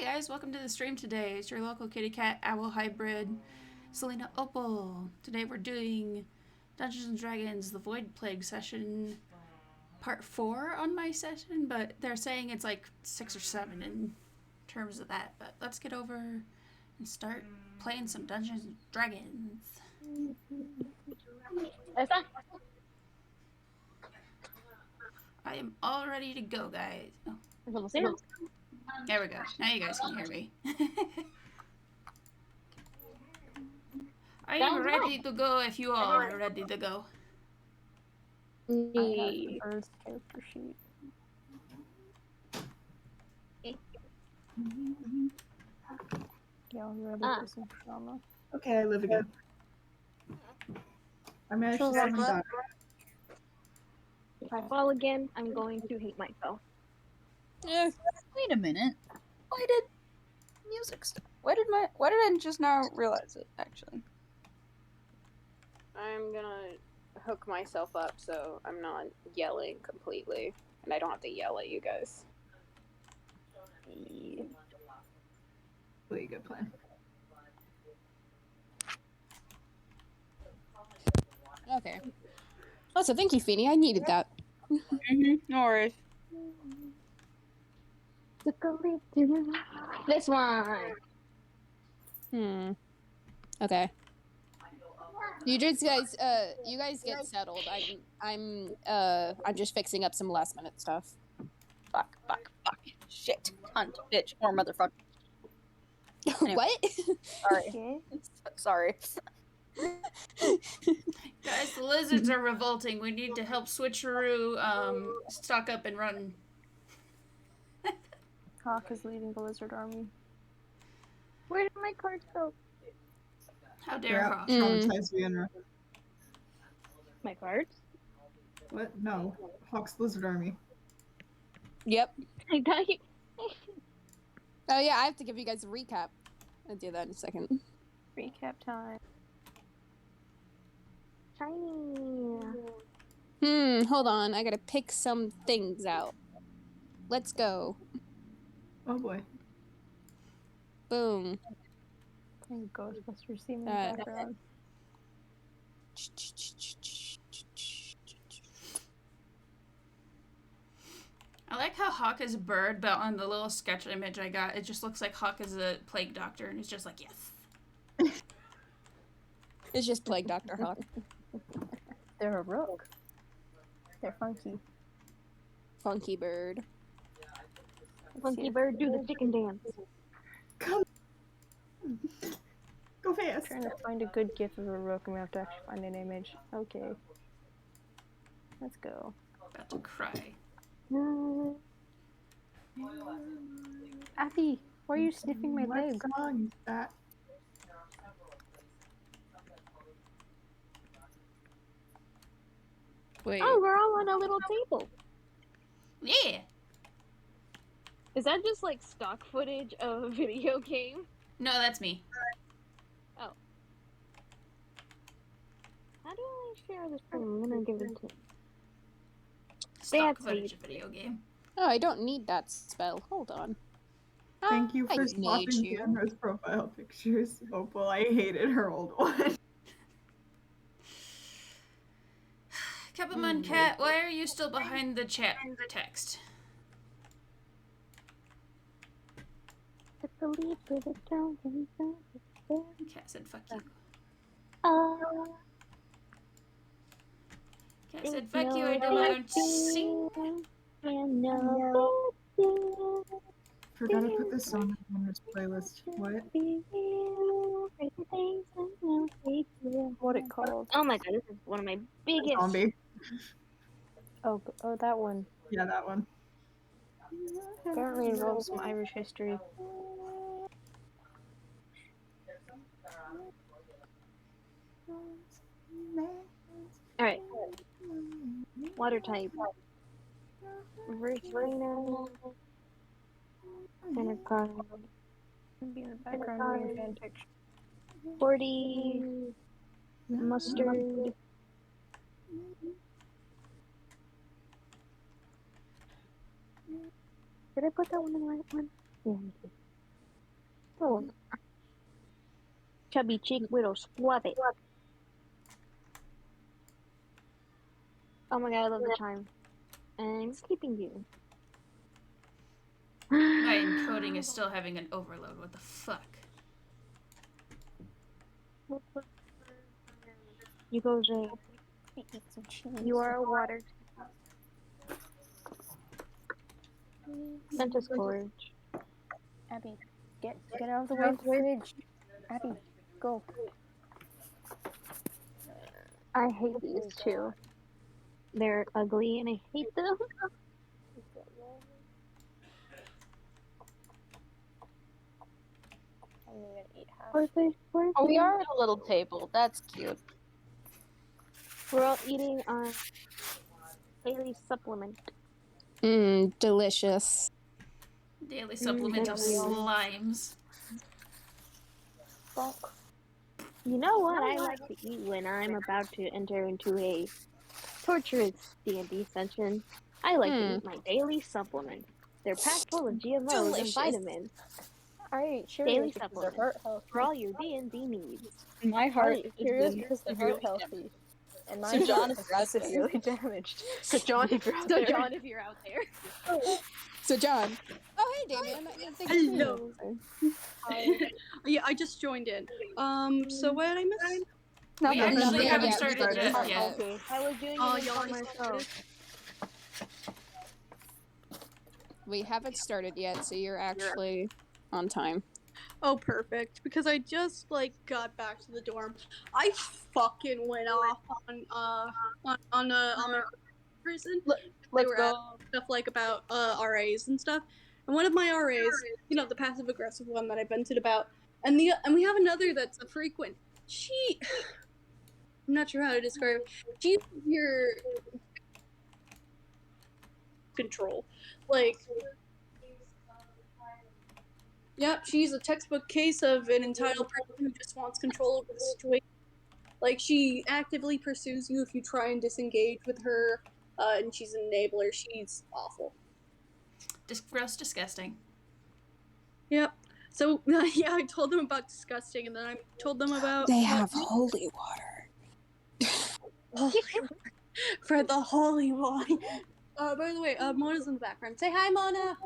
guys, welcome to the stream today. It's your local kitty cat owl hybrid, Selena Opal. Today we're doing Dungeons and Dragons The Void Plague session, part 4 on my session, but they're saying it's like 6 or 7 in terms of that. But let's get over and start playing some Dungeons and Dragons. I am all ready to go, guys. Oh, there we go. Now you guys can hear me. I am ready to go if you all are ready to go. I have the first character sheet. Yeah, I'm ready for some trauma. Okay, I live again. I'm actually summon If I fall again, I'm going to hate myself. Wait a minute. Why did music stop? Why did I just now realize it, actually? I'm gonna hook myself up so I'm not yelling completely. And I don't have to yell at you guys. Really good plan. Okay. Also, thank you, Feeny. I needed that. No worries. This one. Okay. You guys get settled. I'm just fixing up some last minute stuff. Fuck. Shit. Cunt. Bitch. Or motherfucker. Anyway. What? Sorry. Sorry. Guys, the lizards are revolting. We need to help Switcheroo stock up and run. Hawk is leading the lizard army. Where did my cards go? How dare Hawk? Traumatize Vienna. My cards? What? No. Hawk's Blizzard Army. Yep. I thought you. Oh yeah, I have to give you guys a recap. I'll do that in a second. Recap time. Shiny. Hold on. I gotta pick some things out. Let's go. Oh boy. Boom. Ghostbusters theme in the background. I like how Hawk is a bird, but on the little sketch image I got, it just looks like Hawk is a plague doctor, and he's just like, yes. It's just Plague Dr. Hawk. They're a rook. They're funky. Funky bird. Funky bird, do the chicken dance. Come. Go fast. I'm trying to find a good gif of a rook and we have to actually find an image. Okay. Let's go. About to cry. Abby, why are you sniffing my leg? What song is that? Wait. Oh, we're all on a little table. Yeah. Is that just like stock footage of a video game? No, that's me. Oh. How do I share this screen? I'm gonna give it to Stock That's footage sweet. of video game. Oh, I don't need that spell. Hold on. Thank you I for need swapping you. Vienna's profile pictures. Opal, I hated her old one. Capamon Cat, why are you still behind the chat text? Cat said fuck you. Cat said fuck you, I don't sing. Forgot to put this song on this playlist. What? What it called? Oh my god, this is one of my biggest. Zombie. Oh, that one. Yeah, that one. Apparently involves some Irish history. Alright. Water type. Virgina. Anaconda. Be in the background doing a fan picture. 40. Mustard. Did I put that one in the right one? Yeah. Oh. Chubby cheek widow squat it. Oh my god, I love the chime. And I'm skipping you. My encoding is still having an overload. What the fuck? You go, Jay. You are a water. Sent a scourge. Abby, get out of the way of the fridge. Abby, go. I hate these two. They're ugly and I hate them. I'm gonna eat half. Oh, we are at a little table. That's cute. We're all eating our daily supplement. Delicious. Daily supplement of slimes. Fuck. You know what I like to eat when I'm about to enter into a torturous D&D session? I like to eat my daily supplement. They're packed full of GMOs Delicious. and vitamins I ate Daily Cheerios because they're supplements. heart healthy. for all your D&D needs. My I heart ate is Cheerios really because they're severely heart healthy. And So mine John is is out there. severely damaged. So John, if you're out there. John, if you're out there. So John. Oh hey Damien. Hello. Yeah, I just joined in. So what did I miss? We actually yeah, haven't yeah, started we just started. yet. Okay, I was doing Oh, it y'all for already myself. We haven't started yet, so you're actually on time. Oh, perfect. Because I just got back to the dorm. I fucking went off on my person. They were at stuff about RAs and stuff. And one of my RAs, the passive aggressive one that I vented about, and we have another that's a frequent. I'm not sure how to describe it. She's your control. Yep, she's a textbook case of an entitled person who just wants control over the situation. She actively pursues you if you try and disengage with her, and she's an enabler. She's awful. Gross, disgusting. Yep. So, yeah, I told them about disgusting, and then I told them about... They have holy water. For the holy one. By the way, Mona's in the background. Say hi, Mona!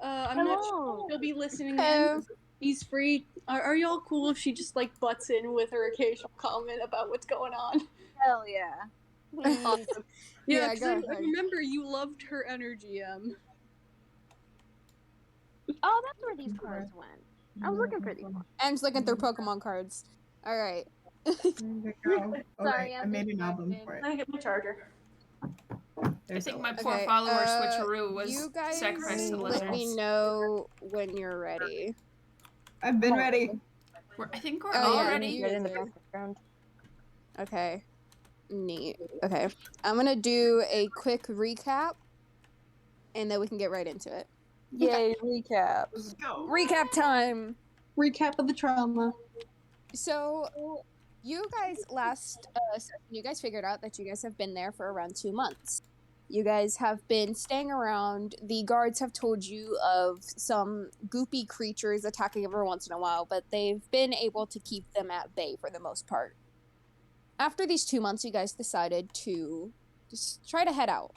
I'm not sure if she'll be listening in. He's free. Are y'all cool if she just, butts in with her occasional comment about what's going on? Hell yeah. Awesome. Yeah, Yeah, 'cause go I ahead. remember you loved her energy, Oh, that's where these cards went. I was looking for these. Em's looking through Pokemon cards. Alright. There you go. Sorry, I I'm made an album distracted. for it. I hit my charger. I There's think a- my poor Okay, follower switcheroo was you guys sacrificed to the let me lizards. know when you're ready. I've been ready. I think we're Oh, all yeah, ready. you- Get in the background. Okay. Neat. Okay. I'm gonna do a quick recap, and then we can get right into it. Yay, recap. Let's go. Recap time! Recap of the trauma. So, you guys you guys figured out that you guys have been there for around 2 months. You guys have been staying around. The guards have told you of some goopy creatures attacking every once in a while, but they've been able to keep them at bay for the most part. After these 2 months, you guys decided to just try to head out,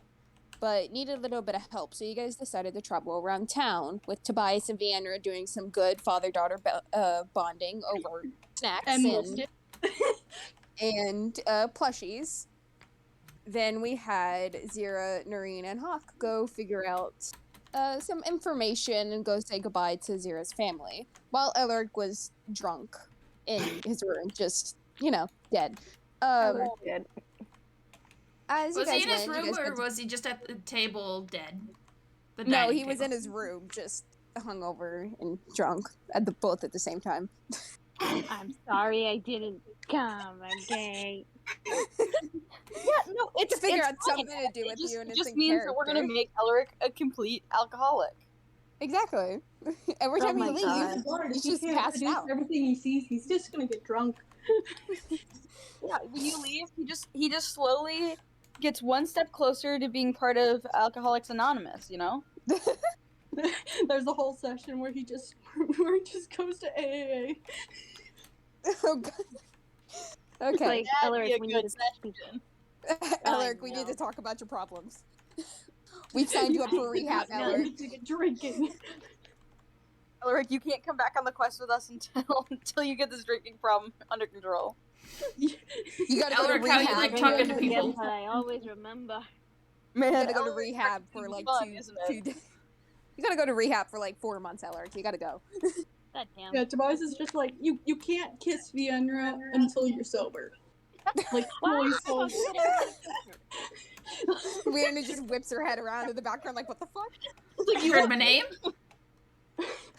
but needed a little bit of help, so you guys decided to travel around town with Tobias and Viandra doing some good father-daughter bonding over snacks and plushies. Then we had Zira, Noreen, and Hawk go figure out some information and go say goodbye to Zira's family, while Elric was drunk in his room, just, dead. Good. As you Was he guys in his went, you room guys or went to- was he just at the table dead? The No, dining he was table. in his room, just hungover and drunk both at the same time. I'm sorry I didn't come, okay? Yeah, no, it's To figure it's out fine. something to do with you and It it's just in means that we're gonna character. make Elric a complete alcoholic. Exactly. Every time Oh you my leave, God. he's just passed out. Everything he sees, he's just gonna get drunk. Yeah, when you leave, he just slowly gets one step closer to being part of Alcoholics Anonymous. There's a whole session where he just goes to AAA. Oh, God. It's Okay. like, That'd be Elric, a we good need to session. Alaric, we know. need to talk about your problems. We've signed you up for rehab, No, Alaric. to get drinking. Elric, you can't come back on the quest with us until you get this drinking problem under control. You gotta go to Alaric, how you rehab. like Maybe talking I to forget, people? but I always remember. Man, You gotta go to Elric rehab practically for like fun, two isn't it? days. You gotta go to rehab for like 4 months, Alaric. You gotta go. God damn. Yeah, Tobias is just like, you can't kiss Vienna until you're sober. Like, Wow, fully I thought sober. we had a Rihanna just whips her head around in the background like, what the fuck? You heard my name?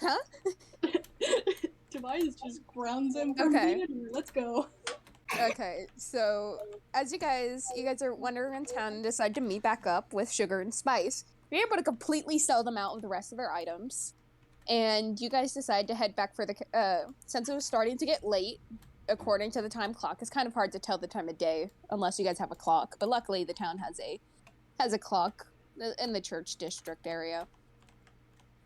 Huh? Tobias just grounds him. Okay. Vienna. Let's go. Okay, so as you guys are wandering around town and decide to meet back up with Sugar and Spice, you're able to completely sell them out of the rest of their items. And you guys decide to head back for the, since it was starting to get late, according to the time clock. It's kind of hard to tell the time of day unless you guys have a clock, but luckily the town has a clock in the church district area.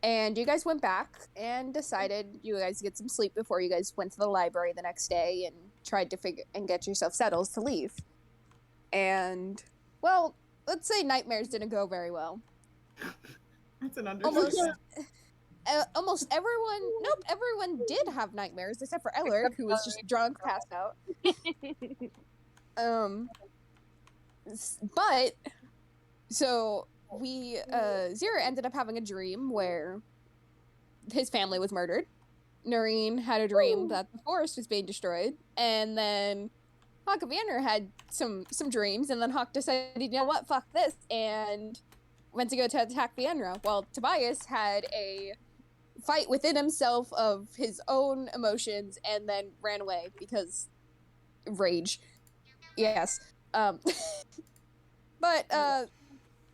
And you guys went back and decided you guys get some sleep before you guys went to the library the next day and tried to figure and get yourself settled to leave. And, well, let's say nightmares didn't go very well. That's an Almost, understatement. almost everyone did have nightmares except for Elric, who was just drunk, passed out. But so Zira ended up having a dream where his family was murdered. Noreen had a dream that the forest was being destroyed, and then Hawk and Vienna had some dreams, and then Hawk decided, you know what, fuck this, and went to go to attack Vienna, while Tobias had a fight within himself of his own emotions, and then ran away because rage. Yes. But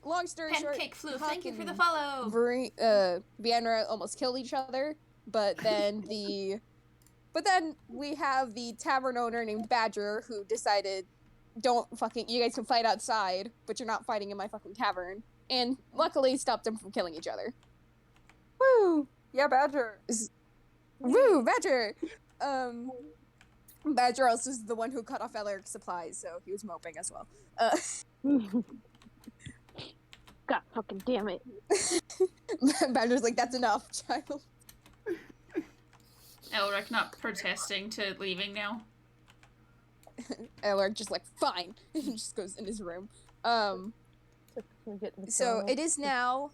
long story short, Pancake flu, Hawk thank you for the and follow. Vienna almost killed each other, but then we have the tavern owner named Badger who decided, you guys can fight outside, but you're not fighting in my fucking tavern, and luckily stopped them from killing each other. Woo! Yeah, Badger. Woo, Badger! Badger also is the one who cut off Elric's supplies, so he was moping as well. God fucking damn it. Badger's like, that's enough, child. Elric not protesting to leaving now. Elric just like, fine. He just goes in his room. So it is now,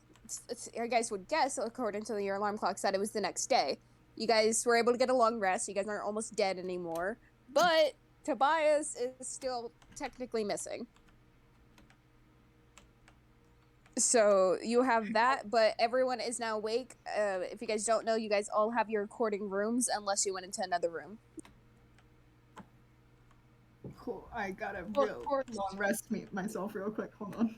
you guys would guess, according to your alarm clocks, that it was the next day. You guys were able to get a long rest. You guys aren't almost dead anymore. But Tobias is still technically missing. So you have that, but everyone is now awake. If you guys don't know, you guys all have your recording rooms unless you went into another room. Cool. I gotta real long rest myself real quick. Hold on.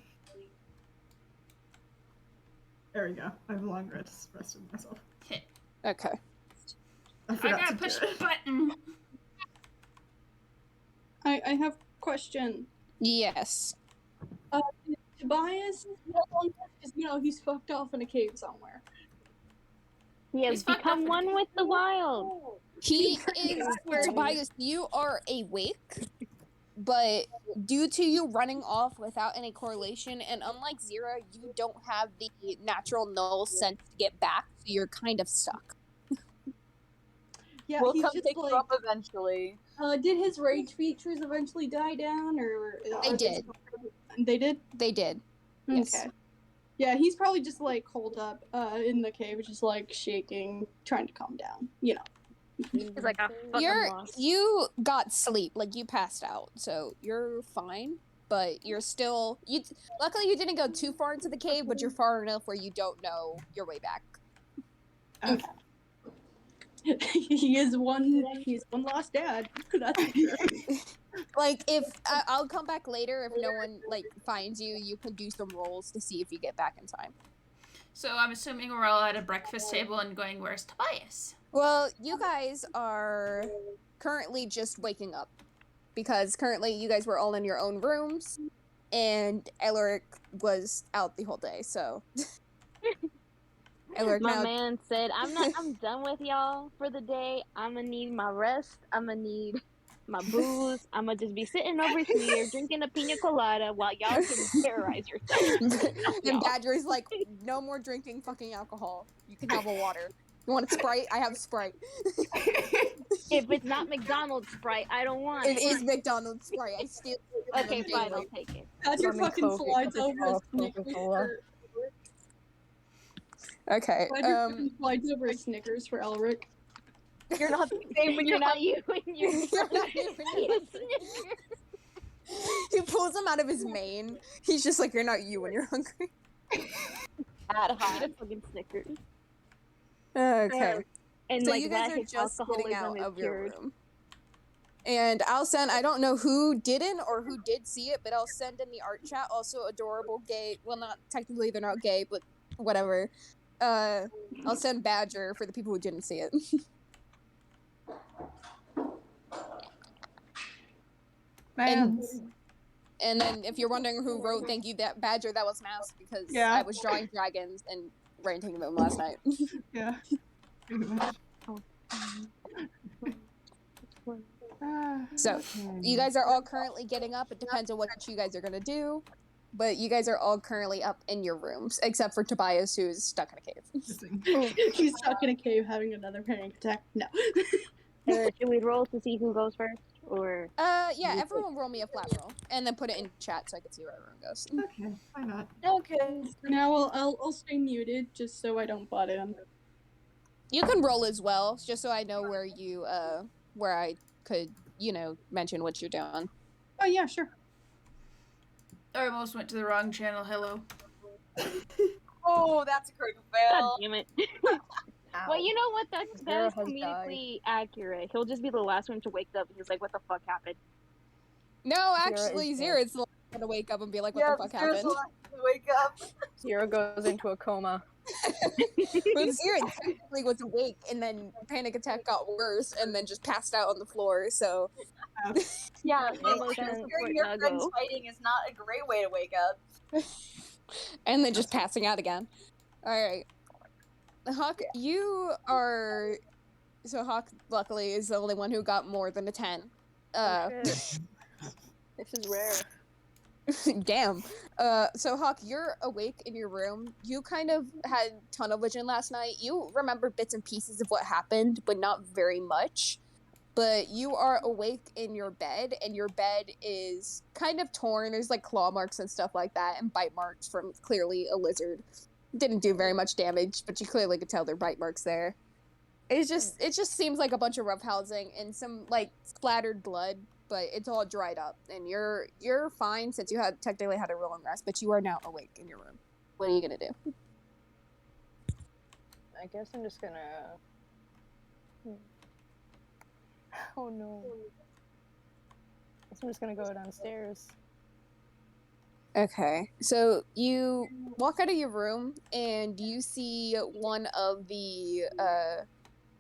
There we go. I've long rested myself. Okay. I I forgot gotta to push do the it. button. I have a question. Yes. Tobias, because he's fucked off in a cave somewhere. He has He's fucked become up. one with the wild. He is, Tobias, you are awake, but due to you running off without any correlation, and unlike Zira, you don't have the natural null sense to get back, so you're kind of stuck. Yeah, We'll he's come just pick you like. up eventually. Did his rage features eventually die down, or They did. They did. They did. Yes. Okay. Yeah, he's probably just like holed up in the cave, just like shaking, trying to calm down. You know. He's like a fucking loss. You got sleep, like you passed out, so you're fine. But you're still luckily you didn't go too far into the cave, but you're far enough where you don't know your way back. Okay. He's one lost dad. That's Like if I'll come back later if no one like finds you, you can do some rolls to see if you get back in time. So I'm assuming we're all at a breakfast table and going, where's Tobias? Well, you guys are currently just waking up because currently you guys were all in your own rooms and Elric was out the whole day, so Elric, My now man said, I'm done with y'all for the day. I'm gonna need my rest. I'm gonna need my booze. I'm gonna just be sitting over here drinking a pina colada while y'all can terrorize yourselves. and Badger's like, no more drinking fucking alcohol. You can have a water. You want a Sprite? I have Sprite. If it's not McDonald's Sprite, I don't want It it. is McDonald's Sprite. I steal it from Okay, them fine, daily. I'll take it. Badger Lemon fucking Coke, slides it's over a all Snickers. Coca-Cola. Okay. Badger fucking slides over a Snickers for Elric. You're not the same when You're you're not you when you're You're not you when you're hungry. He pulls him out of his mane. He's just like, you're not you when you're hungry. ad Eat hoc. a fucking Snickers. Okay. And So like you guys that, are his just getting out alcoholism is of your cured. room. And I'll send, I don't know who didn't or who did see it, but I'll send in the art chat also adorable gay, well not, technically they're not gay, but whatever. I'll send Badger for the people who didn't see it. And then if you're wondering who wrote thank you that Badger, that was Mask because Yeah. I was drawing dragons and ranting them last night. Yeah. Pretty much. So, you guys are all currently getting up. It depends on what you guys are gonna do. But you guys are all currently up in your rooms, except for Tobias, who's stuck in a cave. He's stuck in a cave having another panic attack. No. Should we roll to see who goes first, or Yeah, everyone roll me a flat roll, and then put it in chat so I can see where everyone goes. Okay, why not? Okay. For now, I'll stay muted just so I don't butt in. You can roll as well, just so I know where you, where I could, mention what you're doing. Oh yeah, sure. I almost went to the wrong channel. Hello. Oh, that's a critical God fail. damn it? Well, you know what? That Zero is has comedically accurate. He'll just be the last one to wake up. He's like, "What the fuck happened?" No, actually, is Zero is the last one to wake up and be like, what the fuck happened? Wake up. Zero goes into a coma. But Zero technically was awake, and then panic attack got worse, and then just passed out on the floor, so... Yeah, Emotional hearing support your friends doggo. fighting is not a great way to wake up. And then just passing out again. Alright. Hawk, you are... So Hawk, luckily, is the only one who got more than a 10. This is rare. Damn. So Hawk, you're awake in your room. You kind of had tunnel vision last night. You remember bits and pieces of what happened, but not very much. But you are awake in your bed, and your bed is kind of torn. There's like claw marks and stuff like that, and bite marks from clearly a lizard. Didn't do very much damage, but you clearly could tell there are bite marks there. It just seems like a bunch of rough housing and some like splattered blood, but it's all dried up, and you're fine since you had technically had a rolling rest, but you are now awake in your room. What are you gonna do? I guess I'm just gonna... Oh no. I guess I'm just gonna go downstairs. Okay, so you walk out of your room and you see one of the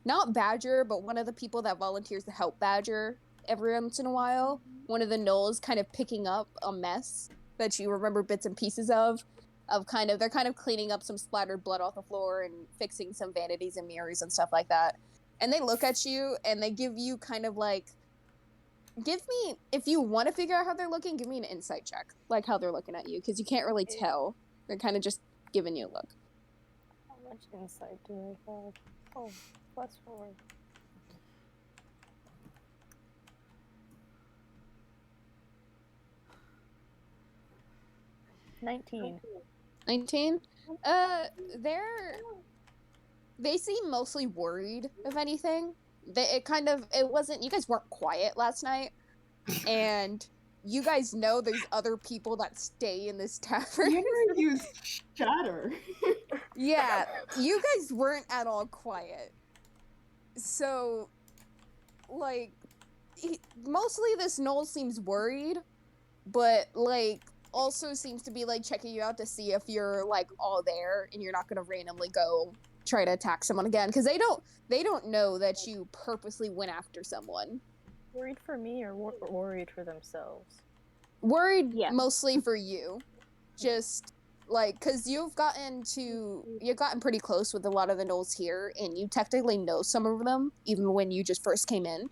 not Badger, but one of the people that volunteers to help Badger every once in a while. One of the gnolls kind of picking up a mess that you remember bits and pieces of they're kind of cleaning up some splattered blood off the floor and fixing some vanities and mirrors and stuff like that. And they look at you and they give you kind of like, if you want to figure out how they're looking, give me an insight check, like how they're looking at you, because you can't really tell. They're kind of just giving you a look. How much insight do I have? Oh, +4. 19. 19? They seem mostly worried, if anything. You guys weren't quiet last night, and you guys know there's other people that stay in this tavern. You never use shatter. Yeah, you guys weren't at all quiet. So, like, mostly this Gnoll seems worried, but, like, also seems to be, like, checking you out to see if you're, like, all there and you're not gonna randomly go try to attack someone again. Because they don't know that you purposely went after someone. Worried for me or worried for themselves? Worried Yeah. mostly for you. Just like, because you've gotten pretty close with a lot of the gnolls here, and you technically know some of them, even when you just first came in.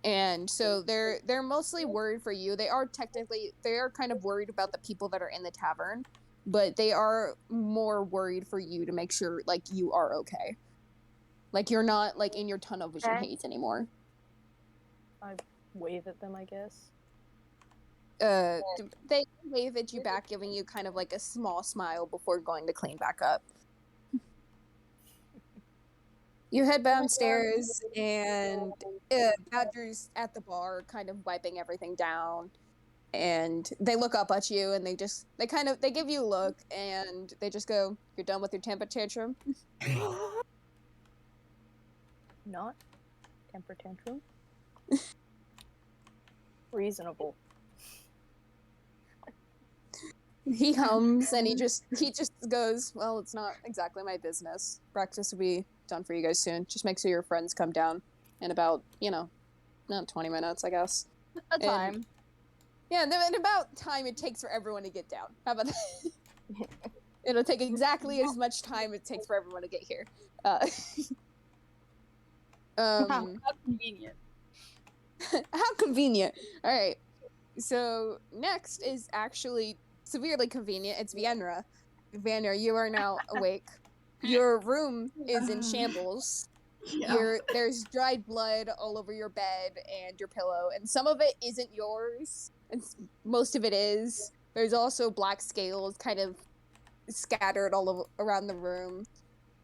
And so they're mostly worried for you. They are kind of worried about the people that are in the tavern, but they are more worried for you to make sure, like, you are okay. Like, you're not, like, in your tunnel vision Okay. haze anymore. I wave at them, I guess. They wave at you back, giving you kind of like a small smile before going to clean back up. You head downstairs, and Badger's at the bar, kind of wiping everything down. And they look up at you, and they give you a look, and they just go, "You're done with your temper tantrum?" Not temper tantrum. Reasonable. He hums, and he just goes, "Well, it's not exactly my business. Breakfast will be done for you guys soon. Just make sure your friends come down in about, not 20 minutes, I guess." A time. Yeah, and about time it takes for everyone to get down. How about that? It'll take exactly as much time it takes for everyone to get here. How convenient. How convenient. All right. So next is actually severely convenient. It's Vienra. Vienra, you are now awake. Your room is in shambles. Yeah. There's dried blood all over your bed and your pillow, and some of it isn't yours, and most of it is. There's also black scales kind of scattered around the room.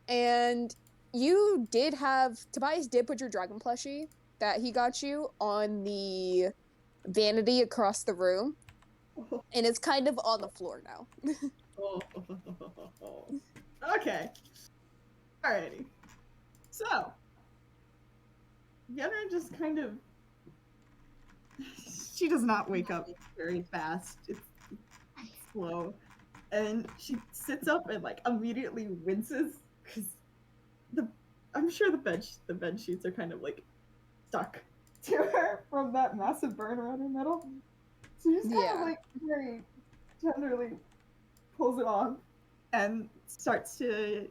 And Tobias did put your dragon plushie that he got you on the vanity across the room, and it's kind of on the floor now. Okay. Alrighty. So, Yenna just kind of... She does not wake up very fast. It's slow. And she sits up and, like, immediately winces, because I'm sure the bed sheets are kind of, like, stuck to her from that massive burn around her middle. So she just kind of, like, very tenderly pulls it off and starts to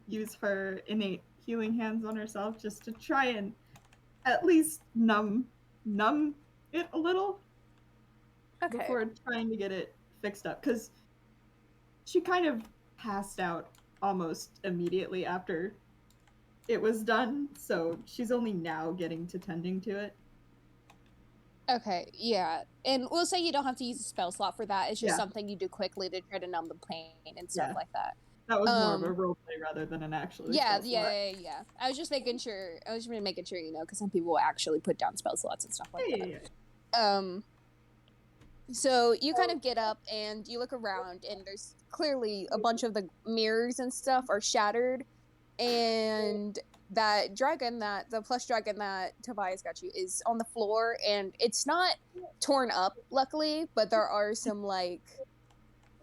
use her innate healing hands on herself just to try and at least numb it a little before trying to get it fixed up, because she kind of passed out almost immediately after it was done, so she's only now getting to tending to it. Okay, yeah. And we'll say you don't have to use a spell slot for that. It's just something you do quickly to try to numb the pain and stuff like that. That was more of a roleplay rather than an actual spell slot. Yeah. I was just making sure, because some people actually put down spell slots and stuff like that. So you kind of get up and you look around, and there's clearly a bunch of the mirrors and stuff are shattered, and the plush dragon that Tobias got you is on the floor, and it's not torn up, luckily, but there are some, like,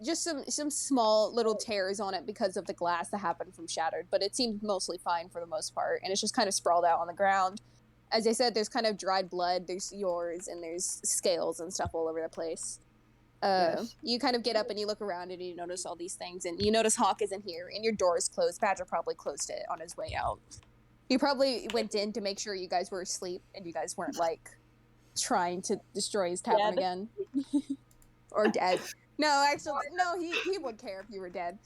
just some small little tears on it because of the glass that happened from shattered, but it seems mostly fine for the most part, and it's just kind of sprawled out on the ground. As I said, there's kind of dried blood, there's yours, and there's scales and stuff all over the place. You kind of get up and you look around and you notice all these things, and you notice Hawk isn't here, and your door is closed. Badger probably closed it on his way out. He probably went in to make sure you guys were asleep and you guys weren't, like, trying to destroy his tavern again. Or dead. No, actually, no, he wouldn't care if you were dead.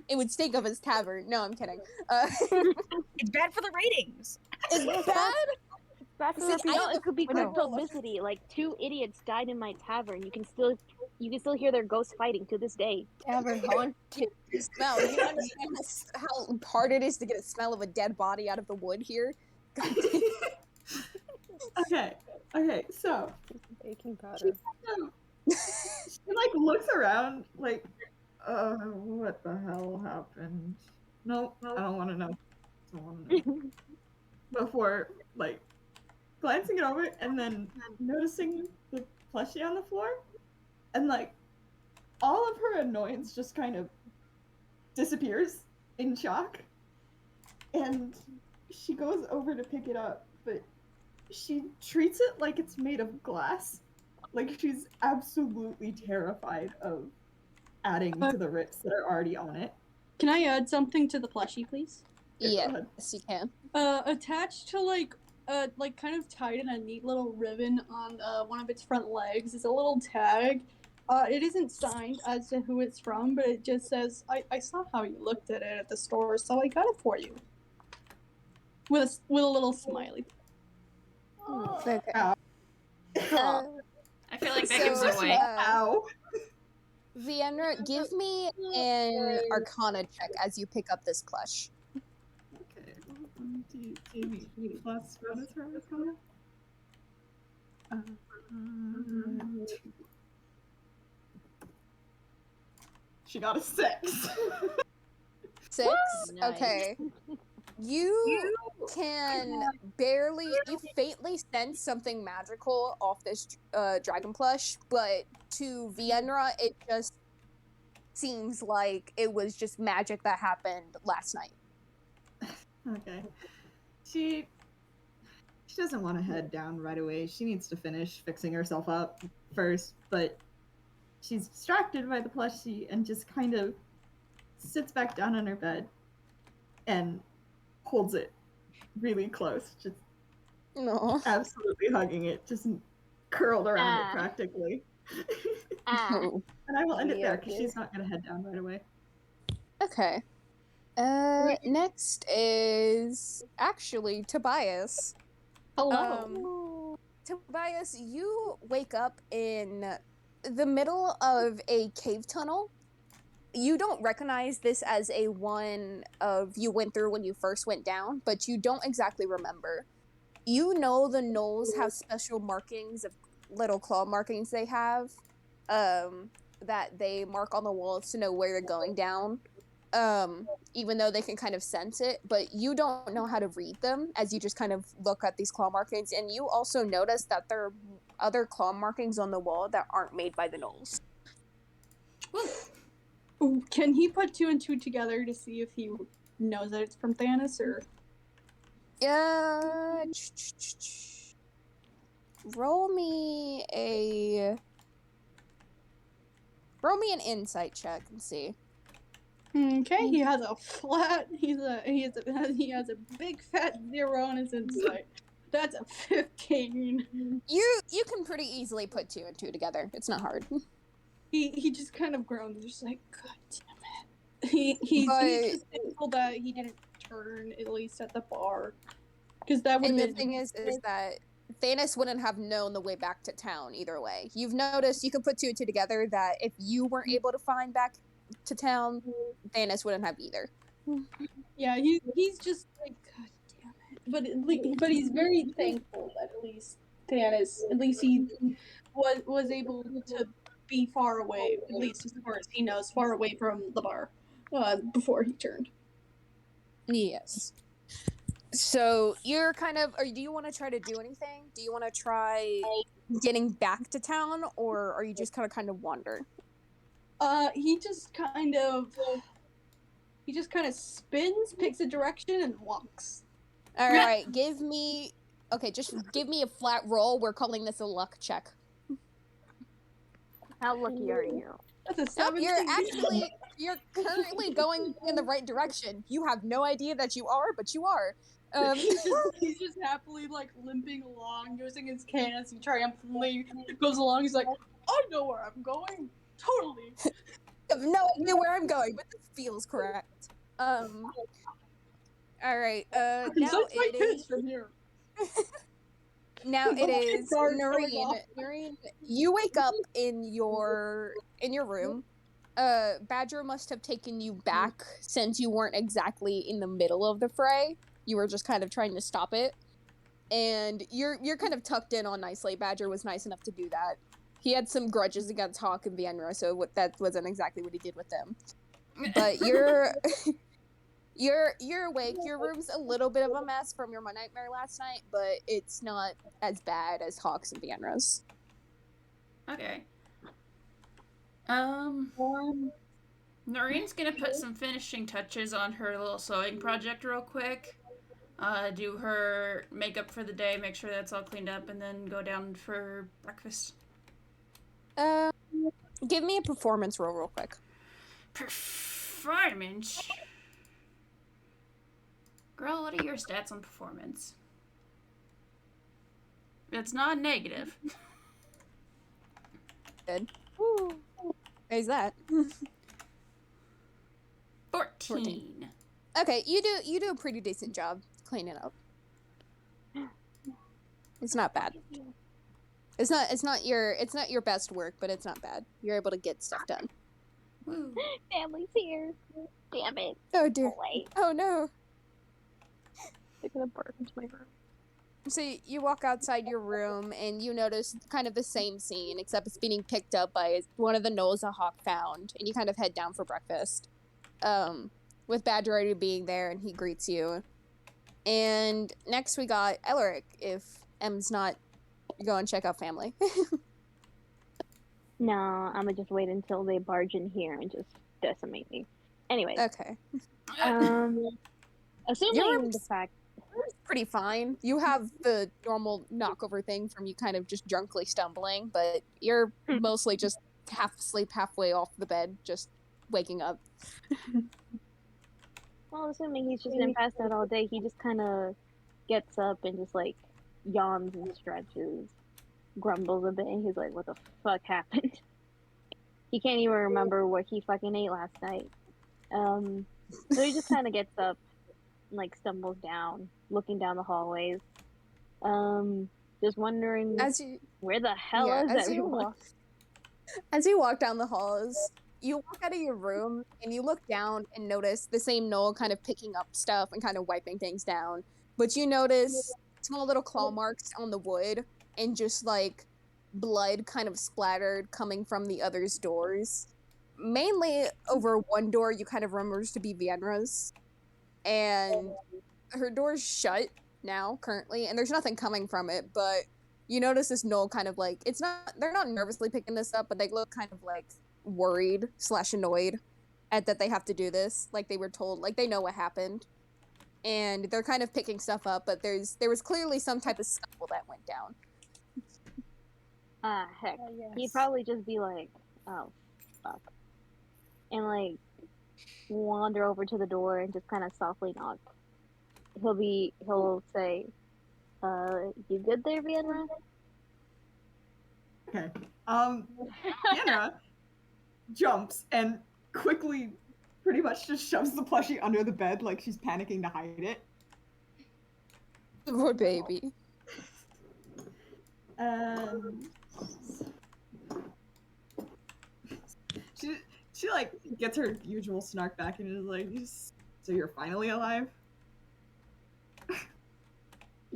It would stink of his tavern. No, I'm kidding. It's bad for the ratings. It's bad? Bad for it could be good publicity. Like, 2 idiots died in my tavern. You can still hear their ghosts fighting to this day. Tavern haunted. Smell. You understand how hard it is to get a smell of a dead body out of the wood here? Okay, so Baking powder. she like looks around like, what the hell happened? No, I don't want to know. Before, like, glancing it over and then noticing the plushie on the floor, and, like, all of her annoyance just kind of disappears in shock, and she goes over to pick it up, but she treats it like it's made of glass. Like she's absolutely terrified of adding to the rips that are already on it. Can I add something to the plushie, please? Yeah, go ahead. Yes, you can. Attached to like kind of tied in a neat little ribbon on one of its front legs is a little tag. It isn't signed as to who it's from, but it just says, I saw how you looked at it at the store, so I got it for you. With a little smiley. Okay. Ow. I feel like that So, gives it away. Ow. Vienna, give me an Arcana check as you pick up this plush. Okay. Do you need plus bonus for Arcana? 2. She got a 6. 6? Nice. Okay. You can barely, you faintly sense something magical off this dragon plush, but to Vienna, it just seems like it was just magic that happened last night. Okay. She doesn't want to head down right away. She needs to finish fixing herself up first, but she's distracted by the plushie and just kind of sits back down on her bed and holds it really close, just No. absolutely hugging it, just curled around Ah. it practically. Ah, And I will end it there because Yeah. she's not going to head down right away. Okay. Next is actually Tobias. Hello. Tobias, you wake up in the middle of a cave tunnel. You don't recognize this as a one of you went through when you first went down, but you don't exactly remember. You know the gnolls have special markings of little claw markings they have, that they mark on the walls to know where you're going down. Even though they can kind of sense it, but you don't know how to read them as you just kind of look at these claw markings, and you also notice that there are other claw markings on the wall that aren't made by the gnolls. Can he put 2 and 2 together to see if he knows that it's from Thanos, or? Yeah. Roll me an insight check and see. Okay, he has a flat. He has a big fat 0 on his insight. That's a 15. You can pretty easily put 2 and 2 together. It's not hard. He just kind of groans, just like, God damn it. He's But- just thankful that he didn't turn at least at the bar, because that would And have the been. thing is that Thanos wouldn't have known the way back to town either way. You've noticed, you can put 2 and 2 together, that if you weren't able to find back to town, Thanos wouldn't have either. Yeah, he's just like, God damn it. But he's very thankful that at least Thanos, at least he was able to be far away, at least as far as he knows, far away from the bar, before he turned. Yes. So you're kind of, or do you want to try to do anything? Do you want to try getting back to town, or are you just kind of wander? He just kind of spins, picks a direction, and walks. All right, just give me a flat roll. We're calling this a luck check. how lucky are you? That's a Nope, 17. you're currently going in the right direction. You have no idea that you are, but you are. He's just happily like limping along, using his cane as he triumphantly goes along. He's like, I know where I'm going. Totally. I have no idea where I'm going, but this feels correct. All right. I can Now sense my it kids is. from here. Now it Oh, is sorry, Noreen. Noreen, you wake up in your room. Badger must have taken you back since you weren't exactly in the middle of the fray. You were just kind of trying to stop it, and you're kind of tucked in on nicely. Badger was nice enough to do that. He had some grudges against Hawk and Vienna, so that wasn't exactly what he did with them. But you're awake. Your room's a little bit of a mess from your nightmare last night, but it's not as bad as Hawk's and Vienna's. Okay. Noreen's gonna put some finishing touches on her little sewing project real quick. Do her makeup for the day, make sure that's all cleaned up, and then go down for breakfast. Give me a performance roll real quick. Performance. Girl, what are your stats on performance? It's not negative. Good. Where's that? 14. Okay, you do a pretty decent job cleaning up. It's not bad. It's not your best work, but it's not bad. You're able to get stuff done. Woo. Family's here. Damn it. Oh dear. Boy. Oh no. They're gonna burst into my room. So you walk outside your room and you notice kind of the same scene, except it's being picked up by one of the gnolls a hawk found, and you kind of head down for breakfast. With Badger already being there, and he greets you. And next we got Elric, if M's not going to check out family. No, I'm gonna just wait until they barge in here and just decimate me. Anyways, Okay. assuming the fact. It's pretty fine. You have the normal knockover thing from you kind of just drunkly stumbling, but you're mostly just half asleep, halfway off the bed, just waking up. Well, assuming he's just been passed out all day, he just kind of gets up and just like yawns and stretches, grumbles a bit, and he's like, "What the fuck happened?" He can't even remember what he fucking ate last night. So he just kind of gets up, and, like stumbles down, looking down the hallways, just wondering where the hell is everyone? As you walk down the halls, you walk out of your room and you look down and notice the same gnoll kind of picking up stuff and kind of wiping things down. But you notice small little claw marks on the wood and just like blood kind of splattered coming from the other's doors. Mainly over one door you kind of remembers to be Vienra's. And her door's shut now, currently, and there's nothing coming from it, but you notice this gnoll kind of like, they're not nervously picking this up, but they look kind of like worried / annoyed at that they have to do this. Like they were told, like they know what happened. And they're kind of picking stuff up, but there was clearly some type of scuffle that went down. Heck. Yes. He'd probably just be like, "Oh, fuck," and like wander over to the door and just kind of softly knock. He'll say, "You good there, Vienna?" Okay. Vienna jumps and quickly pretty much just shoves the plushie under the bed like she's panicking to hide it. Poor baby. She like gets her usual snark back and is like, "So you're finally alive?"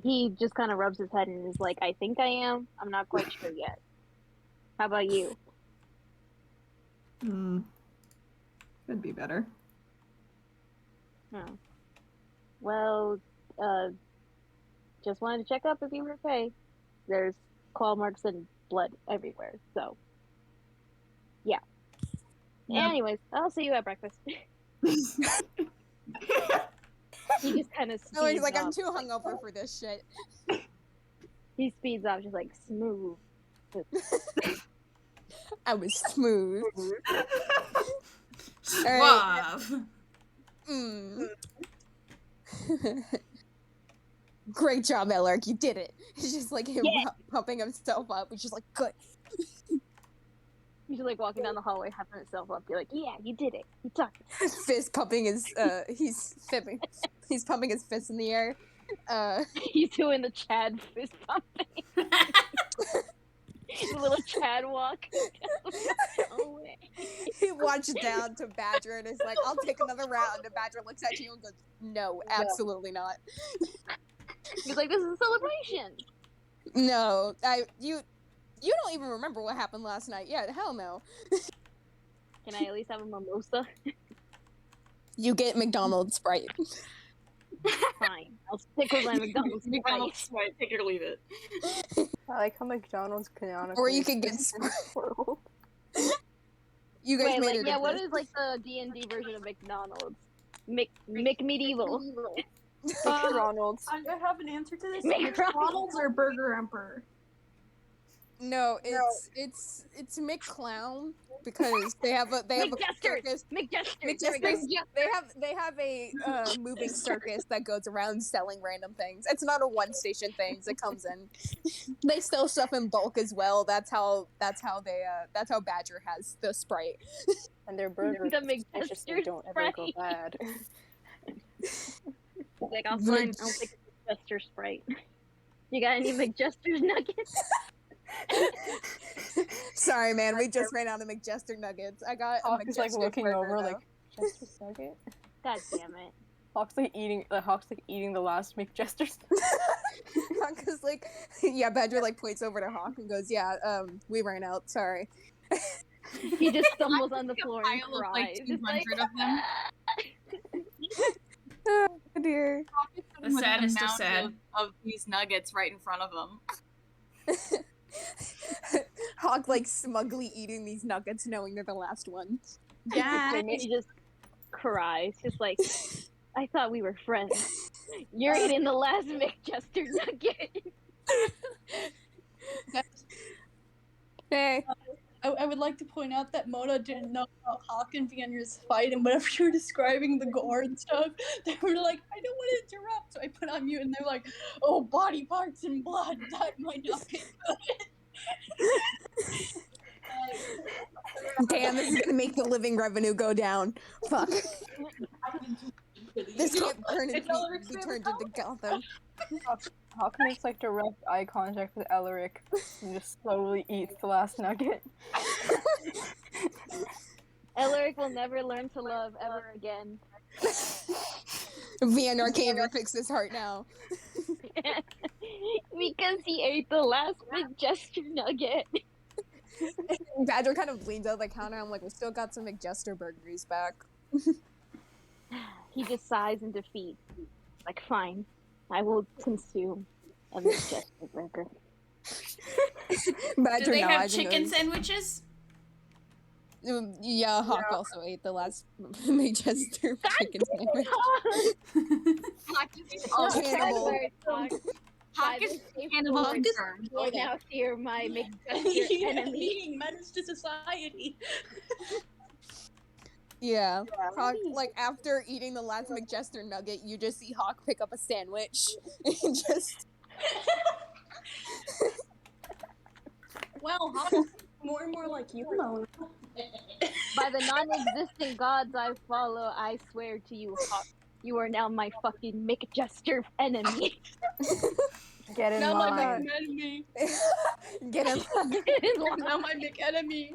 He just kind of rubs his head and is like, "I think I am. I'm not quite sure yet. How about you?" Could be better. Oh. Well, just wanted to check up if you were okay. There's claw marks and blood everywhere, so yeah. Yep. Anyways, I'll see you at breakfast. He just kind of speeds No, he's like, I'm up. too hungover for this shit. He speeds up, just like smooth. I was smooth. Suave. Great job, Elric. You did it. He's just like him Yeah. pumping himself up. He's just like, good. He's just like walking down the hallway, huffing himself up. You're like, "Yeah, you did it. You took it." Fist pumping his, he's pumping his fist in the air. He's doing the Chad fist pumping. The little Chad walk. Oh, He watches down to Badger and is like, I'll take another round. And Badger looks at you and goes, no, absolutely not. He's like, "This is a celebration." No, you don't even remember what happened last night. Yeah, hell no. Can I at least have a mimosa? You get McDonald's Sprite. Fine. I'll stick with my McDonald's. McDonald's Sprite, take it or leave it. I like how McDonald's canonically. Or you could get exists in Sprite. this world. You guys Wait, made like, it. yeah, what is like the D&D version of McDonald's? McMedieval. McDonald's. I have an answer to this. McDonald's. McDonald's or Burger Emperor? No, it's McClown because they have a circus. McJesters. They have a moving circus that goes around selling random things. It's not a one station thing that comes in. They sell stuff in bulk as well. That's how Badger has the Sprite. And their burgers The suspiciously McJester don't ever go Sprite. bad. Like, I'll take a McJester Sprite. You got any McJesters nuggets? Sorry, man. We just ran out of McJester nuggets. I got a Hawk is like McJester looking burger, over though. like, just a second. God damn it. Hawk's like eating the last McJesters. Hawk is like, yeah. Badger like points over to Hawk and goes, "Yeah, we ran out. Sorry." He just stumbles on the floor and pile of, cries. like, It's like, 200 of them. Oh dear. The With an saddest of amount sad. of these nuggets right in front of them. Hawk like smugly eating these nuggets, knowing they're the last ones. Yeah. he just cries. Just like, I thought we were friends. You're eating the last McJester nugget. Hey. I would like to point out that Mona didn't know about Hawk and Vienna's fight, and whenever you were describing the gore and stuff, they were like, I don't want to interrupt, so I put on mute, and they're like, oh, body parts and blood, that might not be good. Damn, this is gonna make the living revenue go down. Fuck. This can't be turned into Gotham. Hawk makes like direct eye contact with Elric and just slowly eats the last nugget. Elric will never learn to love ever again. Vienna can't even fix his heart now. Because he ate the last McJester nugget. Badger kind of leans out the counter. I'm like, we still got some McJester burgers back. He just sighs in defeat. Like, fine. I will consume a McJester burger. Badger Do they have nods and chicken goes, sandwiches? Yeah, Hawk also ate the last McJester chicken sandwich. Also, Cannibal. Hawk is cannibal confirmed. You now fear my McJester enemy. Being menace to society. Yeah. Hawk, like, after eating the last McJester nugget, you just see Hawk pick up a sandwich and just... Well, Hawk is more and more like you, Mona. By the non-existent gods I follow, I swear to you, Hawk, you are now my fucking McJester enemy. Get in Now my line. McEnemy. Get him. Now my McEnemy.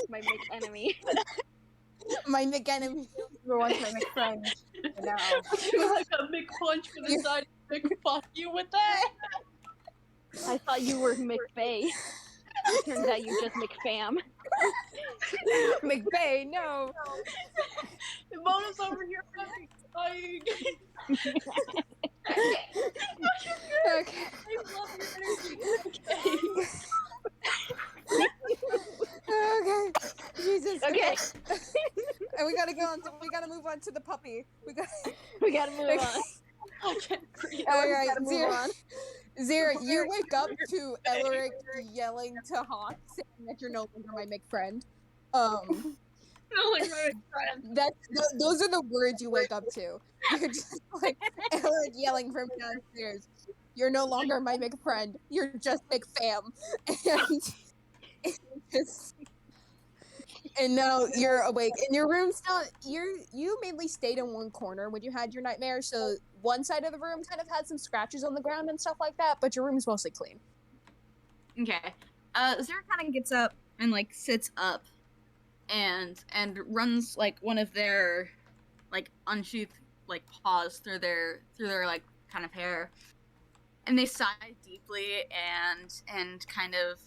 My McEnemy. My McEnemy. Who wants my McFriend? Now. Like a McPunch for the side. McFuck you with that. I thought you were McFay. Turns out you just McFam. McVay, no. Mona's over here fucking dying. Okay. I love your energy. Okay. Jesus. Okay. And we gotta go on. We gotta move on to the puppy. We gotta move on. I can't breathe. All right, gotta move Zira. on. Zira, you wake up to Elric yelling to Hawk, saying that you're no longer my McFriend. Those are the words you wake up to. You're just like Elric yelling from downstairs. You're no longer my McFriend. You're just McFam. And now you're awake. And your room's not. You mainly stayed in one corner when you had your nightmare. So one side of the room kind of had some scratches on the ground and stuff like that. But your room's mostly clean. Okay. Zara kind of gets up and like sits up, and runs like one of their like unsheathed like paws through their like kind of hair, and they sigh deeply and kind of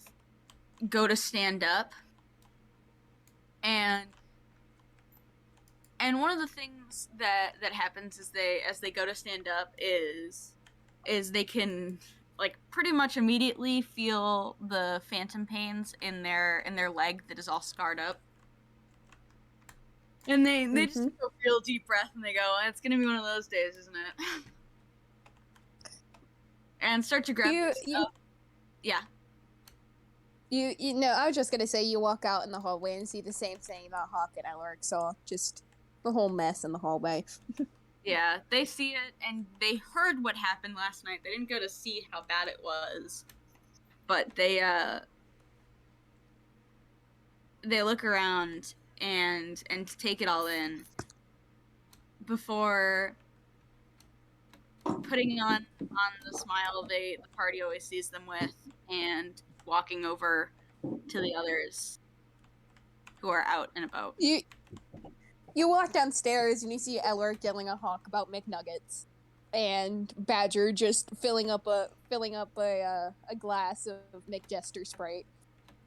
go to stand up. And one of the things that happens is as they go to stand up is they can like pretty much immediately feel the phantom pains in their leg that is all scarred up. And they just take a real deep breath and they go, it's gonna be one of those days, isn't it? And start to grab their stuff. Yeah. You know, I was just gonna say you walk out in the hallway and see the same thing that Hawk and Elric saw, just the whole mess in the hallway. Yeah, they see it, and they heard what happened last night. They didn't go to see how bad it was, but they look around and take it all in before putting on the smile the party always sees them with, and walking over to the others who are out and about. You walk downstairs and you see Elric yelling at Hawk about McNuggets, and Badger just filling up a glass of McJester Sprite.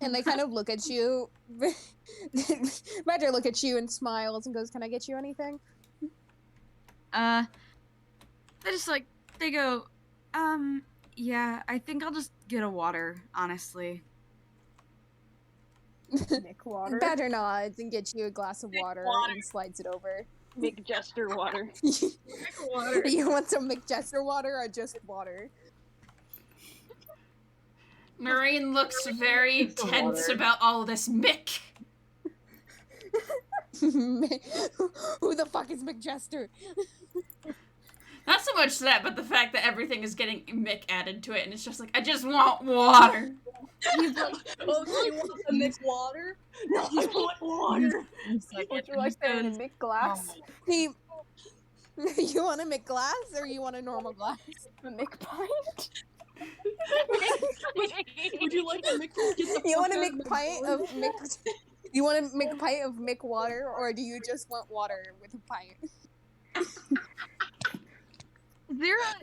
And they kind of look at you. Badger look at you and smiles and goes, "Can I get you anything?" They go, yeah, I think I'll just get a water, honestly. Nick water. Badger nods and gets you a glass of water and slides it over. McJester water. Water. You want some McJester water or just water? Noreen looks very tense about all this Mick. Who the fuck is McJester? Not so much that, but the fact that everything is getting Mick added to it, and it's just like, I just want water. He's like, oh, you want the Mick water? No, I want water. Would you like the Mick glass? You want a McGlass or you want a normal glass? A Mick pint? Would you like to Mick? You want a McPint of Mick? You want a McPint of Mick water, or do you just want water with a pint?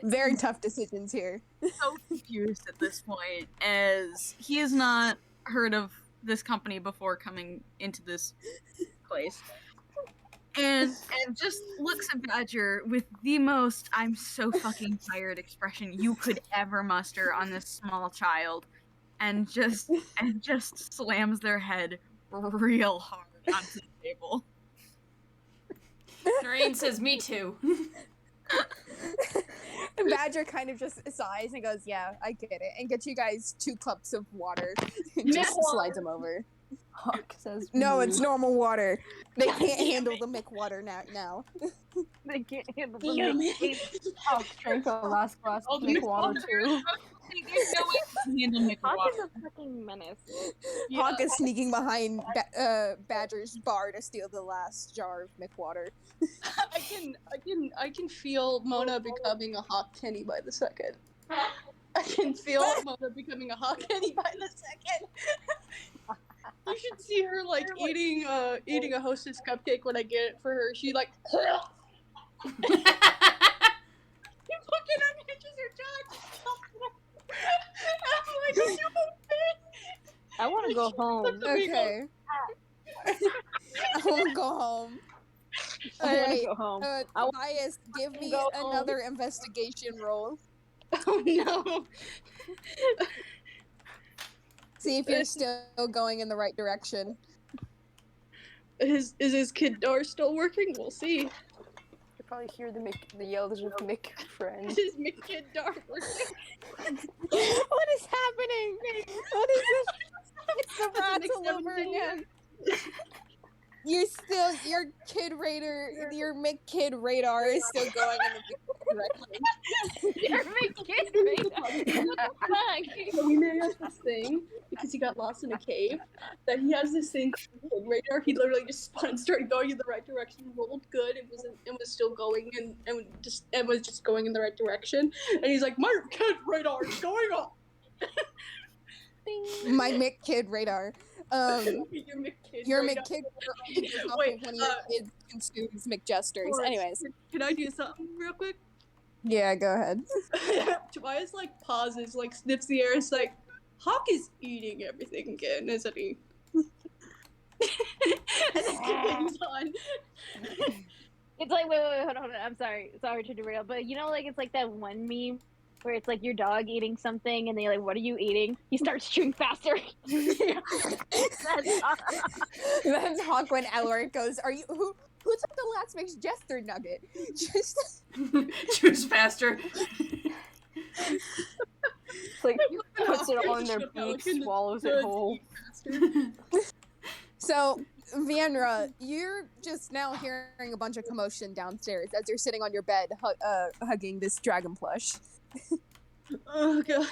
Very tough decisions here. So confused at this point, as he has not heard of this company before coming into this place. And just looks at Badger with the most "I'm so fucking tired" expression you could ever muster on this small child, and just slams their head real hard onto the table. Noreen says, "Me too." Badger kind of just sighs and goes, "Yeah, I get it," and gets you guys 2 cups of water. And just slides them over. Hawk says, "No, it's normal water. They can't handle the Mick water now." They can't handle the Damn Mick. Hawk drank the last glass of Mick water too. There's no way to handle Mick Hawk water. is a fucking menace. Hawk is sneaking behind Badger's bar to steal the last jar of Mick water. I can feel Mona becoming a Hawk Kenny by the second. I can feel Mona becoming a Hawk Kenny by the second. You should see her like eating a Hostess cupcake when I get it for her. She like you fucking unhitches her jaw. I'm like, are you okay? I want to go home. Okay. I want to go home. I want to Alright, go home. Bias, give me go home. another investigation roll. Oh no. See if you're still going in the right direction. Is his kid door still working? We'll see. You probably hear the yells of Mick friend. Is his kid door working? What is happening? What is this? It's the rats all over 17. again. Your Mick Kid radar is still going in the direction. Your Mick kid radar. What the fuck? We may have this thing because he got lost in a cave. That he has this thing called Kid radar. He literally just spun and started going in the right direction. Rolled good and was still going and was just going in the right direction. And he's like, my kid radar is going off. My Mick Kid radar. Your radar. McKid goes off Wait, of when your kid consumes McJesters. Forrest, Anyways. Can I do something real quick? Yeah, go ahead. Tobias like pauses, like sniffs the air. It's like Hawk is eating everything again, isn't he? And then continues on. It's like wait, hold on. I'm sorry to derail, but you know, like it's like that one meme where it's like your dog eating something, and they're like, "What are you eating?" He starts chewing faster. That's Hawk when Elric goes, "Are you who took the last McJester nugget?" Just Choose faster. It's like puts it all in their beak, swallows it whole. So, Vienra, you're just now hearing a bunch of commotion downstairs as you're sitting on your bed hugging this dragon plush. Oh god.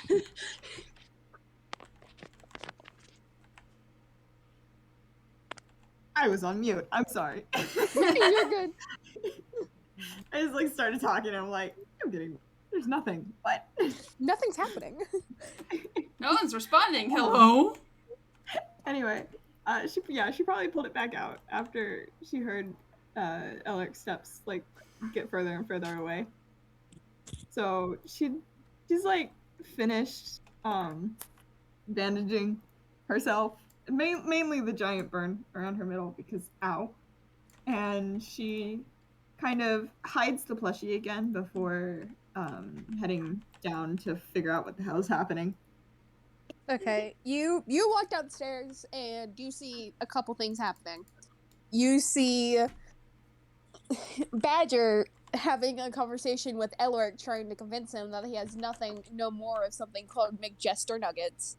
I was on mute. I'm sorry. You're good. I just like started talking and I'm like, there's nothing. What? Nothing's happening. No one's responding. Hello? Anyway, she probably pulled it back out after she heard Elric's steps like get further and further away. So she's like finished bandaging herself, mainly the giant burn around her middle because ow. And she kind of hides the plushie again before heading down to figure out what the hell's happening. Okay, you walk downstairs and you see a couple things happening. You see Badger having a conversation with Elric, trying to convince him that he has no more of something called McJester nuggets.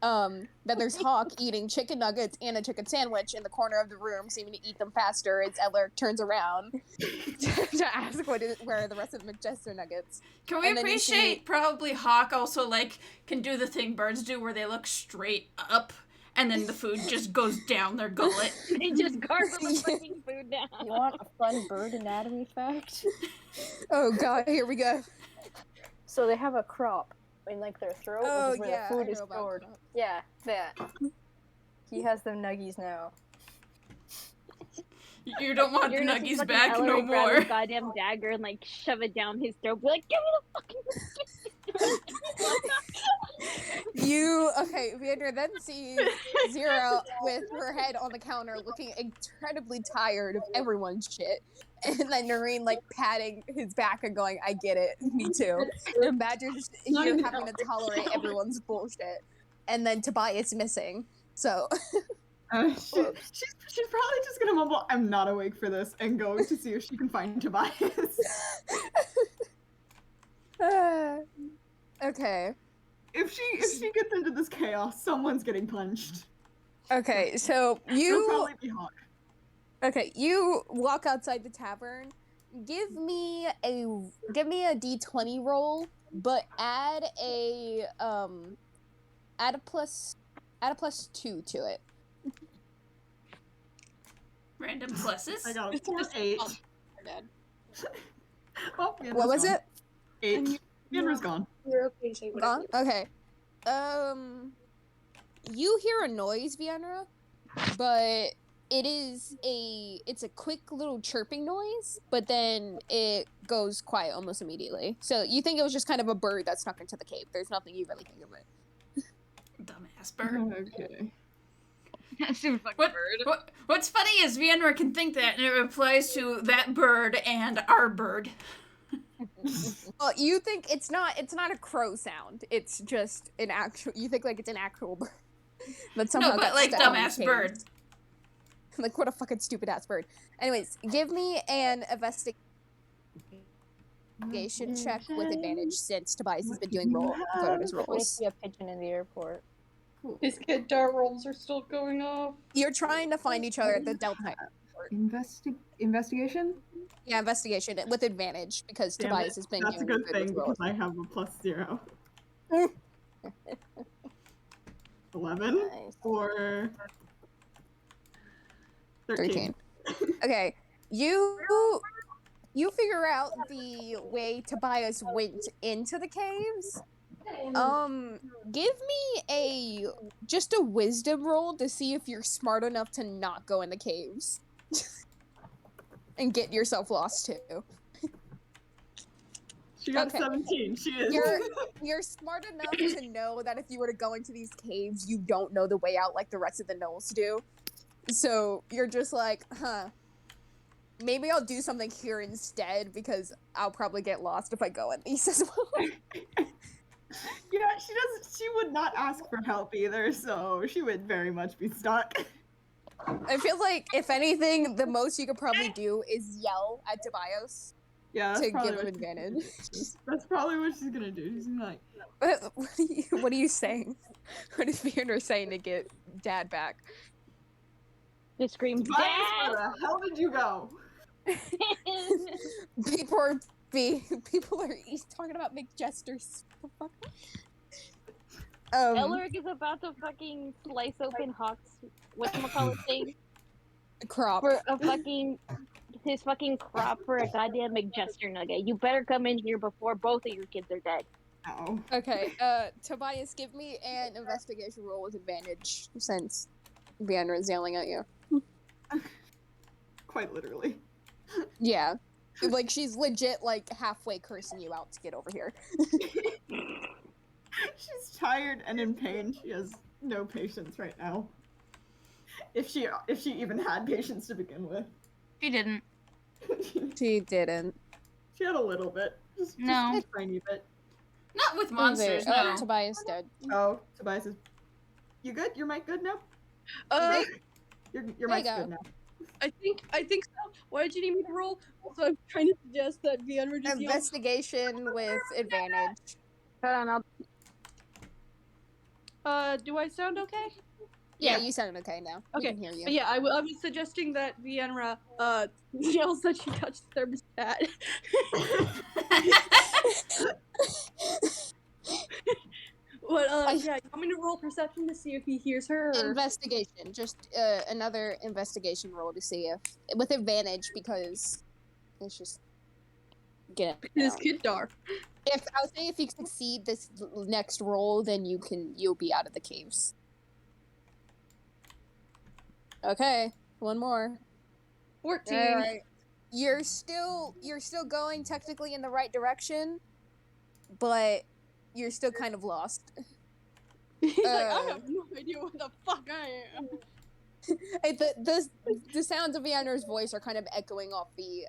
Then there's Hawk eating chicken nuggets and a chicken sandwich in the corner of the room, seeming to eat them faster as Elric turns around to ask where are the rest of the McJester nuggets. Can we And then you appreciate see- probably Hawk also like can do the thing birds do where they look straight up and then the food just goes down their gullet? They just gargle the fucking food down. You want a fun bird anatomy fact? Oh god, here we go. So they have a crop in like their throat, Oh, which is where yeah, the I food know is about stored. crop. Yeah, that. He has them nuggies now. You don't want You're the gonna see nuggies fucking back no Elric grab more. his goddamn dagger and like shove it down his throat. Be like, give me the fucking. Okay, Vander then sees Zero with her head on the counter looking incredibly tired of everyone's shit. And then Noreen like patting his back and going, I get it, me too. And Badger's Not even having to tolerate everyone's bullshit. And then Tobias missing. So She's probably just gonna mumble, I'm not awake for this, and go to see if she can find Tobias. okay. If she gets into this chaos, someone's getting punched. Okay, so It'll probably be Hawk. Okay, you walk outside the tavern. Give me a D20 roll, but add a plus 2 to it. Random pluses? I got a 4-8. Oh, What was it? 8. Viendra's gone. You're okay, say whatever. Gone? Okay. You hear a noise, Vienna, but it's a quick little chirping noise, but then it goes quiet almost immediately. So you think it was just kind of a bird that snuck into the cave. There's nothing you really think of it. Dumbass bird. Okay. Stupid fucking bird. What's funny is Vienna can think that, and it applies to that bird and our bird. Well, you think it's not a crow sound. It's just an actual. You think like it's an actual bird, but somehow No, but got like stuck in the dumbass cave. bird. Like what a fucking stupid ass bird. Anyways, give me an investigation check with advantage since Tobias has been doing good on his I rolls. see a pigeon in the airport. His kid dart rolls are still going off. You're trying to find each other at the Delta. Investigation? Yeah, investigation with advantage because Damn Tobias it. has been That's a doing good with thing rolls. because I have a +0. 11 Nice. or 13. Okay, you figure out the way Tobias went into the caves. Give me just a wisdom roll to see if you're smart enough to not go in the caves and get yourself lost too. She got Okay. 17. She is. You're smart enough to know that if you were to go into these caves, you don't know the way out like the rest of the gnolls do. So you're just like, maybe I'll do something here instead because I'll probably get lost if I go in these as well. Yeah, she would not ask for help either, so she would very much be stuck. I feel like, if anything, the most you could probably do is yell at Tobias. Yeah, that's to probably give him what she's gonna advantage. do. That's probably what she's gonna do. She's gonna What are you saying? What is Fiona saying to get Dad back? Just screams, Tobias, Dad! where the hell did you go? People are talking about McJesters. What the fuck? Elric is about to fucking slice open Hawk's whatchamacallit thing Crop. for a fucking his fucking crop for a goddamn McJester nugget. You better come in here before both of your kids are dead. Ow. Okay, Tobias, give me an investigation roll with advantage since Viandra is yelling at you. Quite literally. Yeah. Like, she's legit, like, halfway cursing you out to get over here. She's tired and in pain. She has no patience right now. If she even had patience to begin with. She didn't. She didn't. She had a little bit. Just No. a tiny bit. Not with monsters, no. Tobias dead. Oh, Tobias is... You good? Your mic good now? Your mic's go. good now. I think so. Why did you need me to roll? So I'm trying to suggest that Viandra just yells. Investigation with advantage. Hold on, Do I sound okay? Yeah, you sound okay now. Okay. We can hear you. Yeah, I was suggesting that Viandra yells that she touched the thermostat. But yeah, you want me to roll perception to see if he hears her? Or... Investigation. Just another investigation roll to see if with advantage because it's just get it. His kid dar. If I would say if you succeed this next roll, then you'll be out of the caves. Okay, one more. 14. All right. You're still going technically in the right direction, but you're still kind of lost. He's like, I have no idea what the fuck I am. The sounds of Viandra's voice are kind of echoing off the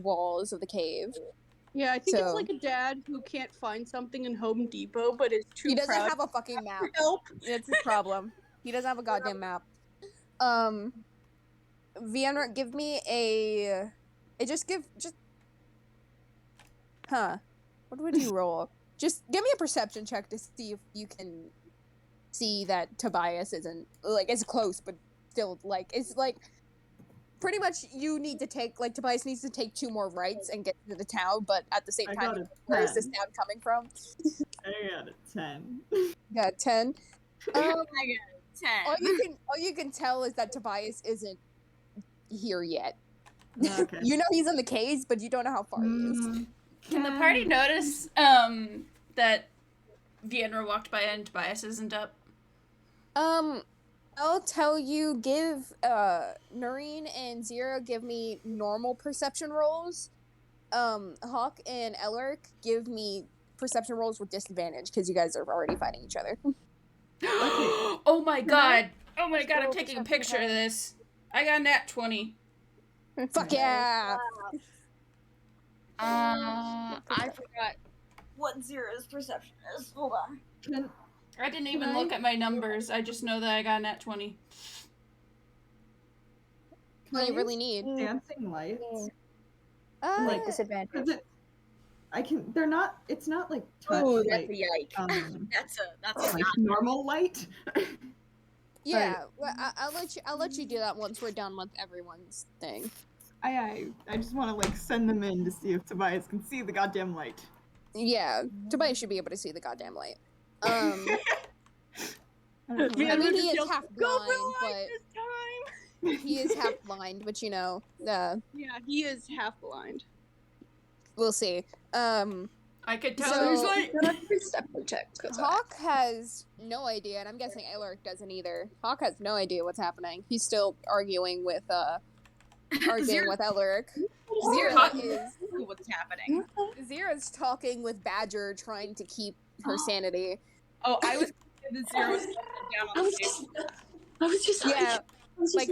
walls of the cave. Yeah, I think it's So- like a dad who can't find something in Home Depot, but is too He doesn't proud have a fucking map. to help. That's his problem. He doesn't have a goddamn map. Viandra, give me a. What would you roll? Just give me a perception check to see if you can see that Tobias isn't like it's close, but still like it's like pretty much you need to take like Tobias needs to take 2 more rights and get to the town, but at the same I time, got a where is this 10. town coming from? I got a 10. Yeah, 10. I got 10. All you can tell is that Tobias isn't here yet. Okay. You know he's in the caves, but you don't know how far he is. Can the party notice that Viandra walked by and Tobias isn't up? I'll tell you, give Noreen and Zero give me normal perception rolls. Hawk and Elric give me perception rolls with disadvantage because you guys are already fighting each other. Oh my god! Oh my god, I'm taking a picture of this. I got a nat 20. Fuck yeah! I forgot what Zero's perception is. Hold on. I didn't even look at my numbers. I just know that I got a nat 20. What do you really need? Dancing lights. Like disadvantage. They're not, it's not like touch Oh, light. that's a yike. That's a Like normal light. yeah, well, I'll let you do that once we're done with everyone's thing. I just want to like send them in to see if Tobias can see the goddamn light. Yeah, Tobias should be able to see the goddamn light. I don't know. I mean, he is Yells, half "Go blind, for but light this time!" he is half blind, but you know, Yeah, he is half blind. we'll see. I could tell So- there's like. Perception check. Hawk has no idea, and I'm guessing Elric doesn't either. Hawk has no idea what's happening. He's still arguing with Elric. Zero Zero is what's happening. Zira's talking with Badger, trying to keep her sanity. Oh, I was the Zero's down on the table. I was just Yeah, like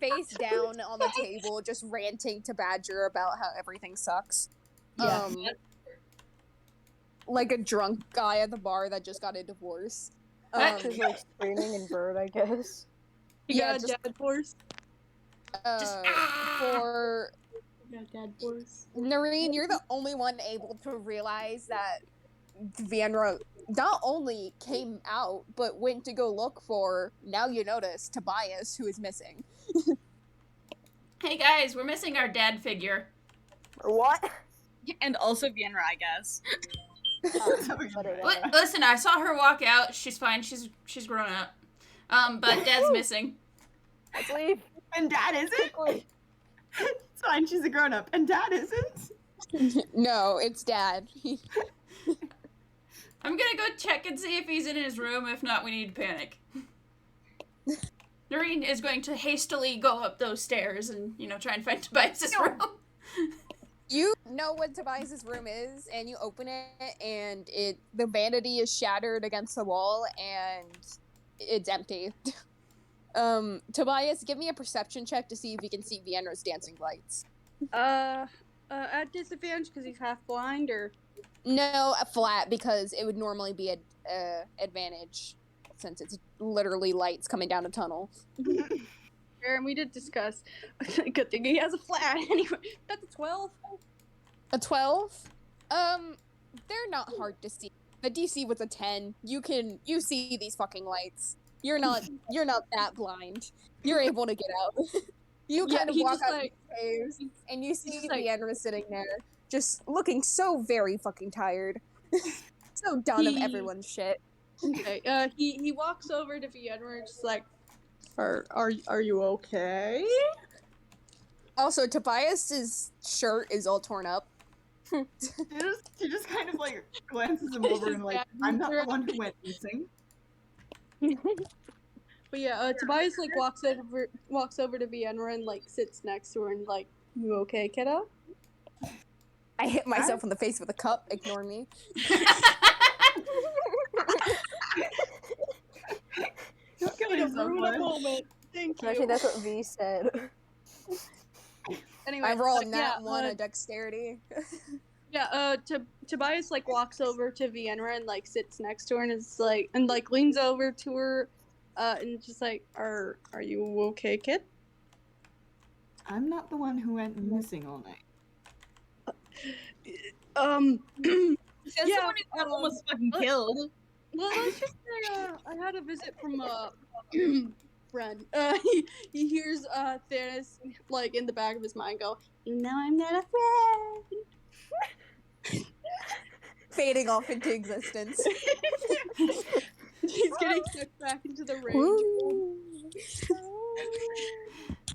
face down on the table, just ranting to Badger about how everything sucks. Yeah. Like a drunk guy at the bar that just got a divorce. She's like screaming in bird, I guess. yeah, just- dad horse. for Yeah, dad voice. Noreen, you're the only one able to realize that Vianra not only came out, but went to go look for, now you notice, Tobias, who is missing. Hey guys, we're missing our dad figure. What? And also Vienna, I guess. Listen, I saw her walk out. She's fine. She's grown up. But Dad's missing. Let's leave. And Dad isn't? It's fine, she's a grown up. And Dad isn't? No, it's Dad. I'm gonna go check and see if he's in his room. If not, we need to panic. Noreen is going to hastily go up those stairs and, try and find Tobias' room. You know what Tobias' room is, and you open it, and the vanity is shattered against the wall, and it's empty. Tobias, give me a perception check to see if you can see Vienna's dancing lights. At disadvantage because he's half blind, or? No, a flat, because it would normally be an advantage, since it's literally lights coming down a tunnel. And we did discuss. Good thing he has a flat. Anyway, that's a 12. A 12? They're not hard to see. The DC was a 10. You see these fucking lights. You're not that blind. You're able to get out. You kind of walk out the caves, and you see Vienna sitting there, just looking so very fucking tired. So done of everyone's shit. Okay, he walks over to Vienna and just like, Are you okay? Also, Tobias's shirt is all torn up. She just kind of like glances him over and like, I'm not the one who went missing. But yeah, Tobias like walks over to Vienna and like sits next to her and like, you okay, kiddo? I hit myself in the face with a cup. Ignore me. Don't kill yourself, bud. Moment. Thank you. Actually, that's what V said. Anyway, I rolled like, that one a dexterity. Yeah, Tobias like walks over to Vienna and like sits next to her and is like leans over to her, and just like, are you okay, kid? I'm not the one who went missing all night. Says someone who got almost fucking killed. Well, let's just say I had a visit from a friend. He hears Thanos like in the back of his mind go, I'm not a friend. Fading off into existence. He's getting sucked back into the rage.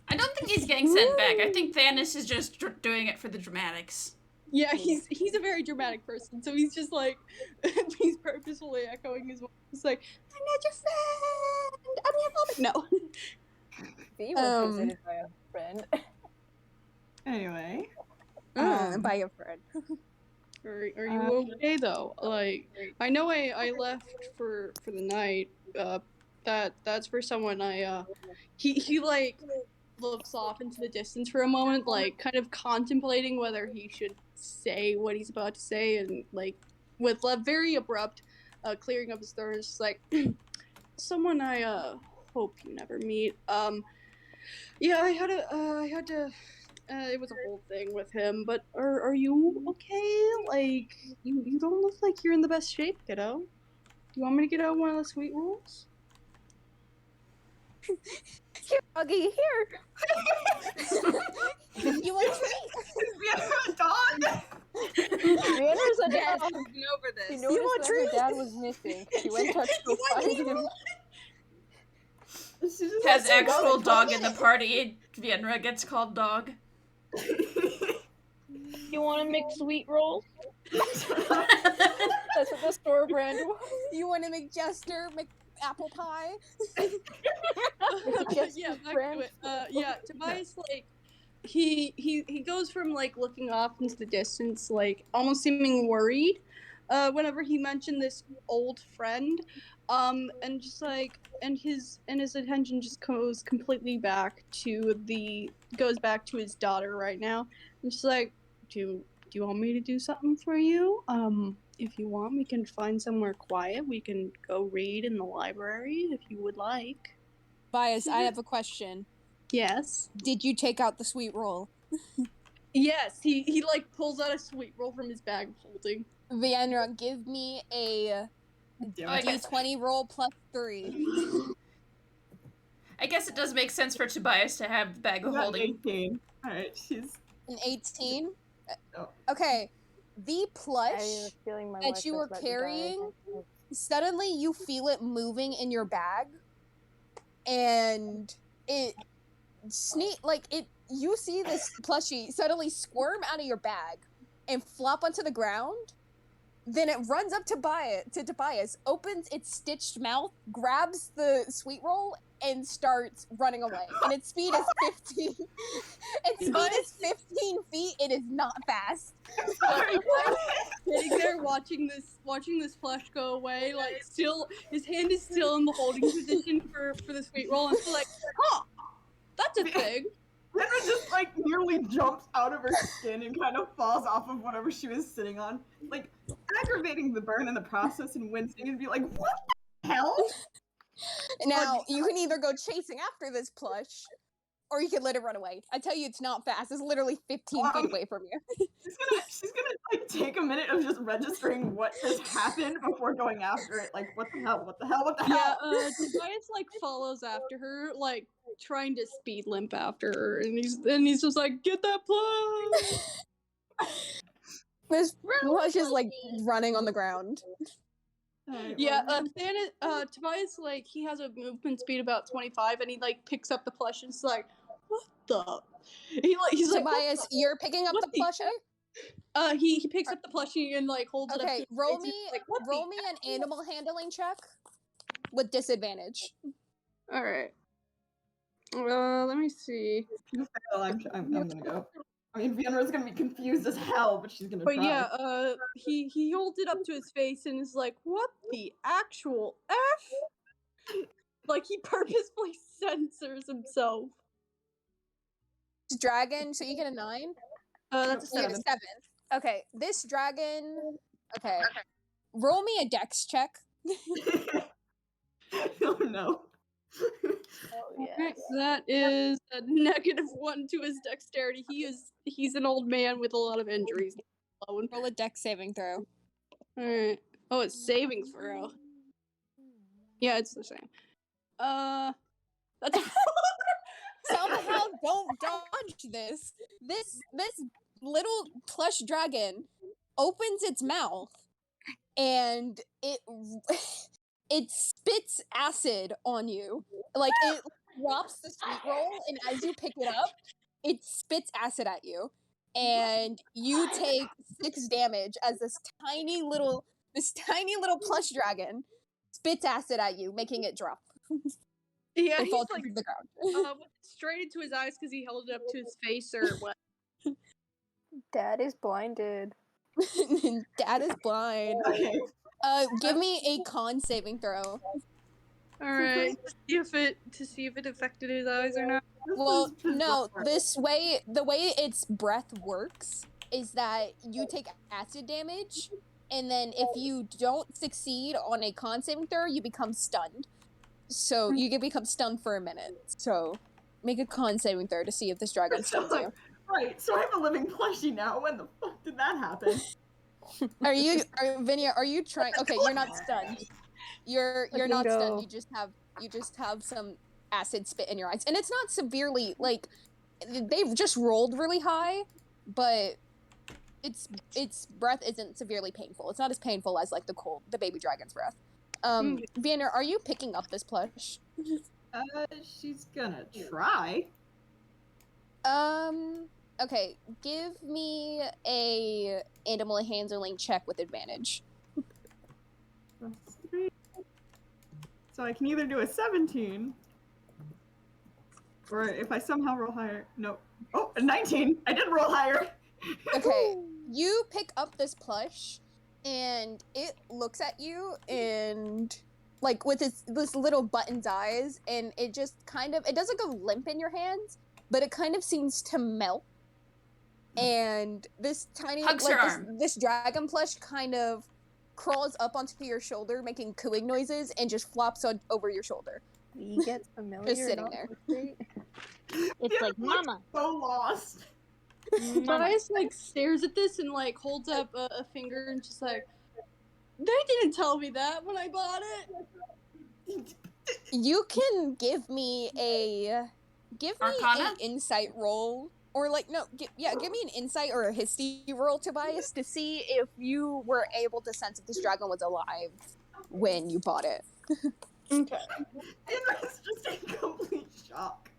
I don't think he's getting sent back. I think Thanos is just doing it for the dramatics. Yeah, he's a very dramatic person, so he's just like, he's purposefully echoing his voice. He's like, I'm not your friend. I'm your mom. No. V was visited by a friend. Anyway. By a friend. Are you okay though? Like, I know I left for the night. That's for someone he like looks off into the distance for a moment, like kind of contemplating whether he should say what he's about to say, and like with a very abrupt clearing of his throat, it's just like, someone I hope you never meet. Yeah, I had to. It was a whole thing with him, but are you okay? Like, you don't look like you're in the best shape, kiddo. Do you want me to get out one of the sweet rolls? Here, Augie, here. You want a treat? You're a dog? Vienna's a dad. Over this. She noticed that her dad was missing. She went to go find him. Has actual dog in the party. Vienna gets called dog. You want to make sweet rolls? That's what the store brand was. You want to make Jester make apple pie? Yeah, back to it. Yeah, Tobias, like, he goes from like looking off into the distance, like almost seeming worried, whenever he mentioned this old friend, and just like, and his attention just goes completely back to his daughter right now. And just like, do you want me to do something for you? If you want, we can find somewhere quiet. We can go read in the library if you would like. Bias, I have a question. Yes. Did you take out the sweet roll? Yes, he like pulls out a sweet roll from his bag of holding. Vienna, give me a Damn it. d20 roll plus 3. I guess it does make sense for Tobias to have the bag of Got holding. 18. Alright, she's. An 18? Oh. Okay. The I have plush a feeling my that wife you is were about to die. carrying, suddenly you feel it moving in your bag. And it you see this plushie suddenly squirm out of your bag and flop onto the ground. Then it runs up to Tobias, opens its stitched mouth, grabs the sweet roll, and starts running away. And its speed is 15. Its speed is 15 feet. It is not fast. Sorry. Sitting there watching this flesh go away, like still his hand is still in the holding position for the sweet roll, and still like, huh, that's a thing. Vienna just like nearly jumps out of her skin and kind of falls off of whatever she was sitting on, like aggravating the burn in the process and wincing and be like, "What the hell?" Now, you can either go chasing after this plush, or you can let it run away. I tell you, it's not fast. It's literally 15 feet away from you. She's gonna like take a minute of just registering what just happened before going after it. Like, what the hell? What the hell? What the Yeah, hell? Tobias like follows after her, like trying to speed limp after her, and he's just like, get that plush. This plush is like running on the ground. Alright, Yeah, well, Tobias, like, he has a movement speed about 25, and he, like, picks up the plush, and it's like, what the? He's like, Tobias, you're picking up what the plushie? He picks up the plushie and, like, holds it up to Okay, his roll face, me and he's like, what roll me an animal handling check with disadvantage. Alright. Let me see. well, I'm gonna go. I mean, Vienna's gonna be confused as hell, but she's gonna But try. yeah, he holds it up to his face and is like, what the actual F? Like, he purposefully censors himself. This dragon, so you get a 9? That's a You get a 7. 7. Okay, this dragon. Okay. Roll me a dex check. Oh no. Alright, that is a -1 to his dexterity. He's an old man with a lot of injuries. Roll a dex saving throw. Alright. Oh, it's saving throw. Yeah, it's the same. That's Somehow don't dodge this. This little plush dragon opens its mouth and it spits acid on you. Like it drops the sweet roll, and as you pick it up, it spits acid at you. And you take 6 damage as this tiny little plush dragon spits acid at you, making it drop. yeah, It he's falls like to the ground. went straight into his eyes because he held it up to his face or what. Dad is blinded. Dad is blind. Okay. Give me a con saving throw. Alright. To see if it affected his eyes or not. Well, no, the way its breath works is that you take acid damage, and then if you don't succeed on a con saving throw, you become stunned. So you can become stunned for a minute. So make a con saving throw to see if this dragon stuns you. Right, so I have a living plushie now. When the fuck did that happen? Vinia, are you trying? Okay, you're not stunned. You're not stunned. Bingo. You just have some acid spit in your eyes, and it's not severely like they've just rolled really high, but its breath isn't severely painful. It's not as painful as like the baby dragon's breath. Vienna, are you picking up this plush? She's gonna try. Okay, give me a animal handling check with advantage. Plus 3. So I can either do a 17, or if I somehow roll higher. No. Oh, a 19. I did roll higher. Okay, you pick up this plush, and it looks at you, and like with this little button's eyes, and it just kind of, it doesn't go limp in your hands, but it kind of seems to melt. And this tiny, Hugs like your arm. this dragon plush kind of crawls up onto your shoulder, making cooing noises, and just flops over your shoulder. We get familiar. Just sitting not there. frustrate. It's like, Mama. So lost. Tobias like stares at this and like holds up a finger and just like, they didn't tell me that when I bought it. You can give me a Arcana? insight roll, or like no, give me an insight or a history roll, Tobias, to see if you were able to sense if this dragon was alive when you bought it. Okay. Inra's just in complete shock.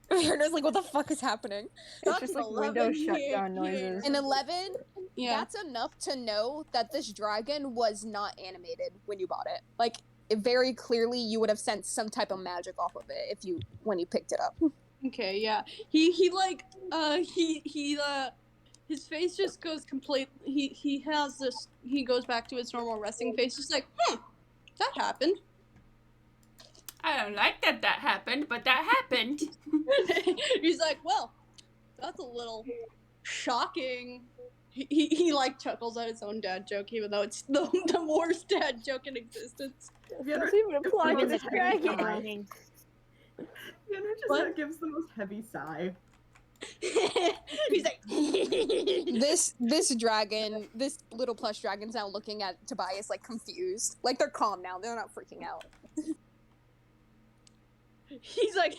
Hernder's like, what the fuck is happening? It's just like window shutdown noises. An 11. Yeah. That's enough to know that this dragon was not animated when you bought it. Like, very clearly, you would have sensed some type of magic off of it when you picked it up. Okay, yeah. He like his face just goes complete. He has this. He goes back to his normal resting face, just like, that happened. I don't like that happened, but that happened. He's like, well, that's a little shocking. He like chuckles at his own dad joke, even though it's the worst dad joke in existence. Doesn't even apply to this dragon. Fiona just gives the most heavy sigh. He's like, this dragon, this little plush dragon's now looking at Tobias like confused. Like they're calm now. They're not freaking out. he's like,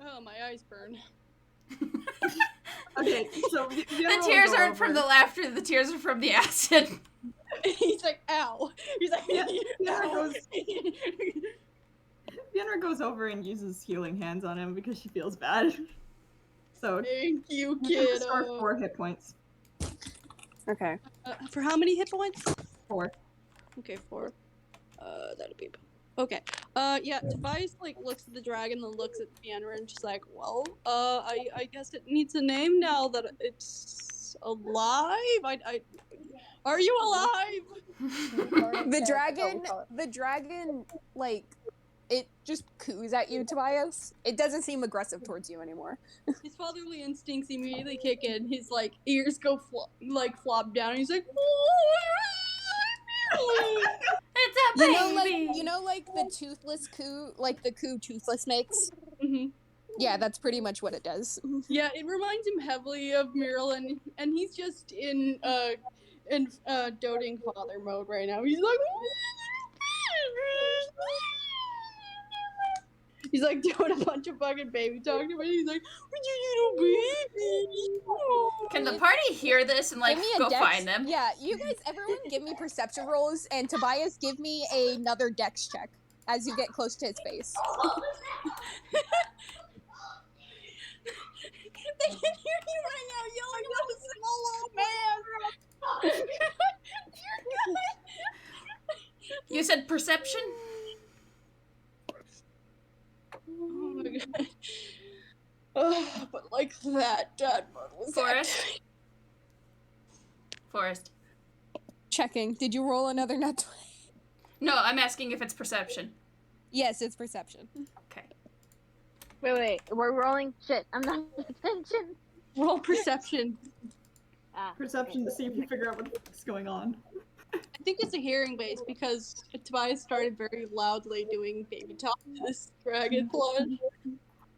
oh, my eyes burn. Okay, so The tears aren't from the laughter, the tears are from the acid. He's like, ow. He's like, Vienna goes over and uses healing hands on him because she feels bad. So thank you, you kid. restore 4 hit points. Okay. For how many hit points? 4. Okay, 4. That'd be. Okay. Yeah. Tobias like looks at the dragon, then looks at Vienna, and just like, well, I guess it needs a name now that it's alive. Are you alive? The dragon, like, it just coos at you, Tobias. It doesn't seem aggressive towards you anymore. His fatherly instincts immediately kick in. His like ears go flop down. And he's like, it's a baby. You know, like the toothless coo, like the coo toothless makes. Mm-hmm. Yeah, that's pretty much what it does. Yeah, it reminds him heavily of Miralyn, and he's just in doting father mode right now. He's like, he's like doing a bunch of fucking baby talk to me. He's like, you little baby. Can the party hear this and like Give me a go dex- find them? Yeah, you guys, everyone give me perception rolls, and Tobias, give me another dex check as you get close to his face. They can hear you right now yelling at a small old man. You said perception? Oh my god. But like that, Dad was Forrest? Forrest. Checking. Did you roll another nut 20? No, I'm asking if it's perception. Yes, it's perception. Okay. Wait, we're rolling shit. I'm not paying attention. Roll perception. Perception to see if you figure out what's going on. I think it's a hearing base because Tobias started very loudly doing baby talk to this dragon plush.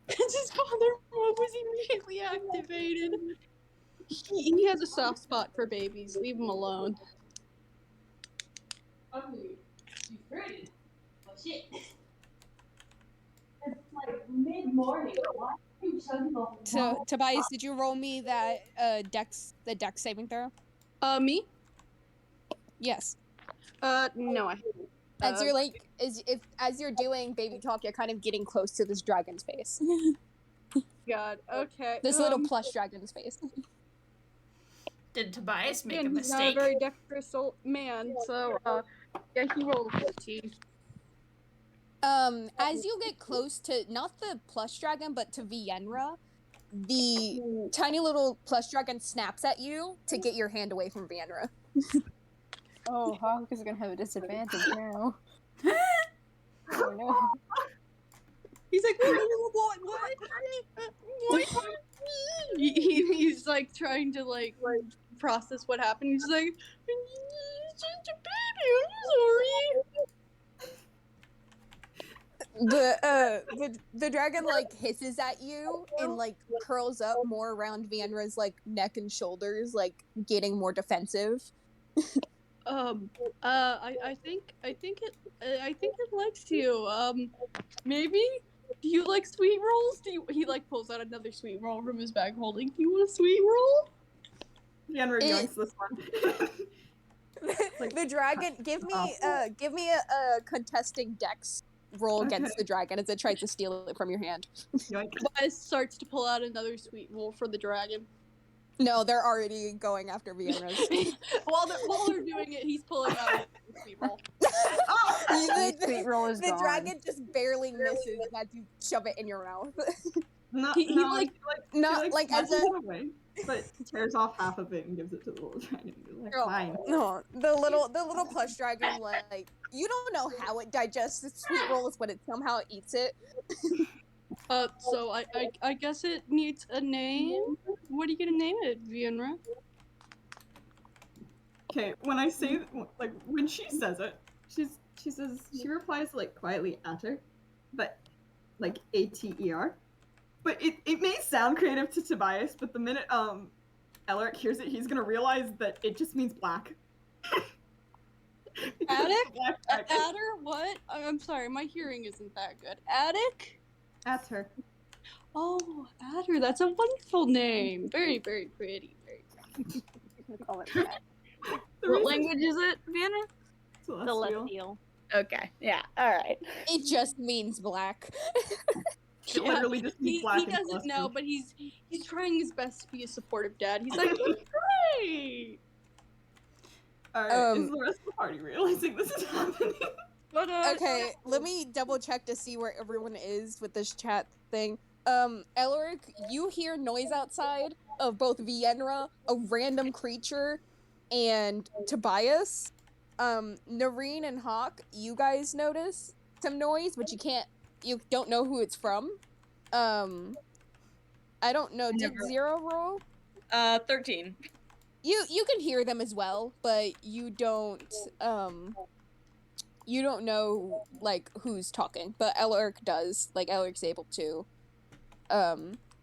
Because his father mode was immediately activated. He has a soft spot for babies. Leave him alone. It's like mid-morning. Why are you chugging off the So, wall? Tobias, did you roll me that the dex saving throw? Me? Yes. No, I haven't. As you're like, as you're doing baby talk, you're kind of getting close to this dragon's face. God, okay. This little plush dragon's face. Did Tobias make a Again, he's not a mistake? very dexterous man, so, yeah, he rolled a 14. As you get close to not the plush dragon, but to Vienra, the tiny little plush dragon snaps at you to get your hand away from Vienra. Oh, Hawk is gonna have a disadvantage now. Oh no. He's like, what? He's like trying to like process what happened. He's like, it's just a baby. I'm sorry. The dragon like hisses at you and like curls up more around Vienra's like neck and shoulders, like getting more defensive. I think it likes you. Maybe. Do you like sweet rolls? He like pulls out another sweet roll from his bag, holding. Do you want a sweet roll? Vienra yoinks this one. The dragon, give me a contesting dex roll against the dragon as it tries to steal it from your hand. Tobias starts to pull out another sweet roll for the dragon. No, they're already going after Vienna's. while they're doing it, he's pulling out a sweet roll. The sweet roll is the gone. dragon just barely misses as you shove it in your mouth. He not like as snatches a it away, but tears off half of it and gives it to the little dragon. Like, fine. no, the little plush dragon, like you don't know how it digests its sweet rolls, but it somehow eats it. So I guess it needs a name. What are you gonna name it, Vienra? Okay, when I say like when she says it, she replies like quietly Atter, but like ATER. But it may sound creative to Tobias, but the minute Elric hears it, he's gonna realize that it just means black. Attic? Adder? What? I'm sorry, my hearing isn't that good. Attic? Atter. Oh, Adder, that's a wonderful name. Very, very pretty. Very pretty. Call it that. What language is it, Vienna? Celestial. Okay. Yeah. All right. It just means black. It literally just means black. He and doesn't celestial. know, but he's trying his best to be a supportive dad. He's like, that's great. Alright, is the rest of the party realizing this is happening? But, Okay, let me double check to see where everyone is with this chat thing. Elric, you hear noise outside of both Vienra, a random creature, and Tobias. Nareen and Hawk, you guys notice some noise, but you don't know who it's from. I don't know. Did Zero roll? 13. You can hear them as well, but you don't know like who's talking. But Elric does. Like Elric's able to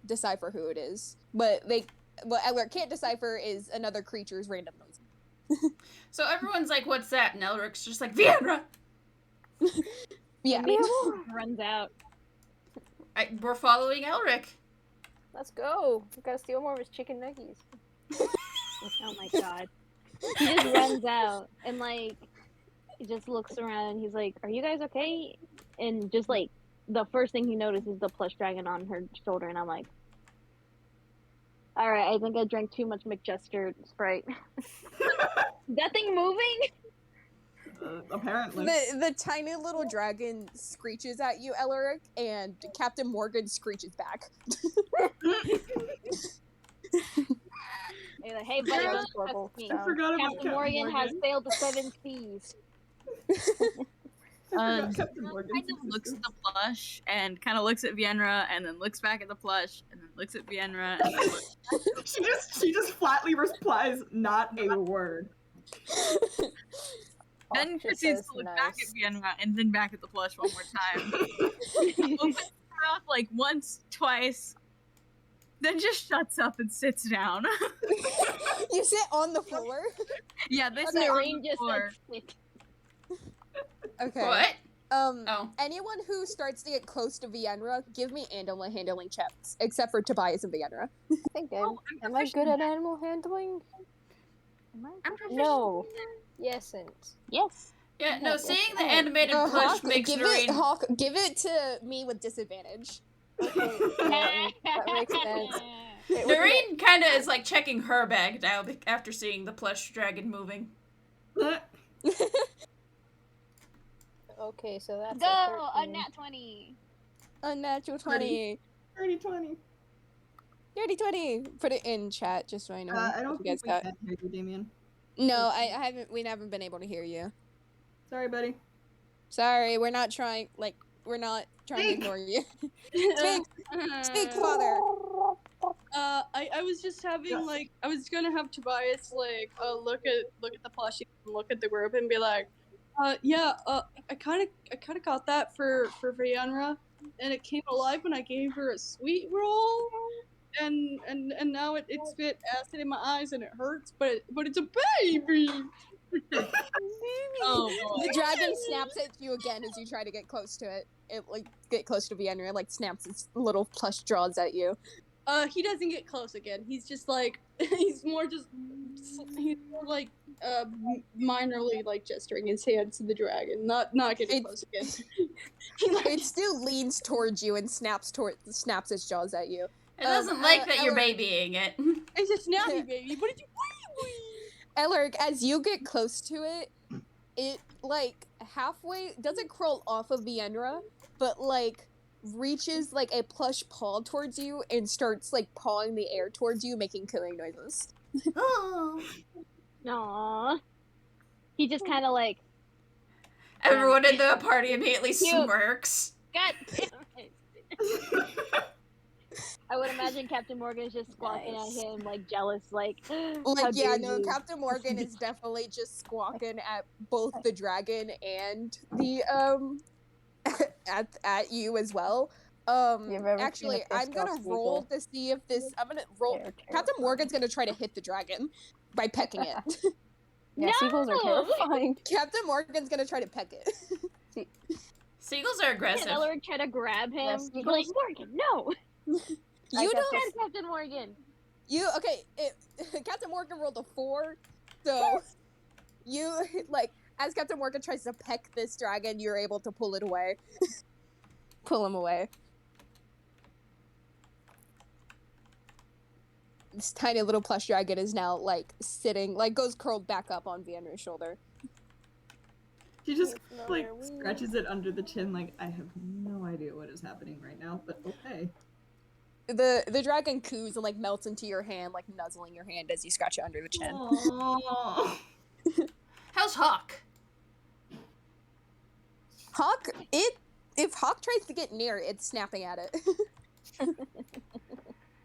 decipher who it is. But what Elric can't decipher is another creature's random noise. So everyone's like, "What's that?" And Elric's just like, "Vienra." Yeah. Runs out. We're following Elric. Let's go. We gotta steal more of his chicken nuggies. Oh my god. He just runs out and like he just looks around and he's like, "Are you guys okay?" And just like the first thing he notices is the plush dragon on her shoulder, and I'm like, "All right, I think I drank too much McJester Sprite." That thing moving? Apparently. The tiny little dragon screeches at you, Elric, and Captain Morgan screeches back. You're like, "Hey, buddy, don't trust me. I forgot about Captain Morgan has failed the 7 Cs." Kind of looks at the plush and kind of looks at Vienra and then looks back at the plush and then looks at Vienra and then looks. she just flatly replies not a word. Then proceeds to look back at Vienra and then back at the plush one more time. Opens her mouth like once, twice, then just shuts up and sits down. You sit on the floor? Yeah, they Okay. sit on Rain the just floor. like, Okay. What? Oh. Anyone who starts to get close to Vienra, give me animal handling checks, except for Tobias and Vienra. I think am I good at animal handling? No. Yesn't. Yes. Yeah, no, seeing the animated plush Hawk, makes Nareen... Hawk. give it to me with disadvantage. Okay, that makes sense. Nareen kind of is like checking her bag now after seeing the plush dragon moving. Okay, so that's Go! A nat 20. Unnatural 20. 30-20. Dirty 20. Put it in chat just so I know. I don't what you guys think we got. can hear you, Damien. No, I haven't. We haven't been able to hear you. Sorry, buddy. Sorry, we're not trying. Like, we're not trying to ignore you. Speak, father. I was just having like I was gonna have Tobias like look at the plushie and look at the group and be like, I kind of got that for Vianra, and it came alive when I gave her a sweet roll, and now it spit acid in my eyes and it hurts, but it's a baby. Oh boy. The dragon snaps at you again as you try to get close to it. It like get close to Vienna, like snaps its little plush jaws at you. He doesn't get close again. He's just like he's more like minorly like gesturing his hands to the dragon, not getting close again. It still leans towards you and snaps its jaws at you. It doesn't like that you're babying it. It's a snappy baby. What did you? Elric, as you get close to it, it like halfway doesn't crawl off of Vienna, but like reaches like a plush paw towards you and starts like pawing the air towards you, making cooing noises. Oh. Aww. He just kind of like. Everyone in the party immediately smirks. God damn it. I would imagine Captain Morgan is just squawking at him, like jealous, like. Like yeah, no, Captain Morgan is definitely just squawking at both the dragon and the at you as well. Actually, I'm gonna roll to see if this. I'm gonna roll. Captain Morgan's gonna try to hit the dragon by pecking it. Yeah, seagulls are terrifying. Captain Morgan's gonna try to peck it. Seagulls are aggressive. Can Elric try to grab him? Yeah, He's like, Morgan, no! You don't. Captain Morgan. You okay? Captain Morgan rolled a 4, so you like as Captain Morgan tries to peck this dragon, you're able to pull it away. Pull him away. This tiny little plush dragon is now like sitting, like goes curled back up on Vienna's shoulder. She just like scratches it under the chin, like I have no idea what is happening right now, but okay. The dragon coos and like melts into your hand, like nuzzling your hand as you scratch it under the chin. How's Hawk? Hawk, if Hawk tries to get near, it's snapping at it.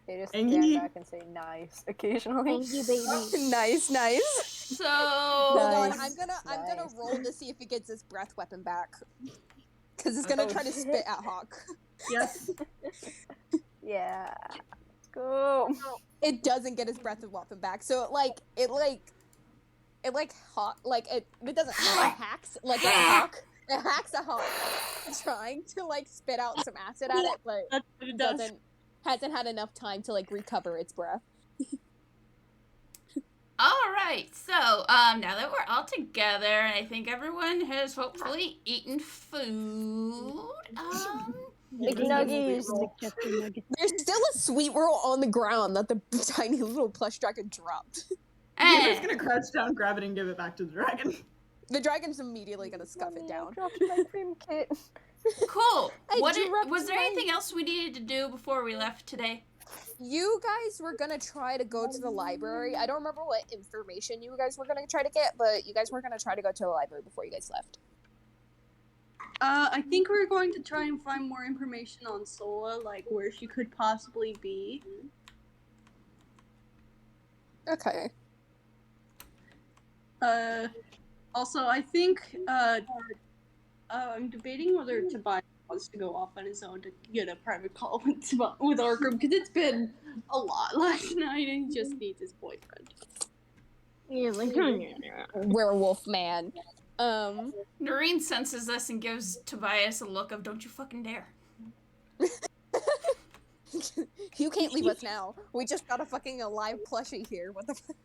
They just stand back and say nice occasionally. Thank you, baby. Nice. So Hold on, I'm gonna roll to see if it gets its breath weapon back. Cause it's gonna try to spit at Hawk. Yes. Yeah. Let's go. It doesn't get its breath weapon back, so it doesn't hacks like a hawk. It hacks a hawk, trying to like spit out some acid at it, but That's what it does. hasn't had enough time to like recover its breath. Alright, so now that we're all together and I think everyone has hopefully eaten food. McNuggies. There's still a sweet roll on the ground that the tiny little plush dragon dropped. I'm just gonna crouch down, grab it, and give it back to the dragon. The dragon's immediately gonna scuff it down. Dropped my cream kit. Cool. Was dropped there mine. anything else we needed to do before we left today? You guys were gonna try to go to the library. I don't remember what information you guys were gonna try to get, but you guys were gonna try to go to the library before you guys left. I think we're going to try and find more information on Sola, like where she could possibly be. Okay. Also, I think I'm debating whether Tobias wants to go off on his own to get a private call with Arkham, because it's been a lot last night and he just needs his boyfriend. Yeah, like, Werewolf man. Noreen senses this and gives Tobias a look of "Don't you fucking dare." You can't leave us now. We just got a fucking alive plushie here. What the fuck?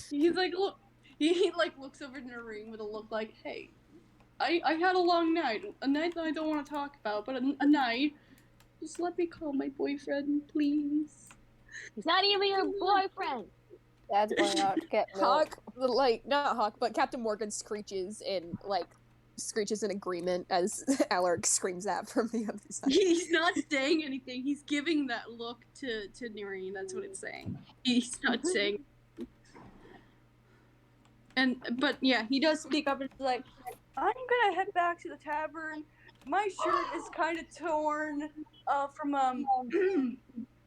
He's like, look, he like looks over to Noreen with a look like, hey, I had a long night, a night that I don't want to talk about, but a night. Just let me call my boyfriend, please. He's not even your boyfriend. Dad's going out to get milk. Hawk, like, not Hawk, but Captain Morgan screeches in agreement as Alaric screams that from the other side. He's not saying anything. He's giving that look to Noreen. That's what it's saying. He's not saying. But yeah, he does speak up and is like, I'm gonna head back to the tavern. My shirt is kind of torn from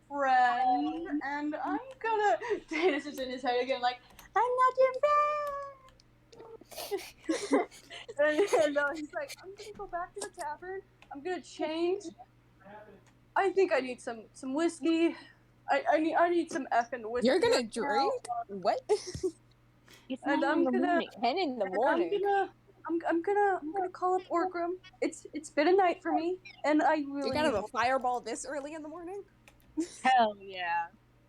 friend, and I'm gonna. This is in his head again, like, I'm not your friend. and he's like, I'm gonna go back to the tavern. I'm gonna change. I think I need some whiskey. I need some effing whiskey. You're gonna right now. drink? What? It's And 9 I'm in the gonna- morning. 10 in the And morning. I'm gonna call up Orgrim. It's been a night for me, and I really You're gonna have a fireball this early in the morning? Hell yeah.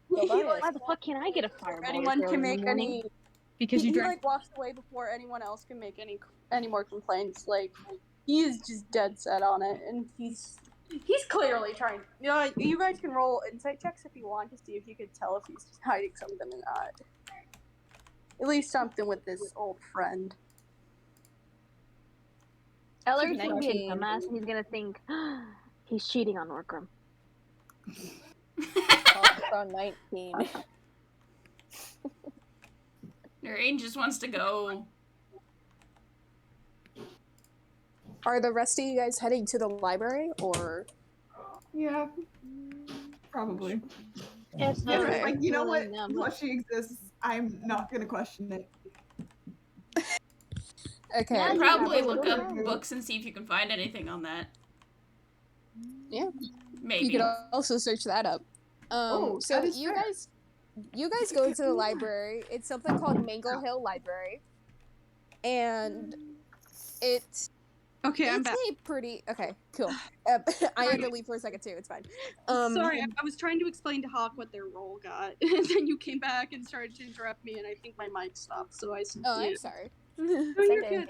Why the fuck can't I get a fireball? anyone this can early in make the morning? any. Because you he drank. like walks away before anyone else can make any more complaints. Like he is just dead set on it, and he's clearly trying. You know, you guys can roll insight checks if you want to see if you can tell if he's hiding something or not. At least something with this old friend. Eller's gonna be a 19. dumbass, and he's gonna think he's cheating on Orgrim. On 19. Noreen just wants to go. Are the rest of you guys heading to the library, or? Yeah, probably. Yes, Yeah, Okay. like, you know what? Willing them. Unless she exists, I'm not gonna question it. Okay. Yeah, Probably yeah, look yeah. up books and see if you can find anything on that. Yeah. Maybe. You could also search that up. Oh, So that is you fair. guys go to the library. It's something called Mangle Hill Library, and it's Okay, I'm it's back. a pretty okay. Cool. I had to leave for a second too. It's fine. Sorry, I was trying to explain to Hawk what their role got, and then you came back and started to interrupt me, and I think my mic stopped. So I. Oh, I'm sorry. No, you're good.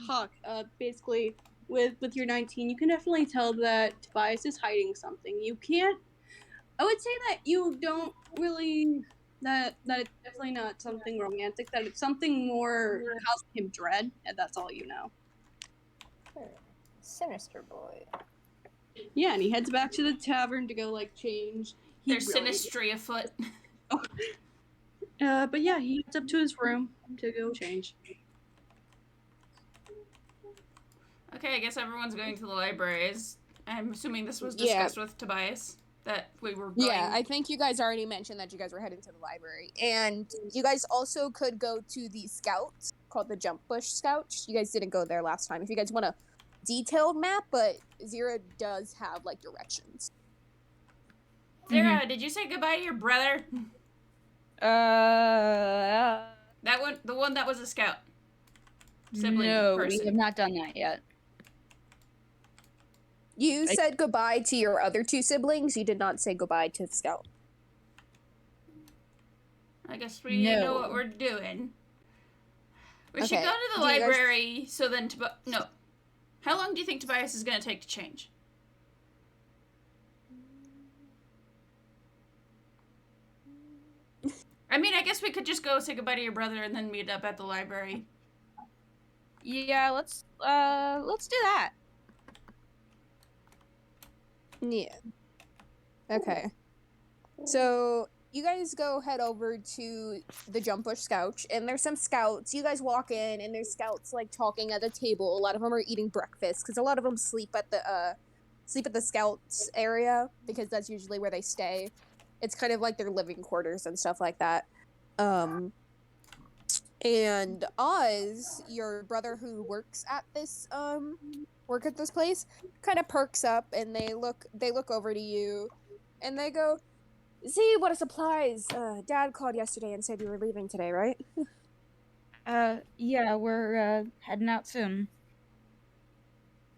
Hawk. Basically, with your 19, you can definitely tell that Tobias is hiding something. You can't. I would say that you don't really. That it's definitely not something romantic. That it's something more causing him dread, and that's all you know. Sinister boy. Yeah, and he heads back to the tavern to go like change. He There's really- synastry afoot. But yeah, he heads up to his room to go change. Okay, I guess everyone's going to the libraries. I'm assuming this was Yeah. discussed with Tobias. That we were going. Yeah, I think you guys already mentioned that you guys were heading to the library, and you guys also could go to the Scouts called the Jump Bush Scouts. You guys didn't go there last time. If you guys want a detailed map, but Zira does have like directions. Sarah, did you say goodbye to your brother? That one, the one that was a scout. Sibling no, person. we have not done that yet. You said goodbye to your other two siblings. You did not say goodbye to the Scout. I guess we No. know what we're doing. We should Okay, go to the do you guys- library so then no. How long do you think Tobias is going to take to change? I mean, I guess we could just go say goodbye to your brother and then meet up at the library. Yeah, let's do that. Yeah. Okay. So you guys go head over to the Jump Bush Scouts, and there's some scouts. You guys walk in, and there's scouts like talking at a table. A lot of them are eating breakfast because a lot of them sleep at the scouts area because that's usually where they stay. It's kind of like their living quarters and stuff like that. And Oz, your brother who works at this place, kind of perks up, and they look over to you, and they go, "See what a surprise! Dad called yesterday and said you were leaving today, right?" Yeah, we're heading out soon.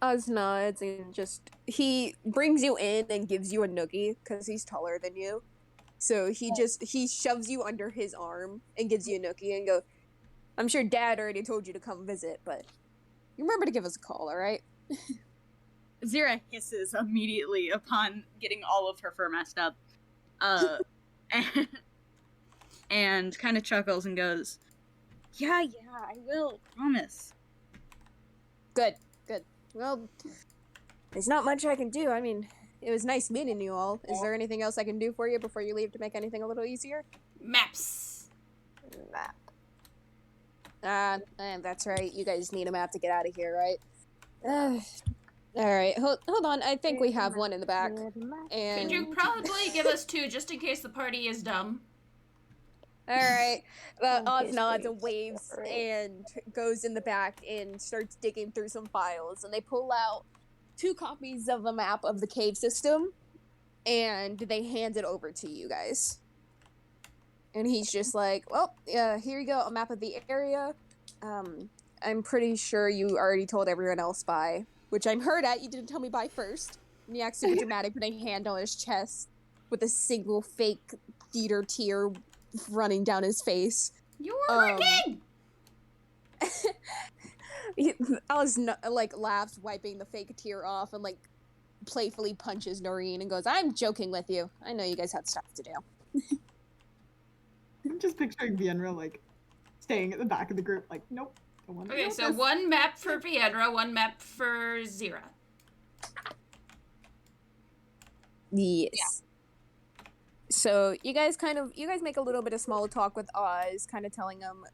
Oz nods and he brings you in and gives you a noogie because he's taller than you. So he shoves you under his arm and gives you a noogie and go, "I'm sure Dad already told you to come visit, but you remember to give us a call, all right?" Zira hisses immediately upon getting all of her fur messed up. And kind of chuckles and goes, Yeah, I will, promise. Good. Well, there's not much I can do. I mean, it was nice meeting you all. Is there anything else I can do for you before you leave to make anything a little easier? Maps. Map. That's right. You guys need a map to get out of here, right? All right. Hold on. I think we have one in the back. Could And you probably give us two just in case the party is dumb? All right. Oz Okay, nods sweet. and waves Alright. and goes in the back and starts digging through some files. And they pull out 2 copies of a map of the cave system, and they hand it over to you guys. And he's just like, well, here you go, a map of the area. I'm pretty sure you already told everyone else by, which I'm hurt at. You didn't tell me by first. And he acts super dramatic, putting a hand on his chest with a single fake theater tear running down his face. You were king! Alice laughs, wiping the fake tear off, and like playfully punches Noreen and goes, "I'm joking with you. I know you guys had stuff to do." I'm just picturing Vienna like staying at the back of the group, like, nope, don't want to Okay, know so this. 1 map for Vienna, 1 map for Zira. Yes. Yeah. So you guys make a little bit of small talk with Oz, kind of telling him,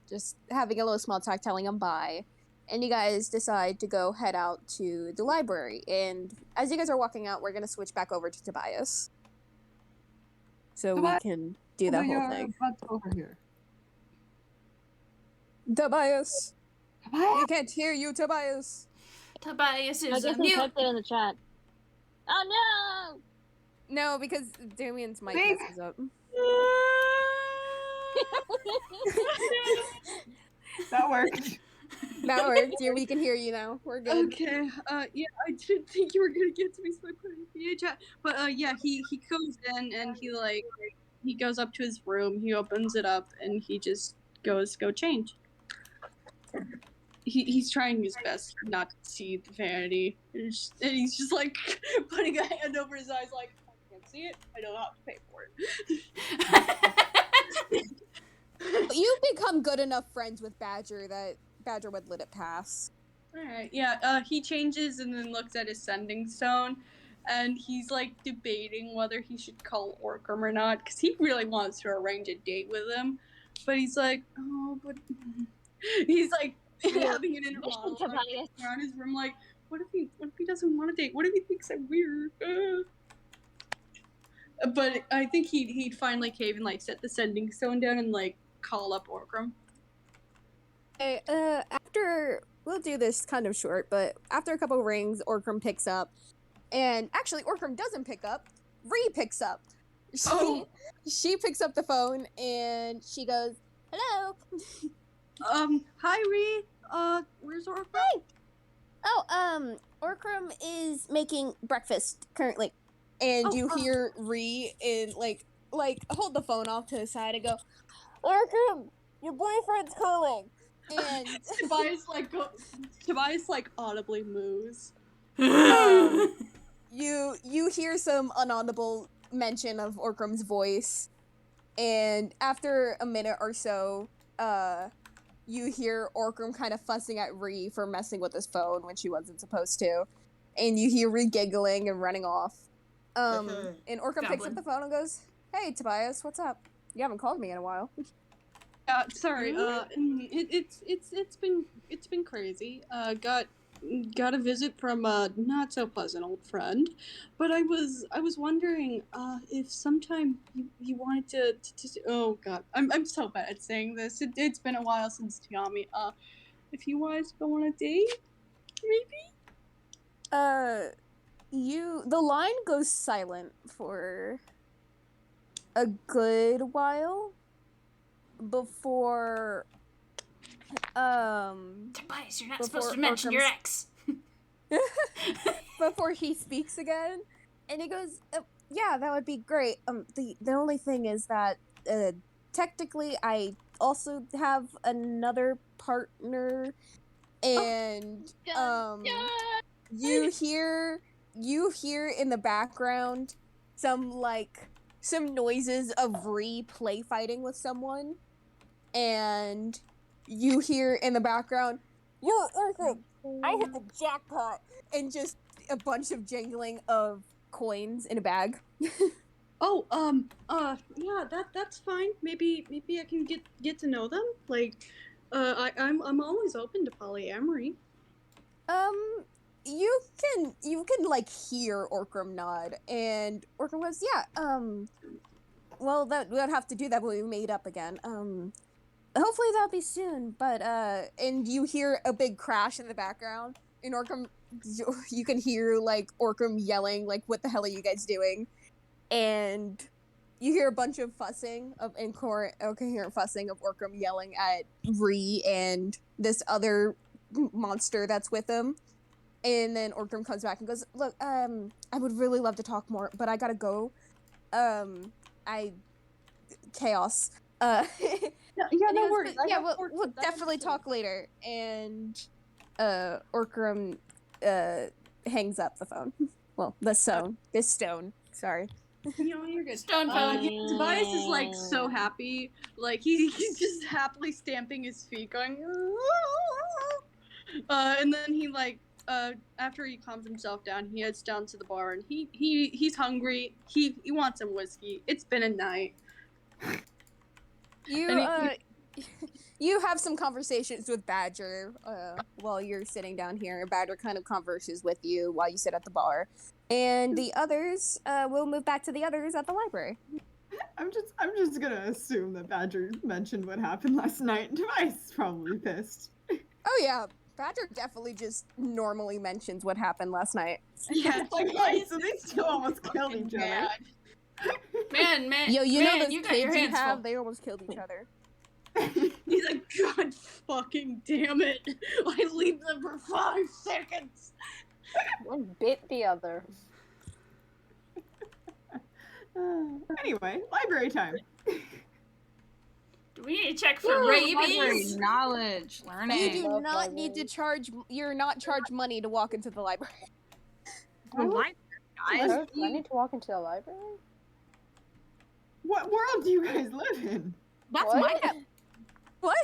just having a little small talk, telling him bye, and you guys decide to go head out to the library. And as you guys are walking out, we're gonna switch back over to Tobias, so we can do that whole thing. What's over here? Tobias, we can't hear you, Tobias. Tobias I is guess a I mute. typed it in the chat. Oh No, because Damien's mic Wait. messes up. That worked. That worked. Yeah, we can hear you now. We're good. Okay. Yeah, I didn't think you were gonna get to me, so I put it in the chat. But yeah, he goes in and he goes up to his room. He opens it up and he just goes, "Go change." He's trying his best not to see the vanity, and he's just like putting a hand over his eyes, like, "I can't see it. I don't have to pay for it." You become good enough friends with Badger that Badger would let it pass. Alright, yeah, he changes and then looks at his sending stone, and he's like debating whether he should call Orcam or not, because he really wants to arrange a date with him, but he's like, oh, but he's like having an inner monologue around his room, like, what if he doesn't want a date? What if he thinks I'm weird? But I think he'd finally cave and like set the sending stone down and like call up Orcam. Hey, we'll do this kind of short, but after a couple rings, Orcam picks up, and actually Orcam doesn't pick up. Ree picks up. She picks up the phone and she goes, "Hello." Hi Ree. Where's Orcam? Hi. Oh, Orcam is making breakfast currently, and you hear Ree in like hold the phone off to the side and go, "Orcam, your boyfriend's calling." And Tobias audibly moves. You hear some unaudible mention of Orcram's voice, and after a minute or so, you hear Orcram kind of fussing at Ree for messing with his phone when she wasn't supposed to, and you hear Ree giggling and running off. And Orcram picks up the phone and goes, "Hey, Tobias, what's up? You haven't called me in a while." Sorry. It's been crazy. Got a visit from a not so pleasant old friend, but I was wondering if sometime you wanted to oh god, I'm so bad at saying this. It's been a while since Tiami. If you wanted to go on a date, maybe. The line goes silent for a good while before Tobias, you're not supposed to mention your ex. before he speaks again, and he goes, "Yeah, that would be great. The only thing is that technically I also have another partner, and you hear in the background some noises of Ree play fighting with someone, and you hear in the background, 'Yo, Orcam, I hit the jackpot,' and just a bunch of jingling of coins in a bag." Yeah, that's fine. Maybe I can get to know them. Like, I'm always open to polyamory. You can like hear Orcram nod, and Orcram goes, "Yeah, well, that we'll have to do that when we meet up again. Hopefully that'll be soon. But and you hear a big crash in the background, and Orcam, you can hear like Orcam yelling, like, "What the hell are you guys doing?" And you hear a bunch of fussing of incoherent fussing of Orcam yelling at Ree and this other monster that's with him. And then Orcam comes back and goes, "Look, I would really love to talk more, but I gotta go. Chaos. Yeah, no worries. Yeah, we'll definitely talk later." And Orcam hangs up the phone. Well, this stone. Sorry. You're good. Stone phone. Tobias is like so happy. Like he's just happily stamping his feet, going. And then he like after he calms himself down, he heads down to the bar and he's hungry. He wants some whiskey. It's been a night. You have some conversations with Badger while you're sitting down here. Badger kind of converses with you while you sit at the bar, and the others will move back to the others at the library. I'm just gonna assume that Badger mentioned what happened last night. Tobias is probably pissed. Oh yeah, Badger definitely just normally mentions what happened last night. Yeah, Like, hey, so these two almost killed each other. Man, Yo, you know those you got your kids you hands have? full. They almost killed each other. He's like, God fucking damn it! I leave them for 5 seconds. One bit the other. Anyway, library time. Do we need to check for Library rabies? knowledge, learning. You do Love not need to library. charge. You're not charged money to walk into the library. The library, guys. I need to walk into the library? What world do you guys live in? That's What? my What?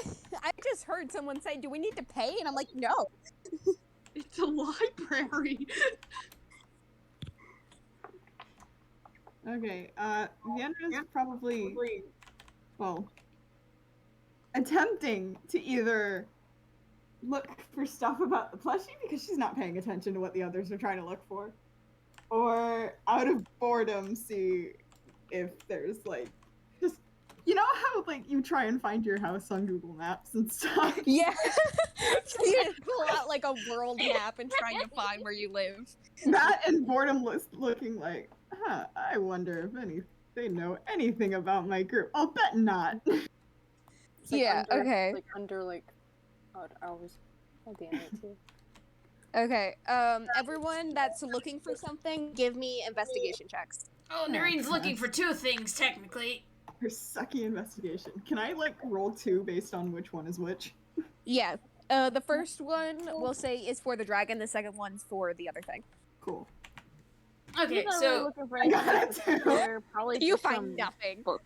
I just heard someone say, "Do we need to pay?" And I'm like, "No." It's a library. Okay, Vienna is probably, well, attempting to either look for stuff about the plushie because she's not paying attention to what the others are trying to look for, or out of boredom see if there's like, just, you know how like you try and find your house on Google Maps and stuff? Yeah. You pull out like a world map and trying to find where you live. That and boredom looking like, huh, I wonder if they know anything about my group. I'll bet not. It's like Yeah, under, okay. Like under like, God, I was. Oh damn it too. Okay. Everyone that's looking for something, give me investigation checks. Oh, Noreen's looking for 2 things, technically. Her sucky investigation. Can I like roll 2 based on which one is which? Yeah. The first one we'll say is for the dragon. The second one's for the other thing. Cool. Okay, He's not so really looking for I got anything it too. particular, probably You just find some nothing. books.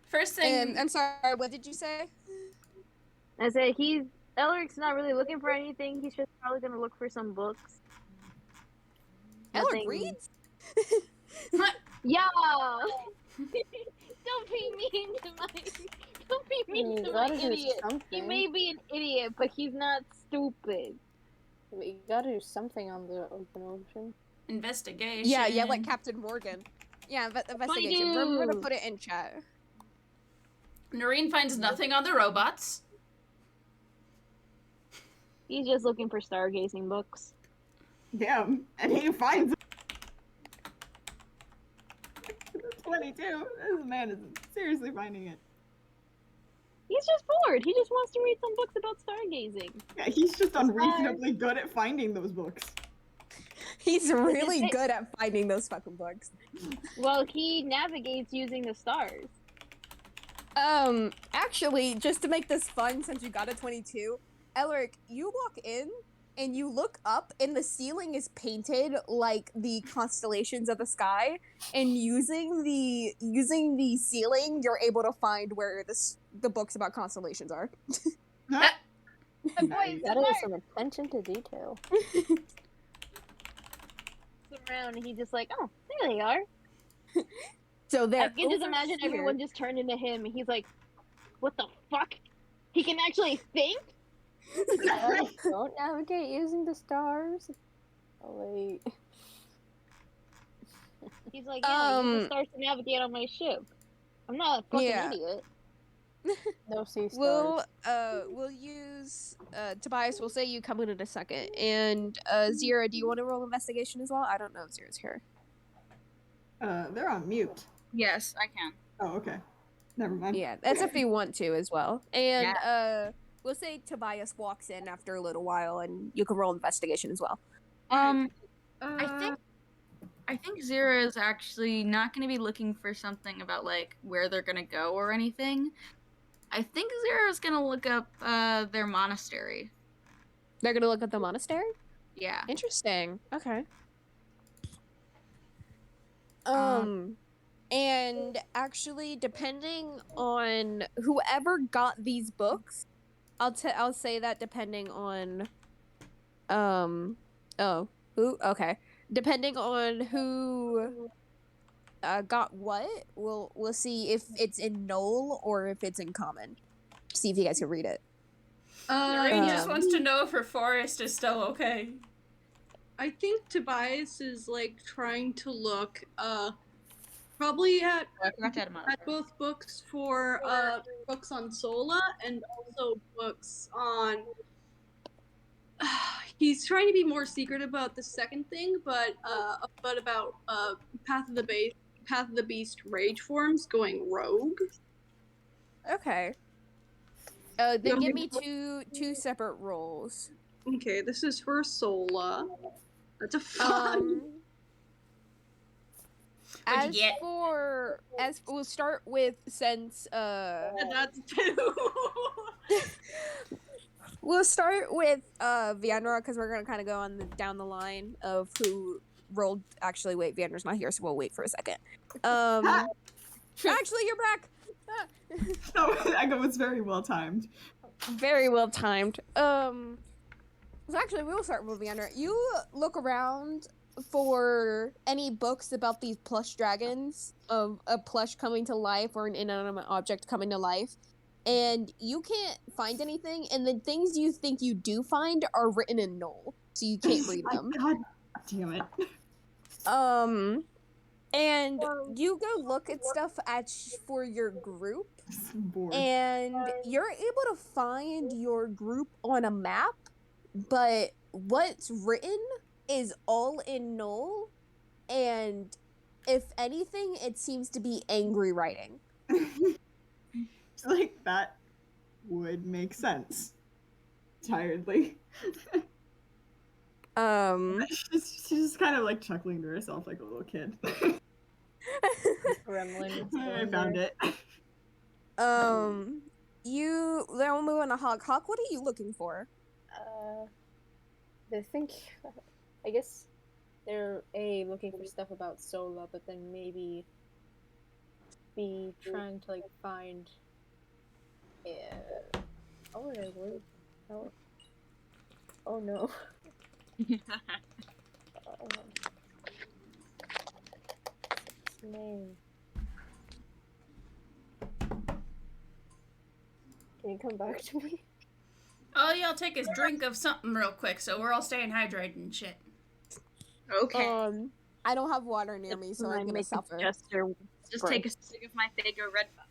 first thing, I'm sorry. What did you say? I said Elric's not really looking for anything. He's just probably gonna look for some books. Elric Nothing- reads. Yeah. Don't be mean to my. Don't be mean You to my gotta do idiot. He something. may be an idiot, but he's not stupid. But you gotta do something on the open ocean. investigation. Yeah, like Captain Morgan. Yeah, investigation. We're gonna put it in chat. Noreen finds nothing on the robots. He's just looking for stargazing books. Damn, and he finds 22. This man is seriously finding it. He's just bored. He just wants to read some books about stargazing. Yeah, he's just unreasonably good at finding those books. He's really good at finding those fucking books. Well, he navigates using the stars. Actually, just to make this fun, since you got a 22, Elric, you walk in and you look up, and the ceiling is painted like the constellations of the sky. And using the ceiling, you're able to find where the books about constellations are. Boys, That is some attention to detail. around and he's just like, oh, there they are. So I there. can just imagine everyone just turned into him and he's like, what the fuck? He can actually think? Don't navigate using the stars. Oh wait. He's like, yeah, you just start to navigate on my ship. I'm not a fucking idiot. No sea stars. We'll use Tobias. We'll say you come in a second, and Zira, do you want to roll investigation as well? I don't know if Zira's here. They're on mute. Yes, I can. Oh, okay. Never mind. Yeah, that's if you want to as well. And we'll say Tobias walks in after a little while, and you can roll investigation as well. I think Zira is actually not going to be looking for something about like where they're going to go or anything. I think Zira is going to look up their monastery. They're going to look at the monastery? Yeah. Interesting. Okay. And actually, depending on whoever got these books, I'll say that depending on depending on who got what, we'll see if it's in Knoll or if it's in Common. See if you guys can read it. Noreen just wants to know if her forest is still okay. I think Tobias is like trying to look probably at both books for books on Sola and also books on he's trying to be more secret about the second thing, but about Path of the Beast rage forms going rogue. Okay. Then give me two separate rolls. Okay, this is for Sola. That's a 5. As we'll start with since that's 2. We'll start with Viandra because we're gonna kind of go down the line of who rolled. Actually, wait, Viandra's not here, so we'll wait for a second. Actually, you're back. No, I go. It's very well timed. Very well timed. So actually, we'll start with Viandra. You look around for any books about these plush dragons, of a plush coming to life or an inanimate object coming to life, and you can't find anything, and the things you think you do find are written in Knoll, so you can't read them. God damn it. And you go look at stuff for your group, and you're able to find your group on a map, but what's written is all in Knoll, and if anything, it seems to be angry writing. Like, that would make sense. Tiredly. She's just kind of like chuckling to herself like a little kid. I found it. Then we'll move on to Hawk. Hawk, what are you looking for? I guess they're looking for stuff about Sola, but then maybe be trying to like find oh no. Name. Can you come back to me? All y'all take a drink of something real quick, so we're all staying hydrated and shit. Okay. I don't have water near me, so I'm gonna suffer. Just take a swig of my Fago Red Bull.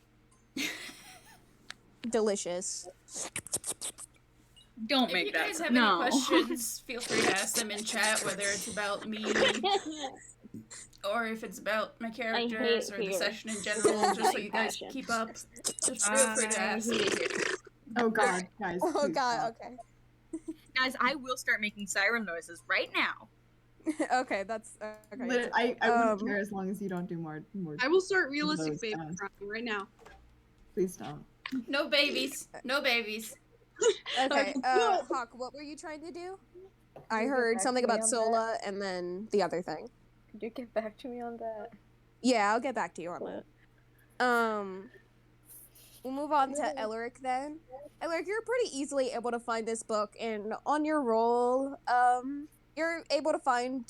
Delicious. Don't If make you that. guys have No. any questions, feel free to ask them in chat, whether it's about me or if it's about my characters or the session in general, just so you guys keep up. Just feel free to ask. Oh god, guys. Oh god, okay. Guys, I will start making siren noises right now. Okay, that's okay. But I wouldn't care as long as you don't do more. I will start realistic those baby sounds. crying right now. Please don't. No babies. No babies. Okay, Hawk, what were you trying to do? I heard something about Sola and then the other thing. Could you get back to me on that? Yeah, I'll get back to you on that. We'll move on to Elric then. Elric, you're pretty easily able to find this book, and on your roll, you're able to find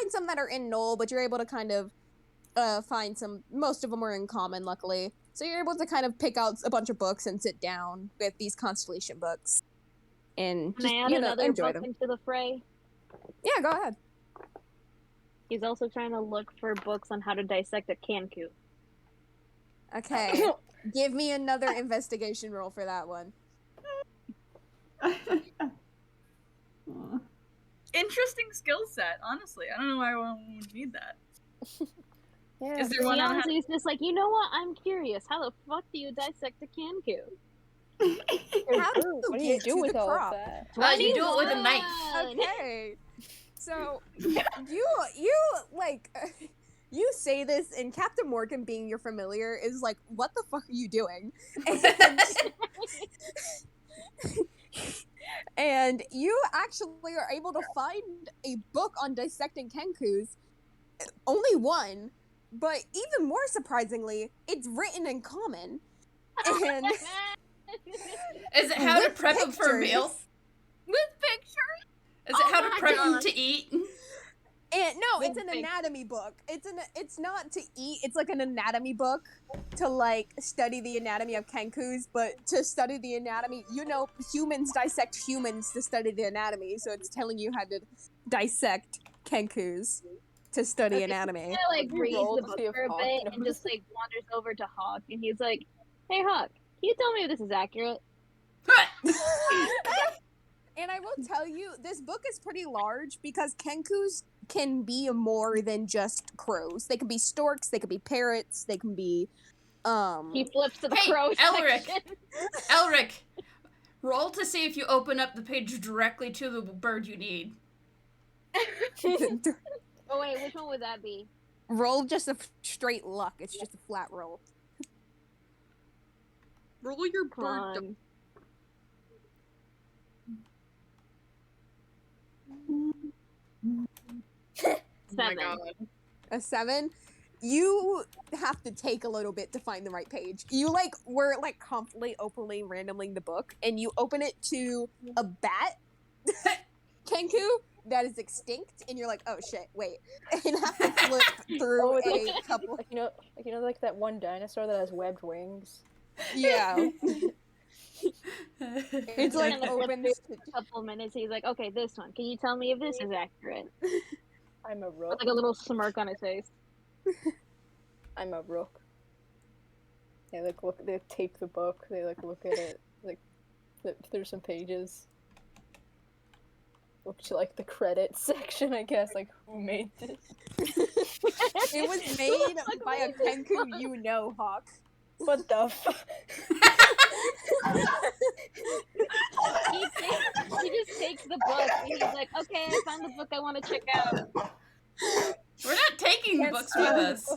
some that are in Knoll, but you're able to kind of find some. Most of them are in Common, luckily. So you're able to kind of pick out a bunch of books and sit down with these Constellation books, and Can just I add another enjoy book them. into the fray? Yeah, go ahead. He's also trying to look for books on how to dissect a Kanku. Okay. Give me another investigation roll for that one. Interesting skill set, honestly. I don't know why one would need that. Yeah. Is there one on how Honestly, he's just like, you know what? I'm curious. How the fuck do you dissect a Kanku? How do you What do you get do to with the all crop? of that? You do it with a knife. 21! Okay. So you like you say this, and Captain Morgan, being your familiar, is like, "What the fuck are you doing?" And you actually are able to find a book on dissecting Kenkus. Only one, but even more surprisingly, it's written in common. And Is it how to with prep them for a meal? pictures. with pictures? Is it how to my prep them God. to eat? And no, it's an Big- anatomy book. It's not to eat. It's like an anatomy book to like study the anatomy of Kenkus, but to study the anatomy, humans dissect humans to study the anatomy. So it's telling you how to dissect Kenkus to study anatomy. He like You reads roll the to book see if for a Hawk bit and knows. just like wanders over to Hawk, and he's like, "Hey Hawk, can you tell me if this is accurate?" And I will tell you, this book is pretty large because Kenkus can be more than just crows. They can be storks, they can be parrots, they can be He flips to the Hey, crow Elric. section. Elric, roll to see if you open up the page directly to the bird you need. Oh wait, which one would that be? roll just a straight luck. It's just a flat roll. Roll your Come bird. die. on. Oh my 7. god. A 7. You have to take a little bit to find the right page. You were confidently opening randomly the book, and you open it to a bat Kenku that is extinct, and you're like, oh shit, wait, and have to flip through Oh, it's a couple. like that one dinosaur that has webbed wings. Yeah, it's like Gonna flip opens. through a couple minutes. He's like, "Okay, this one. Can you tell me if this is accurate?" I'm a With rook. like a little smirk on his face. I'm a rook. They look. They take the book. They look at it. Flip through some pages. Look to the credits section, I guess. Who made this? It was made by a Kenku Hawk. What the fuck? He just takes the book and he's like, "Okay, I found the book I want to check out." We're not taking books with us.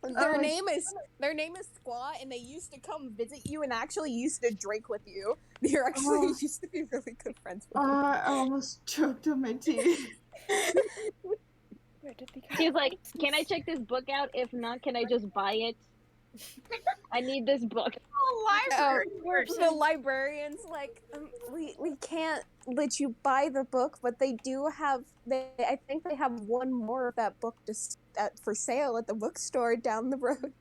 Their name is Squaw, and they used to come visit you and actually used to drink with you. They actually used to be really good friends with you. I almost choked on my tea. He's like, "Can I check this book out? If not, can I just buy it? I need this book." The librarian's like, we can't let you buy the book, but they do have. I think they have one more of that book for sale at the bookstore down the road.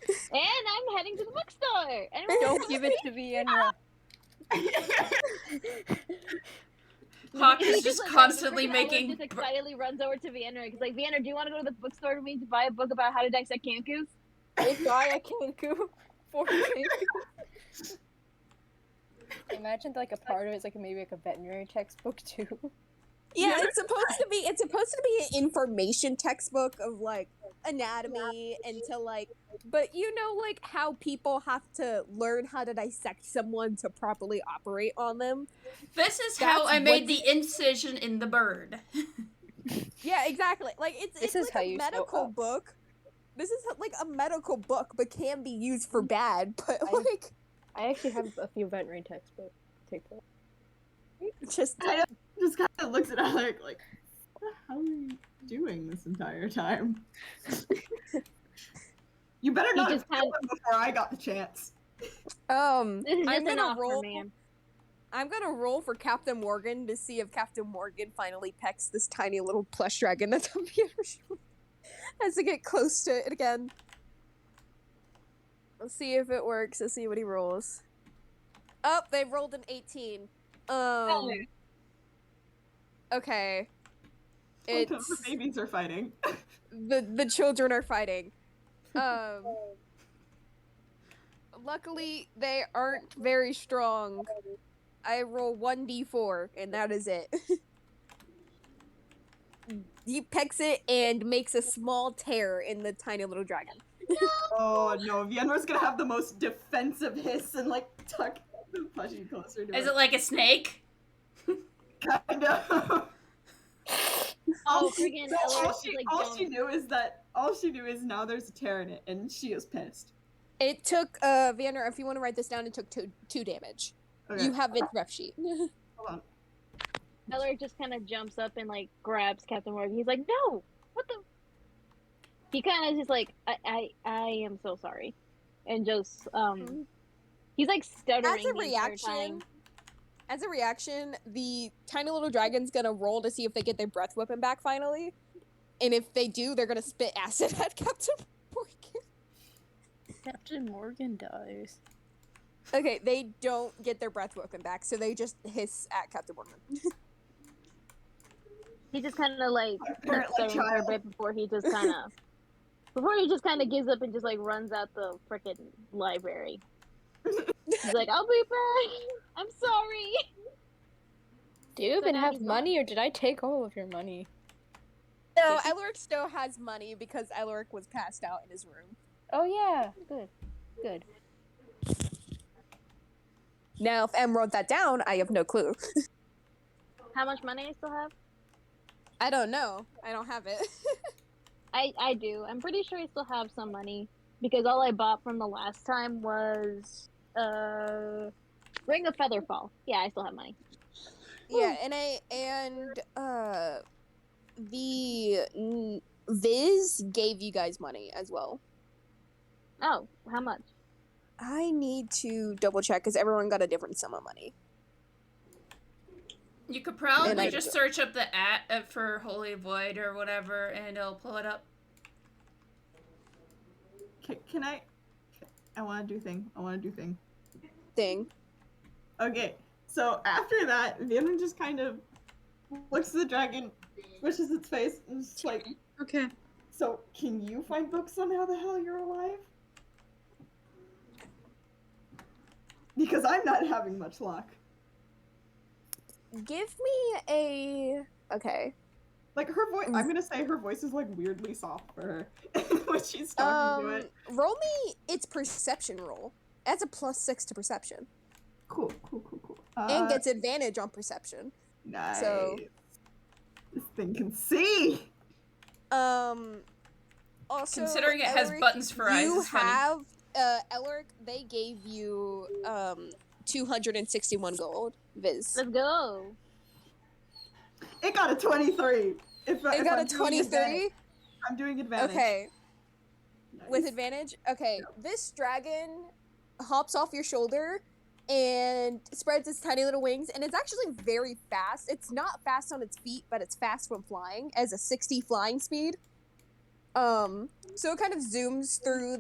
And I'm heading to the bookstore. Anyone Don't want give to it to Vienna. Hawk He's is just like, constantly freaking Ellen making. just excitedly runs over to Vienna. He's like, "Vienna, do you want to go to the bookstore with me to buy a book about how to dissect Kankus?" They buy a Kenku for Kenku. Imagine a part of it's maybe a veterinary textbook too. Yeah, it's supposed to be an information textbook of anatomy and but how people have to learn how to dissect someone to properly operate on them. This is how I made the incision in the bird. Yeah, exactly. It's is how a you sew medical up. book. This is a medical book, but can be used for bad. But I actually have a few veterinary textbooks. Take that. just Just kind of looks at Alec like, how are you doing this entire time? You better not just have killed him before I got the chance. This is I'm just an gonna offer, roll. man. I'm gonna roll for Captain Morgan to see if Captain Morgan finally pecks this tiny little plush dragon that's on the other shoulder. As to get close to it again. Let's see if it works. Let's see what he rolls. Oh, they rolled an 18. Okay. It's The babies are fighting. the children are fighting. Luckily, they aren't very strong. I roll 1d4, and that is it. He pecks it and makes a small tear in the tiny little dragon. Oh no, Vienra's gonna have the most defensive hiss and like tuck the plushie closer to Is her. it like a snake? Kind of. Oh, freaking all Elric she, is, like, all she dumb. knew is now there's a tear in it, and she is pissed. It took, Vander, if you want to write this down, it took two damage. Okay. You have its ref sheet. Hold on. Elric just kind of jumps up and like grabs Captain Morgan. He's like, "No, what the?" He kind of just like, "I am so sorry," and just he's like stuttering. As a the entire time. reaction, the tiny little dragon's gonna roll to see if they get their breath weapon back finally. And if they do, they're gonna spit acid at Captain Morgan. Captain Morgan dies. Okay, they don't get their breath weapon back, so they just hiss at Captain Morgan. He just kind of like Apparently stuttering for a child. bit before he just kind of gives up and just like runs out the frickin' library. He's like, "I'll be back. I'm sorry." Do you So even now have he's money, or did I take all of your money? No, Elric still has money because Elric was passed out in his room. Oh yeah, good. Now, if M wrote that down, I have no clue. How much money I still have? I don't know. I don't have it. I do. I'm pretty sure I still have some money because all I bought from the last time was Ring of Featherfall. Yeah, I still have money. Yeah, the Viz gave you guys money as well. Oh, how much? I need to double check because everyone got a different sum of money. You could And probably I just do- search up the for Holy Void or whatever, and it'll pull it up. Can I? I want to do thing. Thing. Okay, so after that, Vienna just kind of looks at the dragon, squishes its face, and is just like, Okay. "So, can you find books on how the hell you're alive? Because I'm not having much luck." Give me a. Okay. Like her voice, I'm gonna say her voice is like weirdly soft for her when she's talking to it. Roll me its perception roll. Adds a +6 to perception. Cool. And gets advantage on perception. Nice. So. This thing can see. Also, Considering it has Elric, buttons for eyes, you it's funny. have Elric. They gave you 261 gold. Viz. Let's go. It got a 23. It got a I'm doing 23. advantage. I'm doing advantage. Okay. Nice. With advantage? Okay. This dragon hops off your shoulder and spreads its tiny little wings, and it's actually very fast. It's not fast on its feet, but it's fast when flying, as a 60 flying speed. So it kind of zooms through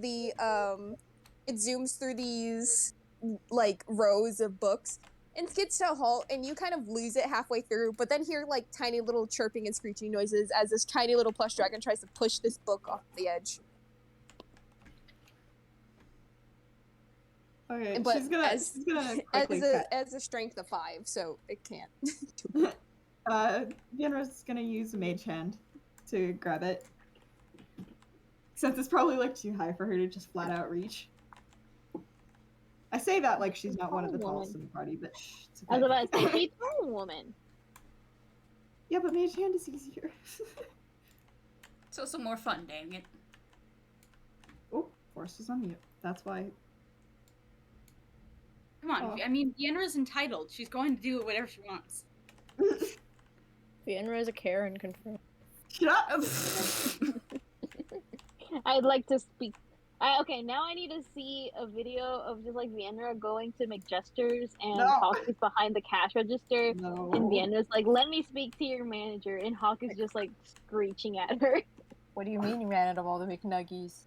these like rows of books and skids to a halt, and you kind of lose it halfway through, but then hear like tiny little chirping and screeching noises as this tiny little plush dragon tries to push this book off the edge. Okay, But she's gonna quickly cut. as a strength of 5, so it can't. do it. Vienna's gonna use a mage hand to grab it. Since it's probably like too high for her to just flat out reach. I say that like she's not one of the tallest in the party, but shh, it's okay. I was about to say, she's a woman. Yeah, but mage hand is easier. It's also more fun, dang it. Oh, Forrest is on mute. That's why. Come on, Oh. I mean, Yenra's entitled. She's going to do whatever she wants. Vienna is a Karen confirmed. Shut up! I'd like to speak. Okay, now I need to see a video of just like Vienna going to McJester's and No. Hawk is behind the cash register, No. and Vienna's like, "Let me speak to your manager," and Hawk is just like screeching at her. What do you mean you ran out of all the McNuggies?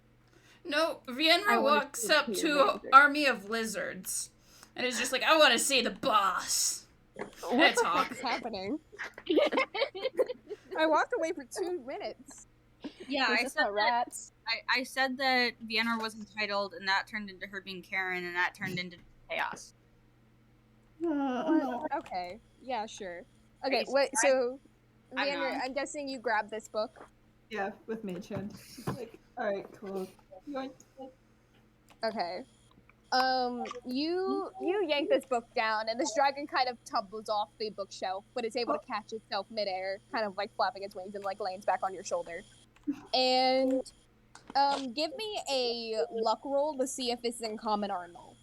No, I Vienna wanna walks see up your to manager. army of lizards, and is just like, "I want to see the boss." What That's the Hawk. fuck is happening? I walked away for 2 minutes. Yeah, Those I are said not that. rats. I said that Vienna was entitled, and that turned into her being Karen, and that turned into chaos. Okay. Yeah, sure. Okay, you wait, so I don't Leander, know. I'm guessing you grabbed this book. Yeah, with Mage Hand. She's like, alright, cool. Yoink. Okay. You yank this book down, and this dragon kind of tumbles off the bookshelf, but it's able to catch itself midair, kind of like flapping its wings and like lands back on your shoulder. And give me a luck roll to see if it's in common or null.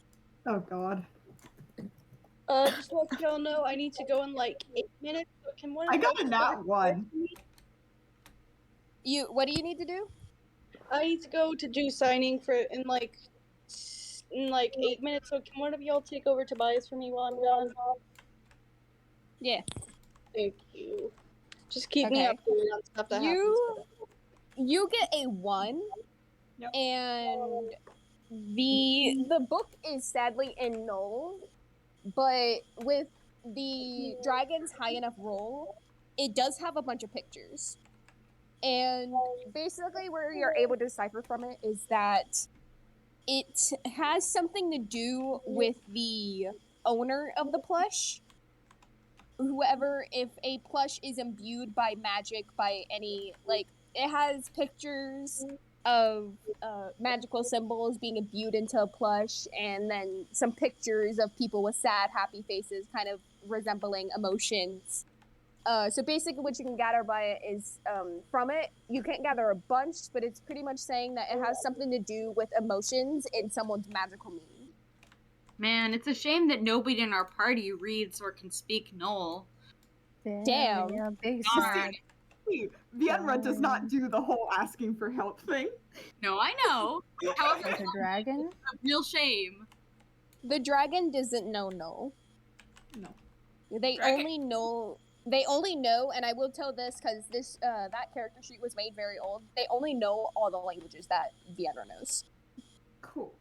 Oh god. Just to let y'all know, I need to go in like 8 minutes. So can one of I y'all got a just nat go 1. What do you need to do? I need to go to do signing for in like 8 minutes. So can one of y'all take over Tobias for me while I'm gone? Yeah. Thank you. Just keep me Okay. updated on stuff that happens. You get a 1, Yep. and the book is sadly in null, but with the dragon's high enough roll, it does have a bunch of pictures. And basically where you're able to decipher from it is that it has something to do with the owner of the plush. Whoever, if a plush is imbued by magic, by any, like, it has pictures of magical symbols being imbued into a plush, and then some pictures of people with sad, happy faces, kind of resembling emotions. So basically what you can gather by it is, from it, you can't gather a bunch, but it's pretty much saying that it has something to do with emotions in someone's magical meaning. Man, it's a shame that nobody in our party reads or can speak Null. Damn. Yeah, big Darn. sad. Wait, Vienna does not do the whole asking for help thing. No, I know. However, Like a dragon? a real shame. The dragon doesn't know no. No. They Dragon- only know, and I will tell this because this that character sheet was made very old. They only know all the languages that Vienna knows. Cool.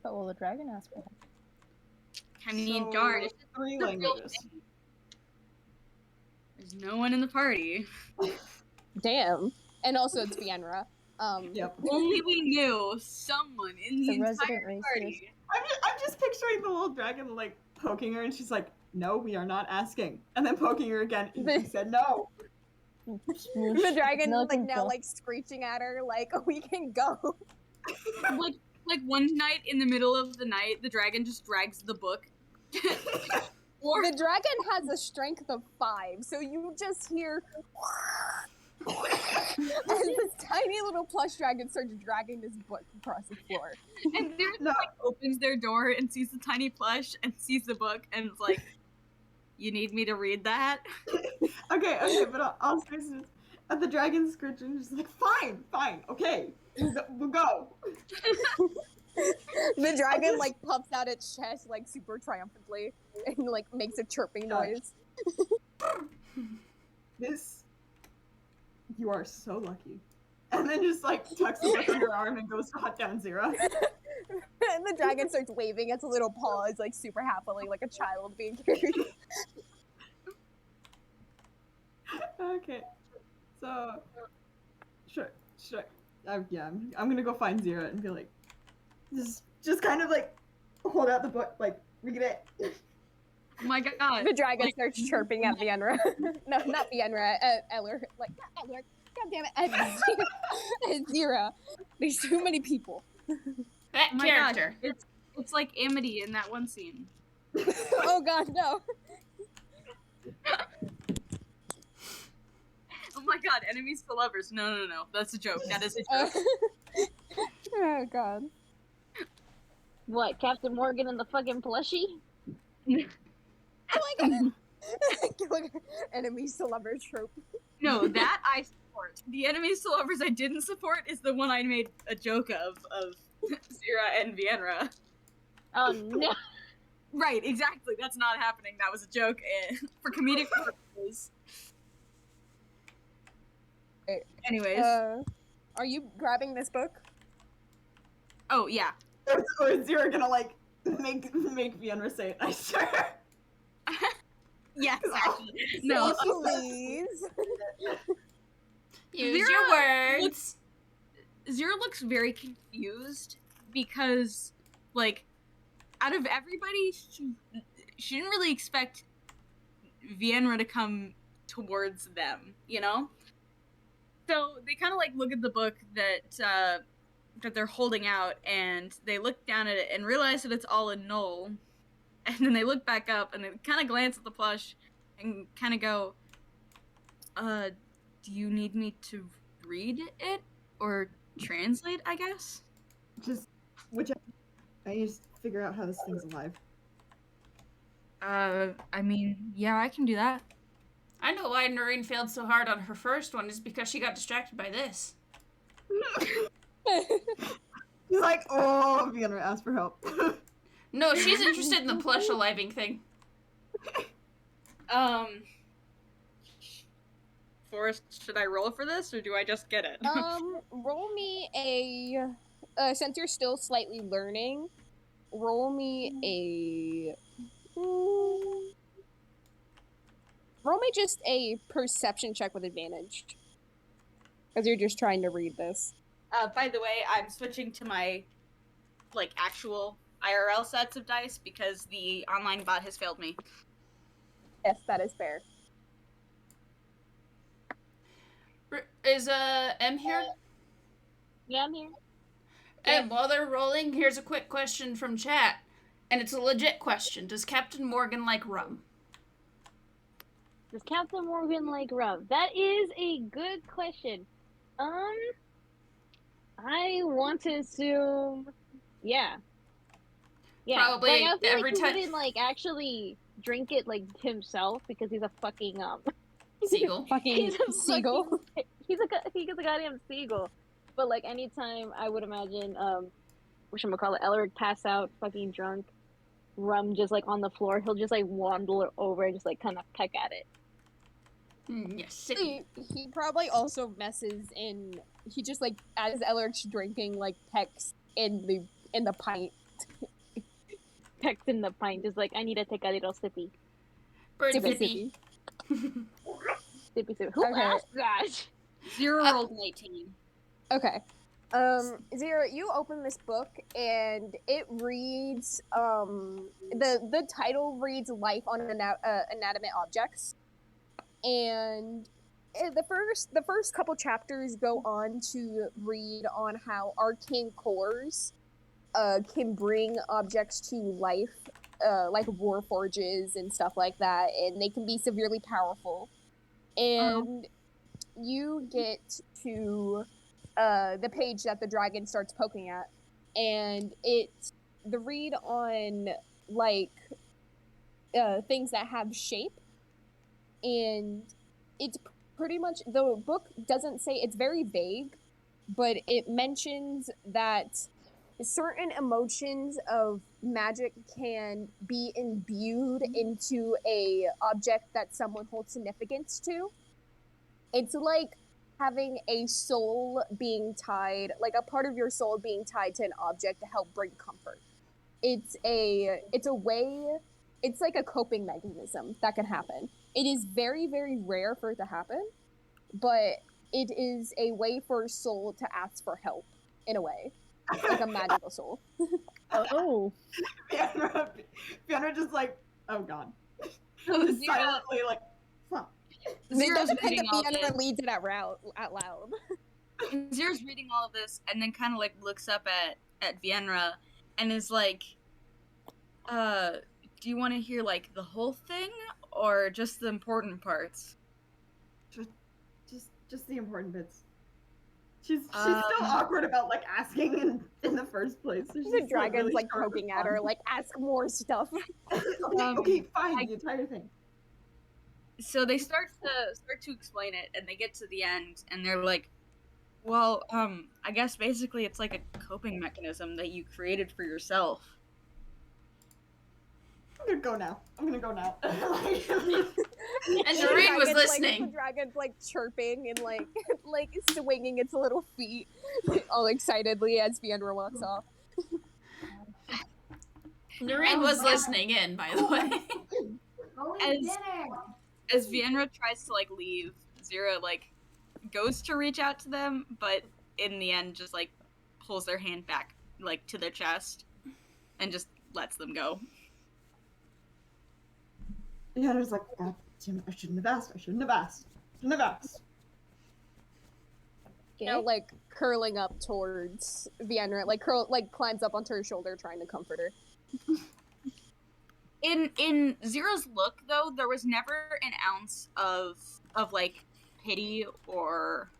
What will the dragon ask for? I mean, So, darn, it's just 3 a real languages. shame. There's no one in the party. Damn. And also it's Vienna. Yep. Only we knew someone in the The entire resident racist. party. I'm just picturing the little dragon like poking her, and she's like, "No, we are not asking," and then poking her again, and she said no. The dragon No, like it's now cool. like screeching at her like we can go. Like one night in the middle of the night, the dragon just drags the book. Or The dragon has a strength of 5, so you just hear as this tiny little plush dragon starts dragging this book across the floor. and there No. like opens their door and sees the tiny plush and sees the book and is like, "You need me to read that?" Okay, but I'll say this. And the dragon screeching, just like, fine, okay, we'll go. The dragon like puffs out its chest like super triumphantly and like makes a chirping noise. You are so lucky. And then just like tucks the book under her arm and goes to hunt down Zira. And the dragon starts waving its little paws like super happily like a child being carried. Okay, so should I? Yeah, I'm gonna go find Zira and be like, just kind of like hold out the book, like read it. Oh my god. The dragon starts chirping at Vienna. No, not Vienna, Eller. Like, not Eller. God damn it, at Zira. There's too many people. That Oh my character. god. It's like Amity in that one scene. Oh god, no. Oh my god, enemies to lovers. No. That's a joke. That is a joke. Oh god. What, Captain Morgan and the fucking plushie? I like it. Like enemies to lovers trope. No, that I support. The enemies to lovers I didn't support is the one I made a joke of Zira and Vienna. Oh no. Right, exactly. That's not happening. That was a joke for comedic purposes. Anyways. Are you grabbing this book? Oh, yeah. Or is Zira gonna like make Vienna say it? I swear. Yes, actually. No. Please. Use your words. Zero looks very confused because, like, out of everybody, she didn't really expect Vienna to come towards them, you know? So they kind of, like, look at the book that they're holding out, and they look down at it and realize that it's all in Null. And then they look back up, and they kind of glance at the plush and kind of go, do you need me to read it? Or translate, I guess? Just, whichever. I just figure out how this thing's alive. I mean, yeah, I can do that. I know why Noreen failed so hard on her first one is because she got distracted by this. He's like, oh, Vienna asked for help. No, she's interested in the plush aliving thing. Forrest, should I roll for this, or do I just get it? Roll me a, since you're still slightly learning, roll me roll me just a perception check with advantage. Because you're just trying to read this. By the way, I'm switching to my, like, actual IRL sets of dice because the online bot has failed me. Yes, that is fair. Is M here? Yeah, I'm here. And while they're rolling, here's a quick question from chat. And it's a legit question. Does Captain Morgan like rum? Does Captain Morgan like rum? That is a good question. I want to assume, yeah. Probably like, I feel every like he time. wouldn't like actually drink it like himself because he's a fucking Seagull. Fucking seagull. He's a goddamn seagull. But like anytime I would imagine whatchamacallit, Elric pass out fucking drunk, rum just like on the floor, he'll just like waddle over and just like kind of peck at it. Yes. He probably also messes in. He just like as Elric's drinking, like pecks in the pint. Pecks in the pint, just like I need to take a little sippy. Bird Sippy. sippy. Sippy. Who Okay. asked that? Zero rolled an 18. Okay. Zero, you open this book and it reads the title reads Life on Inanimate Objects. And the first couple chapters go on to read on how arcane cores can bring objects to life, like war forges and stuff like that, and they can be severely powerful. And you get to the page that the dragon starts poking at, and it's the read on like things that have shape, and it's pretty much, the book doesn't say, it's very vague, but it mentions that certain emotions of magic can be imbued into a object that someone holds significance to. It's like having a soul being tied, like a part of your soul being tied to an object to help bring comfort. It's a way, it's like a coping mechanism that can happen. It is very, very rare for it to happen, but it is a way for a soul to ask for help, in a way. Like a magical soul. Oh. Fiona just like, oh god. Just silently like, fuck. It doesn't think that Fiona leads it out loud. Zero's reading all of this and then kind of like looks up at Vienna and is like, do you want to hear like the whole thing or just the important parts? Just the important bits. She's still awkward about like asking in the first place. So The dragon's like poking at her, like, ask more stuff. Okay, fine, the entire thing. So they start to explain it, and they get to the end, and they're like, well, I guess basically it's like a coping mechanism that you created for yourself. I'm gonna go now. And Noreen was listening. The dragon's like chirping and like swinging its little feet all excitedly as Fiandra walks off. Noreen was listening in, by the way. as Vienra tries to like leave, Zira like goes to reach out to them, but in the end just like pulls their hand back like to their chest and just lets them go. Yeah, there's like, God damn it, I shouldn't have asked. Now, like curling up towards Vienna, like climbs up onto her shoulder, trying to comfort her. In Zira's look, though, there was never an ounce of like pity or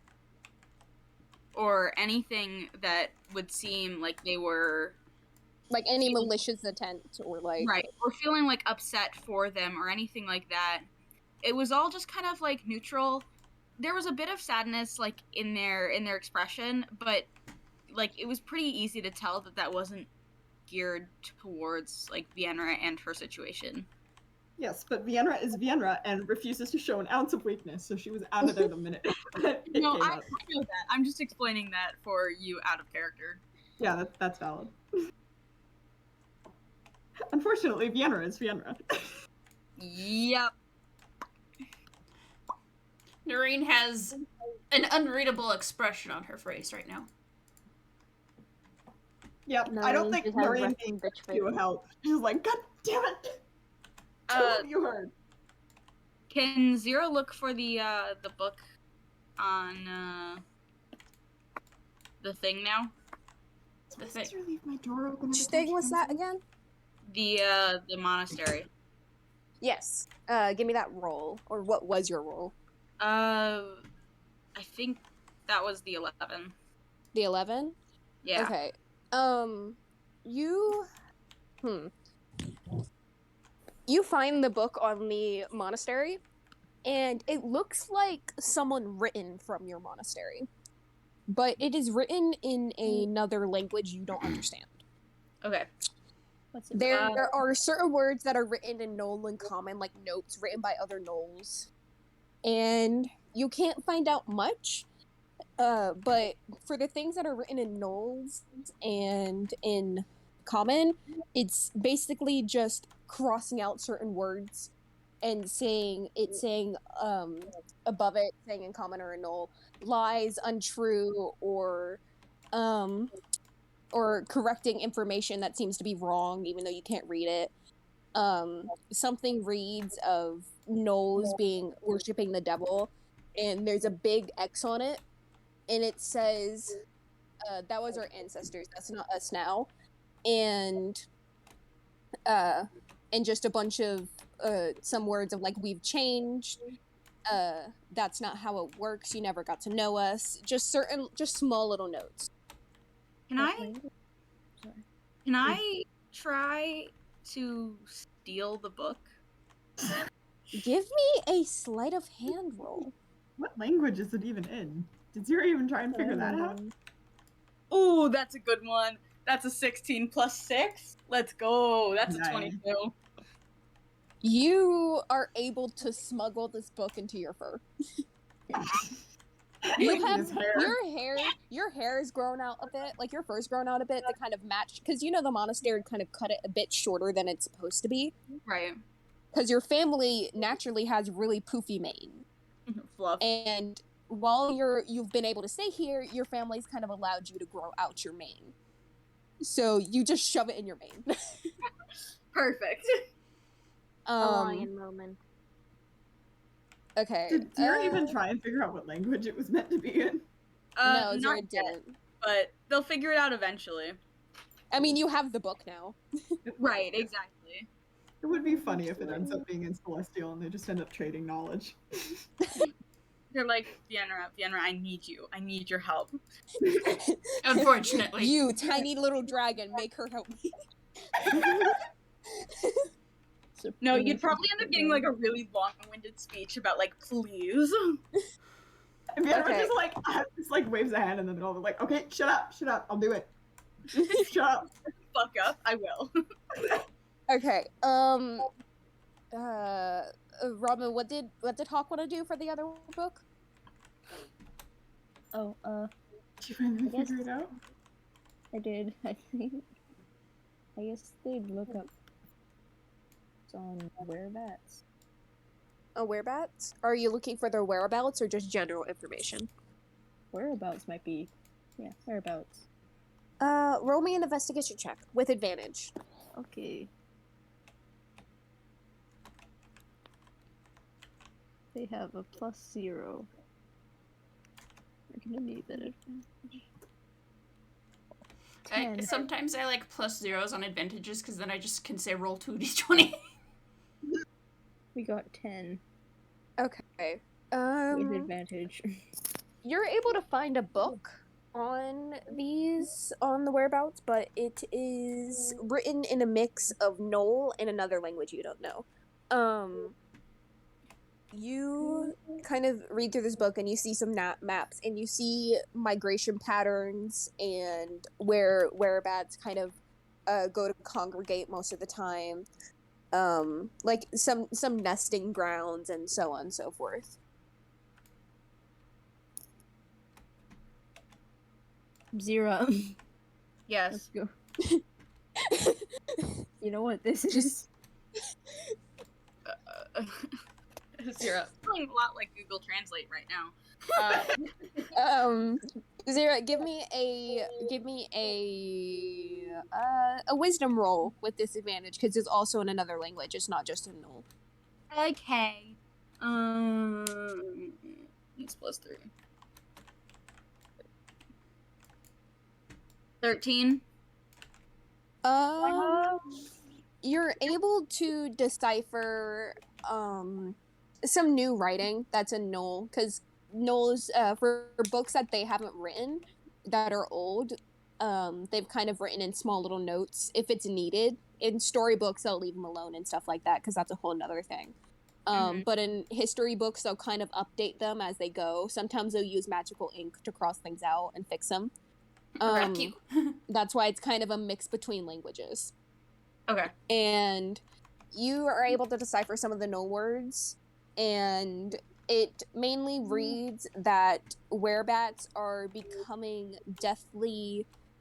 anything that would seem like they were like any malicious intent or like right or feeling like upset for them or anything like that. It was all just kind of like neutral. There was a bit of sadness like in their expression, but like it was pretty easy to tell that that wasn't geared towards like Vienna and her situation. Yes, but Vienna is Vienna and refuses to show an ounce of weakness, so she was out of there the minute it No, came I up. know that. I'm just explaining that for you out of character. Yeah, that's valid. Unfortunately, Vienna is Vienna. Yep. Noreen has an unreadable expression on her face right now. Yep, I don't think Noreen being you will help. She's like, God damn it! You heard. Can Zira look for the book on the thing now? The thing. Leave my door open. Which thing was that again? The monastery. Yes. Give me that roll. Or what was your roll? I think that was the 11. The 11? Yeah. Okay. You find the book on the monastery, and it looks like someone written from your monastery. But it is written in another language you don't understand. Okay. There are certain words that are written in Knoll and Common, like notes written by other Knolls. And you can't find out much, but for the things that are written in Knolls and in Common, it's basically just crossing out certain words and saying above it, saying in Common or in Knoll, lies, untrue, or correcting information that seems to be wrong, even though you can't read it. Something reads of Knolls being worshipping the devil, and there's a big X on it, and it says, that was our ancestors, that's not us now. And just a bunch of some words of like, we've changed, that's not how it works, you never got to know us, just small little notes. Can I try to steal the book? Give me a sleight of hand roll. What language is it even in? Did Zira even try and figure that out? Ooh, that's a good one. That's a 16 plus 6. Let's go. That's a 22. You are able to smuggle this book into your fur. You have your hair is grown out a bit, like your fur's grown out a bit to kind of match, because the monastery kind of cut it a bit shorter than it's supposed to be. Right. Because your family naturally has really poofy mane. Fluff. And while you've been able to stay here, your family's kind of allowed you to grow out your mane. So you just shove it in your mane. Perfect. A lion moment. Okay. Did Zira even try and figure out what language it was meant to be in? No, not Zira didn't. But they'll figure it out eventually. I mean, you have the book now. Right, exactly. It would be funny if it ends up being in Celestial and they just end up trading knowledge. They're like, Vienna, I need you. I need your help. Unfortunately. You, tiny little dragon, make her help me. No, you'd probably end up getting like a really long-winded speech about like, please. And Vienna just like waves a hand in the middle of it, like, okay, shut up, I'll do it. Shut up. Fuck up, I will. Okay, Robin, what did Hawk want to do for the other book? Oh, Did you finally figure it out? I did. I guess they'd look up on whereabouts. a werebats? Are you looking for their whereabouts or just general information? Whereabouts might be. Yeah, whereabouts. Roll me an investigation check with advantage. Okay. They have a +0. We're gonna need that advantage. 10. Sometimes I like +0s on advantages because then I just can say roll 2d20. We got 10 Okay. with advantage. You're able to find a book on the whereabouts, but it is written in a mix of Knoll and another language you don't know. You kind of read through this book and you see some maps and you see migration patterns and where whereabouts kind of go to congregate most of the time. Like some nesting grounds and so on and so forth. Zero. Yes. Let's go. You know what this is? Zero. Feeling a lot like Google Translate right now. Zira, give me a wisdom roll with disadvantage because it's also in another language. It's not just in Knoll. Okay. It's +3. 13. You're able to decipher some new writing that's in Knoll, because Knoll's for books that they haven't written that are old, they've kind of written in small little notes if it's needed. In storybooks, they'll leave them alone and stuff like that because that's a whole nother thing. But in history books, they'll kind of update them as they go. Sometimes they'll use magical ink to cross things out and fix them. That's why it's kind of a mix between languages. Okay. And you are able to decipher some of the Knoll words, and it mainly reads that werebats are becoming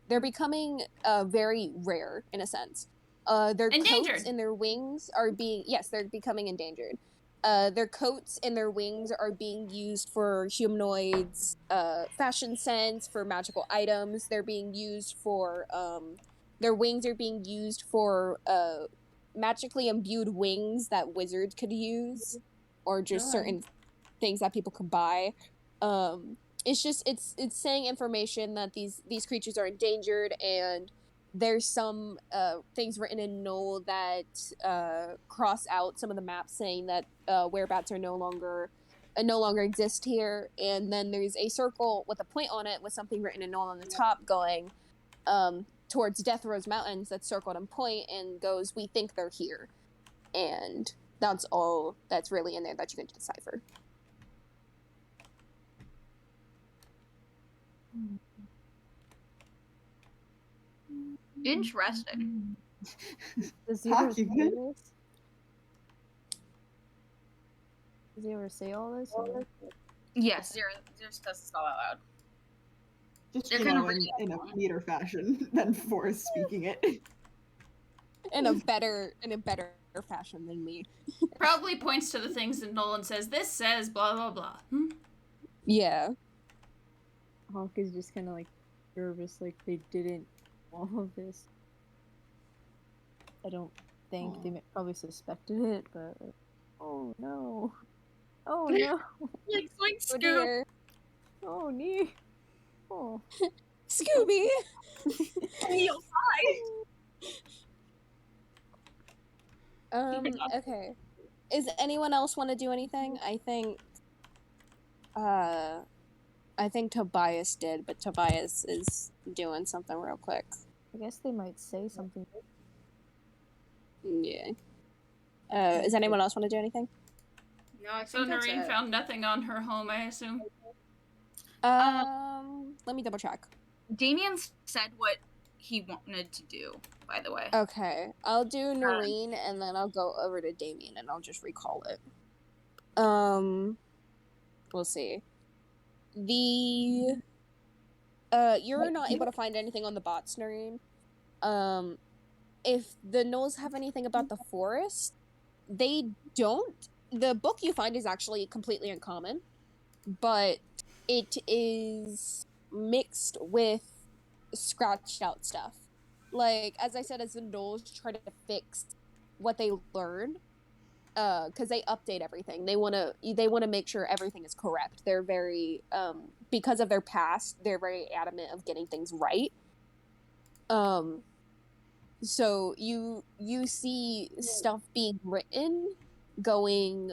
they're becoming very rare in a sense. Their coats and their wings are they're becoming endangered. Their coats and their wings are being used for humanoids, fashion sense, for magical items. They're being used for, their wings are being used for magically imbued wings that wizards could use, or just certain things that people could buy. It's saying information that these creatures are endangered, and there's some things written in Knoll that cross out some of the maps saying that werebats are no longer exist here, and then there's a circle with a point on it with something written in Knoll on the top going towards Death Rose Mountains that's circled in point and goes, "We think they're here," and that's all that's really in there that you can decipher. Interesting. Does Talk, Zero you say good? this? Does Zero say all this? Or? Yes, Zero says this all out loud. Just They're you gonna know, in a neater fashion than Forrest speaking it. In a better fashion than me. Probably points to the things in Knoll and says, "This says blah blah blah." Yeah. Hawk is just kind of like nervous, like they didn't all of this. I don't think they probably suspected it, but oh no, oh no, like Oh Scoop. dear. oh nee, oh Scooby. You'll Okay. Is anyone else want to do anything? I think Tobias did, but Tobias is doing something real quick. I guess they might say something. Yeah. Does anyone else want to do anything? No, I So think that's Noreen it. found nothing on her home, I assume. Let me double check. Damien said what he wanted to do, by the way. Okay, I'll do Noreen and then I'll go over to Damien and I'll just recall it. We'll see. You're not able to find anything on the bots, Noreen. If the Knolls have anything about the forest, they don't, the book you find is actually completely uncommon, but it is mixed with scratched out stuff. Like, as I said, as the gnolls try to fix what they learn, because they update everything. They wanna make sure everything is correct. They're very because of their past, they're very adamant of getting things right. So you see stuff being written, going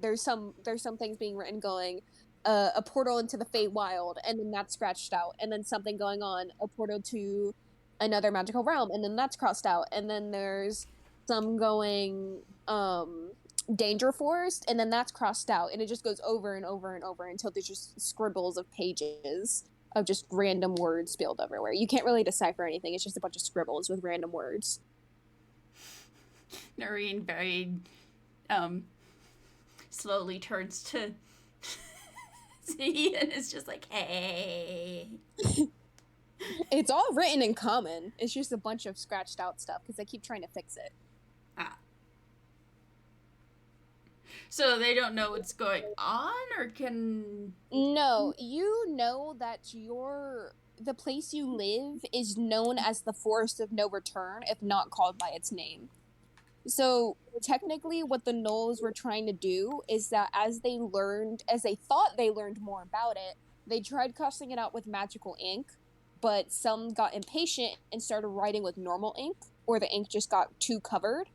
there's some things being written going a portal into the Feywild, and then that's scratched out, and then something going on a portal to another magical realm, and then that's crossed out, and then there's some going Danger Forest, and then that's crossed out, and it just goes over and over and over until there's just scribbles of pages of just random words spilled everywhere. You can't really decipher anything. It's just a bunch of scribbles with random words. Noreen very slowly turns to Z and is just like, hey. It's all written in common. It's just a bunch of scratched out stuff because they keep trying to fix it. So they don't know what's going on, or can... No, you know that the place you live is known as the Forest of No Return, if not called by its name. So technically what the gnolls were trying to do is that as they thought they learned more about it, they tried crossing it out with magical ink, but some got impatient and started writing with normal ink, or the ink just got too covered,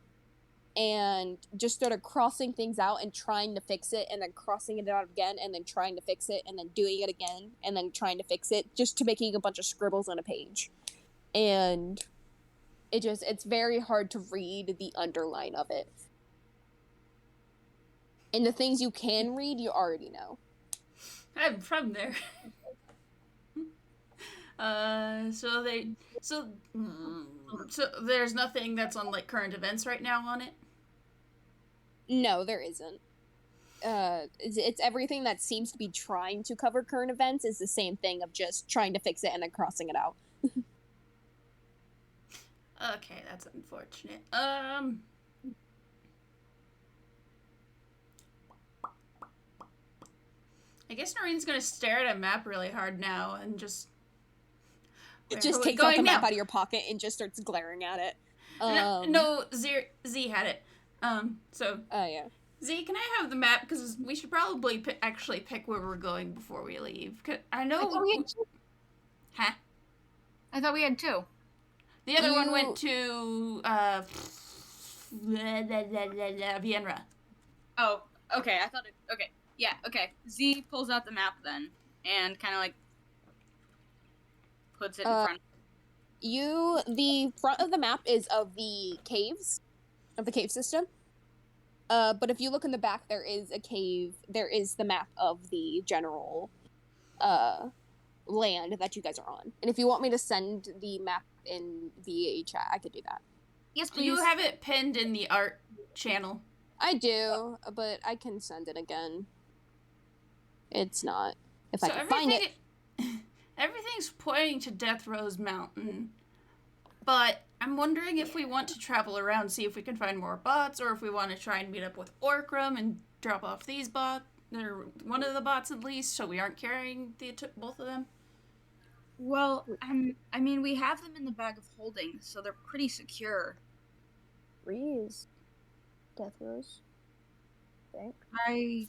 and just started crossing things out and trying to fix it, and then crossing it out again, and then trying to fix it, and then doing it again, and then trying to fix it, just to making a bunch of scribbles on a page. And it's very hard to read the underline of it. And the things you can read, you already know. I'm from there. So there's nothing that's on, like, current events right now on it? No, there isn't. It's everything that seems to be trying to cover current events is the same thing of just trying to fix it and then crossing it out. Okay, that's unfortunate. I guess Noreen's gonna stare at a map really hard now and just... Just takes out the map out of your pocket and just starts glaring at it. No, Z had it. So... Oh, yeah. Z, can I have the map? Because we should probably actually pick where we're going before we leave. I know... Huh? I thought we had two. The other one went to, Vienna. Oh, okay, I thought it... Okay, yeah, okay. Z pulls out the map then, and kind of, like, puts it in front. The front of the map is of the caves, of the cave system. But if you look in the back, there is a cave, there is the map of the general, land that you guys are on. And if you want me to send the map in VA chat, I could do that. Yes, please. You have it pinned in the art channel. I do, but I can send it again. It's not. If I can find it. Everything's pointing to Death Rose Mountain. But I'm wondering if we want to travel around, see if we can find more bots, or if we want to try and meet up with Orkram and drop off these bots, or one of the bots at least, so we aren't carrying both of them. Well, I mean, we have them in the bag of holding, so they're pretty secure. Is Death Rose? I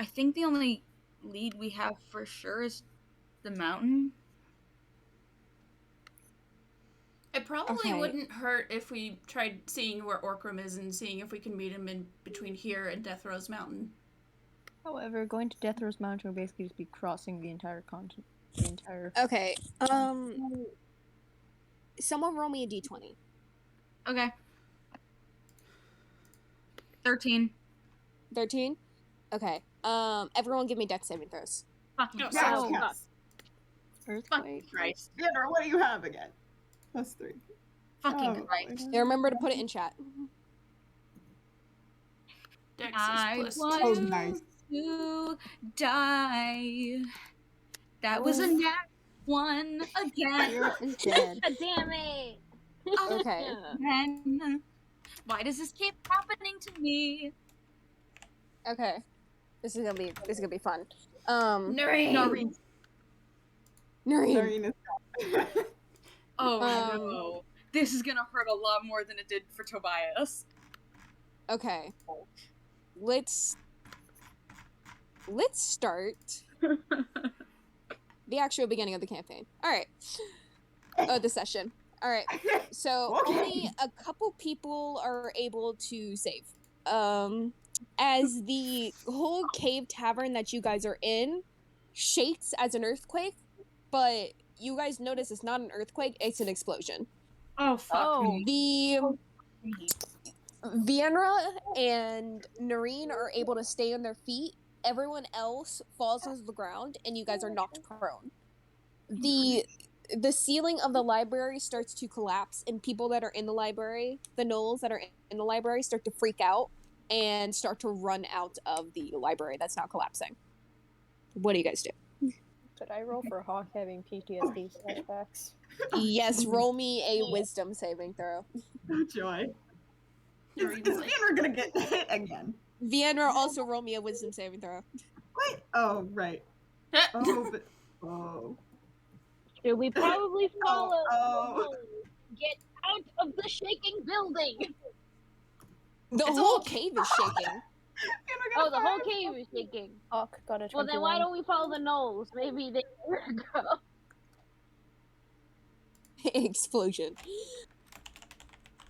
think the only lead we have for sure is the mountain. It probably wouldn't hurt if we tried seeing where Orkram is and seeing if we can meet him in between here and Death Rose Mountain. However, going to Death Rose Mountain would basically just be crossing the entire continent. Okay. Someone roll me a d20. Okay. 13. 13? Okay. Everyone give me dex saving throws. Fucking Yes. Earthquake. Christ. Tanner, what do you have again? +3. Fucking Christ. Yeah, remember to put it in chat. Dex I is want Oh, nice. to die. That was a nat one again. Is dead. Damn it! Okay. Then Why does this keep happening to me? Okay. This is gonna be fun. Noreen. Noreen. Noreen is Oh Um, no. This is gonna hurt a lot more than it did for Tobias. Okay. Let's start the actual beginning of the campaign. All right. The session. All right. So Okay. only a couple people are able to save. As the whole cave tavern that you guys are in shakes as an earthquake, but you guys notice it's not an earthquake, it's an explosion. Oh fuck me. The Vienra and Noreen are able to stay on their feet. Everyone else falls onto the ground, and you guys are knocked prone. The ceiling of the library starts to collapse, and people that are in the library, the gnolls that are in the library, start to freak out and start to run out of the library that's now collapsing. What do you guys do? Could I roll for Hawk having PTSD flashbacks? Yes, roll me a wisdom saving throw. Oh, joy. Is Vienna gonna get hit again? Vienna, also roll me a wisdom saving throw. Wait. Oh, right. Oh, but Should we probably follow? Oh. Get out of the shaking building. The whole cave is shaking. Oh, the whole cave is shaking. Hawk got a 21. Well, then why don't we follow the gnolls? Maybe they go. Explosion.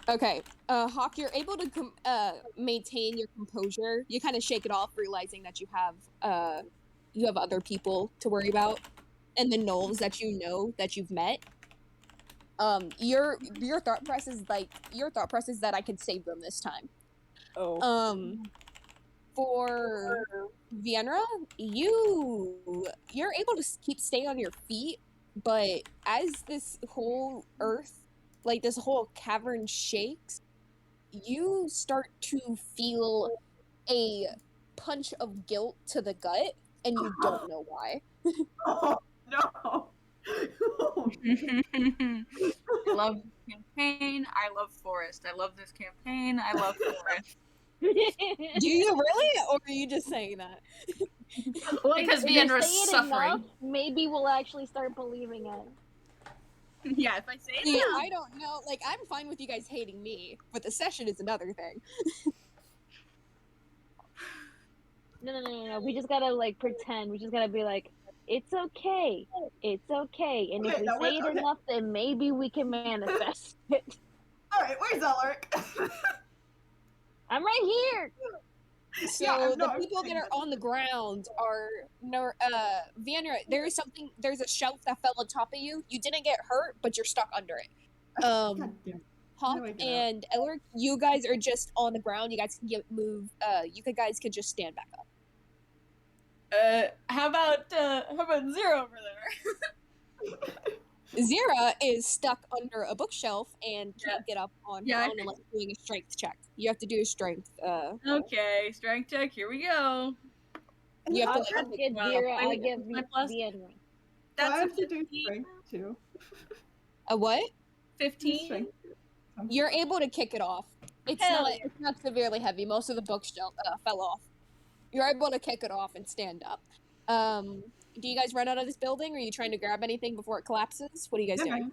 Okay, Hawk, you're able to maintain your composure. You kind of shake it off, realizing that you have other people to worry about, and the gnolls that you know that you've met. Your thought process is that I could save them this time. Oh. For Vienna, you're able to stay on your feet, but as this whole this whole cavern shakes, you start to feel a punch of guilt to the gut, and you don't know why. Oh, no. I love this campaign. I love Forest. I love this campaign. I love Forest. Do you really, or are you just saying that? Well, Because if you Vienna's say it suffering. enough, maybe we'll actually start believing it. Yeah, if I say it. Yeah, I don't know. Like, I'm fine with you guys hating me, but the session is another thing. No. We just gotta pretend. We just gotta be like, it's okay. It's okay. And if Okay, we now say it okay. enough, then maybe we can manifest it. Alright, where's Elric? I'm right here. So Yeah, the no, I'm people that saying are on the ground are Vienna. There's a shelf that fell on top of you. You didn't get hurt, but you're stuck under it. God damn it. Hawk How do I get and Elric, you guys are just on the ground. You guys can move. You guys could just stand back up. How about Zero over there? Zira is stuck under a bookshelf and can't get up on her Yeah, own unless doing a strength check. You have to do a strength. Okay, strength check. Here we go. You have I'll to just get well, Zira. I I'll mean, give my plus- Vienna. Do That's I a have to do 15. strength too? a what? 15. Strength. You're able to kick it off. It's Hell not. yeah. It's not severely heavy. Most of the bookshelf fell off. You're able to kick it off and stand up. Do you guys run out of this building? Or are you trying to grab anything before it collapses? What are you guys doing?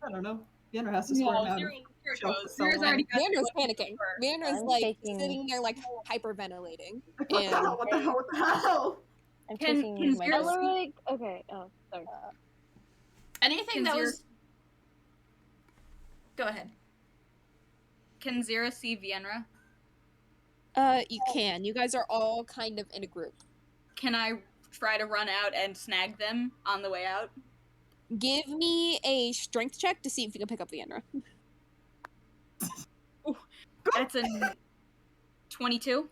I don't know. Vienna has to swarm out. Zero shelf goes. for so Zero's long. already got Vander's the panicking. Vander's I'm like taking- sitting there like hyperventilating. Like, what the hell? What the hell? What the hell? I'm Can taking my Zero- Elric. Okay. Oh, sorry. Anything that was. Go ahead. Can Zero see Vienna? You can. You guys are all kind of in a group. Can I try to run out and snag them on the way out? Give me a strength check to see if you can pick up Vienna. That's a 22.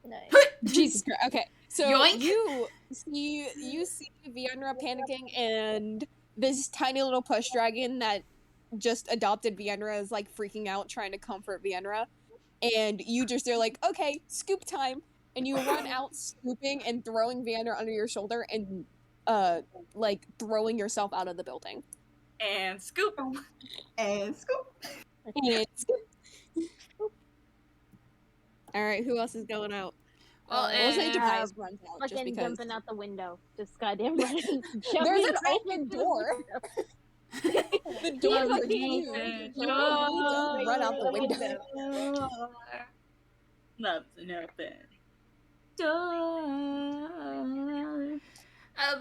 Nice. Jesus Christ. Okay, so Yoink. you see Vienna panicking, and this tiny little push dragon that just adopted Vienna is like freaking out, trying to comfort Vienna, and you just are like, okay, scoop time, and you run out scooping and throwing Vienna under your shoulder and like throwing yourself out of the building. And scoop. And scoop. And scoop. All right, who else is going out? Well, we'll say if- Tobias runs out just Fucking because. jumping out the window. Just goddamn running. There's an right open into door. The door is huge. You don't need to run out the window. Loves an open door.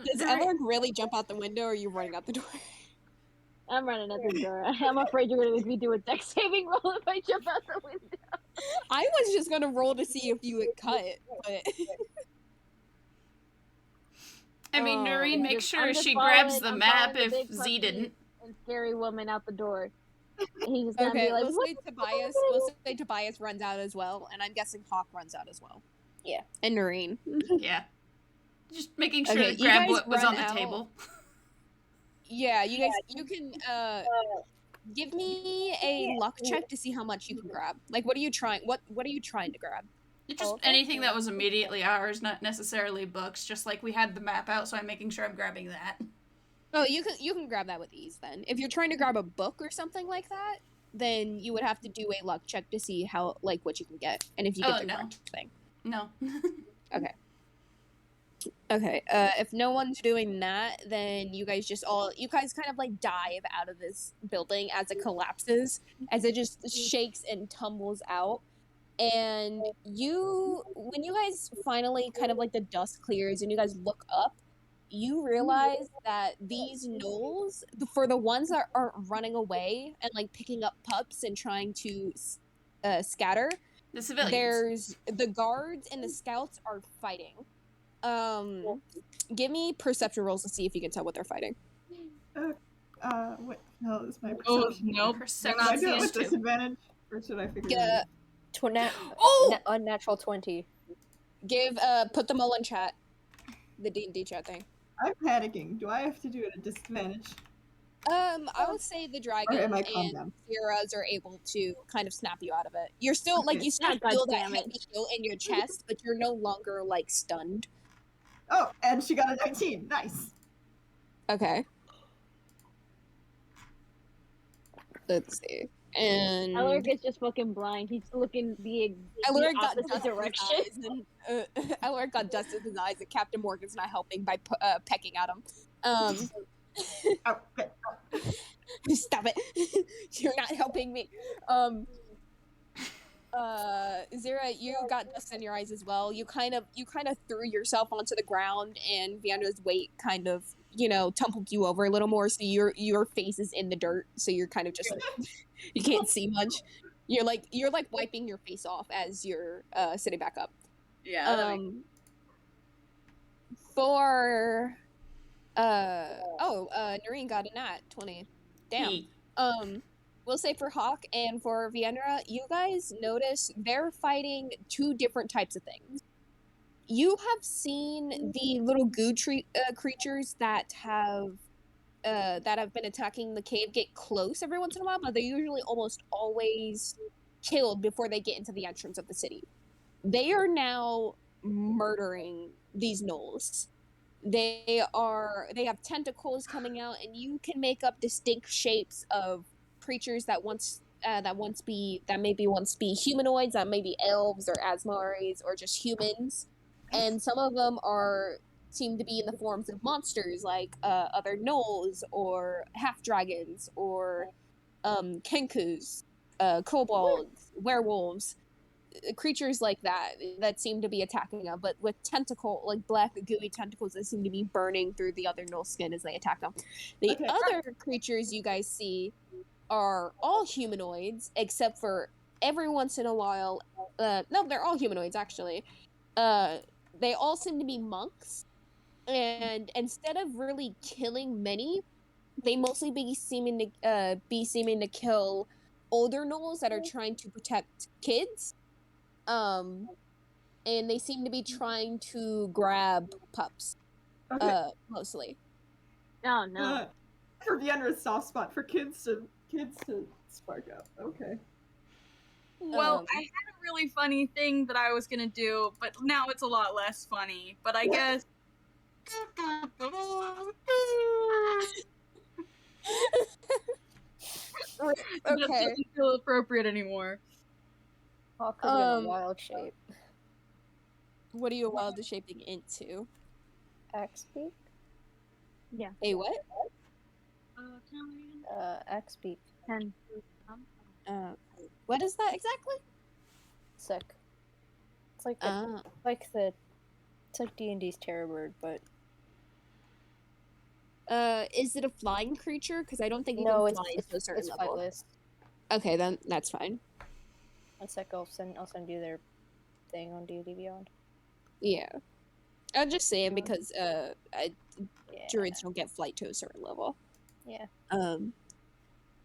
Does Elric really jump out the window, or are you running out the door? I'm running at the door. I'm afraid you're gonna make me do a dex saving roll if I jump out the window. I was just gonna roll to see if you would cut, but. I mean, Noreen, make sure I'm just she grabs the I'm map following if the big Z puppy didn't. And scary woman out the door. And he's just gonna Okay, be like, we'll say Tobias runs out as well, and I'm guessing Hawk runs out as well. Yeah. And Noreen. Yeah. Just making sure Okay, to you grab guys what was run on the out. table. Yeah, you guys, you can, give me a luck check to see how much you can grab. Like, what are you trying, what are you trying to grab? Just anything that was immediately ours, not necessarily books. Just like we had the map out, so I'm making sure I'm grabbing that. Oh, you can grab that with ease then. If you're trying to grab a book or something like that, then you would have to do a luck check to see how, like, what you can get, and if you get the correct thing. No. Okay. Okay, if no one's doing that, then you guys kind of like dive out of this building as it collapses, as it just shakes and tumbles out. And when you guys finally kind of like the dust clears and you guys look up, you realize that these gnolls, for the ones that aren't running away and like picking up pups and trying to scatter, the civilians, there's the guards and the scouts are fighting. Give me perception rolls to see if you can tell what they're fighting. What the hell is my perception? Oh, no. Should I do it with disadvantage? Or should I figure it out? Unnatural 20. Put them all in chat. The D&D chat thing. I'm panicking. Do I have to do it at disadvantage? I would say the dragon Or am I and calmed down? Zeras are able to kind of snap you out of it. You're still, like, you still feel that heavy chill in your chest, but you're no longer, like, stunned. Oh, and she got a 19. Nice. Okay. Let's see. And Elric is just fucking blind. He's looking the Elric got opposite dust direction. in his eyes, and Elric got dust in his eyes, and Captain Morgan's not helping by pecking at him. Stop it! You're not helping me. Zira, you got dust in your eyes as well. You kind of threw yourself onto the ground, and Viandra's weight kind of, tumbled you over a little more, so your face is in the dirt, so you're kind of just you can't see much. You're like wiping your face off as you're sitting back up. Yeah. For Noreen got a nat 20. Damn. We'll say for Hawk and for Viendra, you guys notice they're fighting two different types of things. You have seen the little goo creatures that have been attacking the cave get close every once in a while, but they're usually almost always killed before they get into the entrance of the city. They are now murdering these gnolls. They have tentacles coming out, and you can make up distinct shapes of creatures that maybe once be humanoids, that may be elves or Asmaris or just humans, and some of them seem to be in the forms of monsters like other gnolls or half dragons or kenkus, kobolds, werewolves, creatures like that seem to be attacking them, but with like black gooey tentacles that seem to be burning through the other gnoll skin as they attack them. The other creatures you guys see are all humanoids, except for every once in a while, no, they're all humanoids actually. They all seem to be monks, and instead of really killing many, they mostly be seeming to kill older gnolls that are trying to protect kids. And they seem to be trying to grab pups, mostly. Oh no. For Viendra's soft spot for kids to spark up. Okay. Well, I had a really funny thing that I was gonna do, but now it's a lot less funny. But I guess. It Okay. doesn't feel appropriate anymore. Hawk is in a wild shape. What are you wild shaping into? X-Beak? Yeah. A what? X-Beak. 10. What is that exactly? Sick. It's like it's like D&D's Terror Bird, but is it a flying creature? Because I don't think you no, can fly to a certain it's level. flightless. Okay, then that's fine. One sec, I'll send you their thing on D&D Beyond. Yeah. I'm just saying because druids don't get flight to a certain level. Yeah.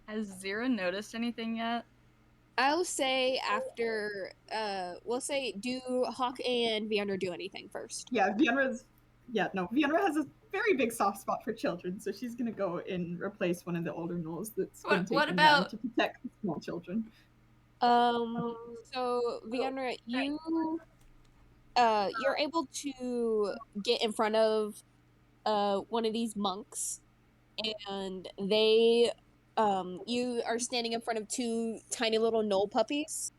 Has Zira noticed anything yet? I'll say after we'll say do Hawk and Viandra do anything first. Yeah, Vienra has a very big soft spot for children, so she's gonna go and replace one of the older gnolls that's been taken down to protect the small children. So Viandra, you're able to get in front of one of these monks, and they you are standing in front of two tiny little gnoll puppies,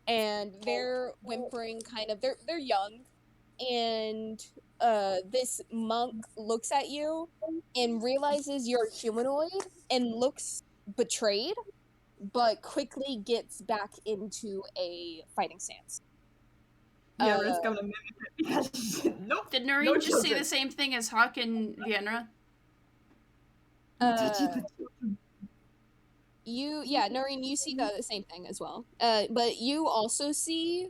and they're whimpering they're young, and this monk looks at you and realizes you're humanoid and looks betrayed, but quickly gets back into a fighting stance. Vienra's gonna mimic it because nope. Did Noreen just say the same thing as Hawk and Vienra? Noreen, you see the same thing as well. But you also see,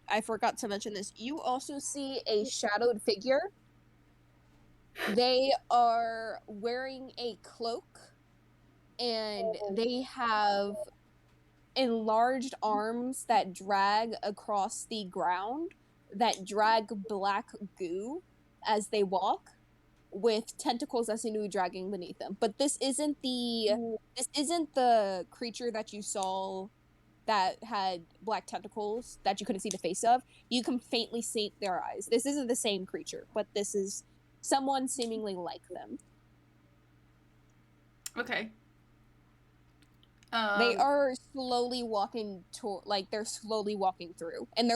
I forgot to mention this, you also see a shadowed figure. They are wearing a cloak, and they have enlarged arms that drag across the ground, that drag black goo as they walk, with tentacles as they knew dragging beneath them. But this isn't the creature that you saw that had black tentacles that you couldn't see the face of. You can faintly see their eyes. This isn't the same creature, but this is someone seemingly like them. Okay. They are slowly walking they're slowly walking through, and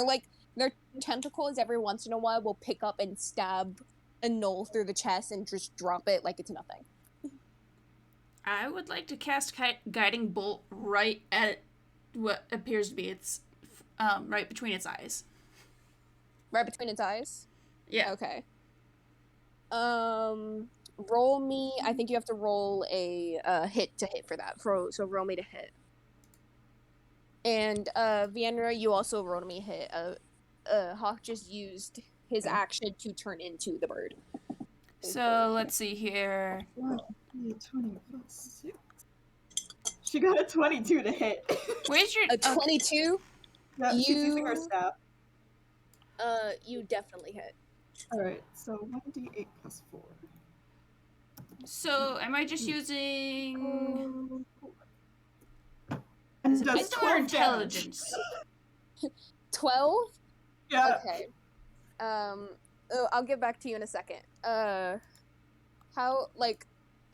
their tentacles every once in a while will pick up and stab a gnoll through the chest and just drop it like it's nothing. I would like to cast Guiding Bolt right at what appears to be its right between its eyes. Right between its eyes? Yeah. Okay. Roll me. I think you have to roll a hit to hit for that. So roll me to hit. And Vienra, you also rolled me a hit. Hawk just used his action to turn into the bird. So let's see here. 20 plus 6. She got a 22 to hit. Where's your a 22? Yeah, she's using her staff. You definitely hit. Alright, so 1d8 plus 4. So am I just using Wisdom or intelligence? 12? Yeah. Okay. I'll get back to you in a second. I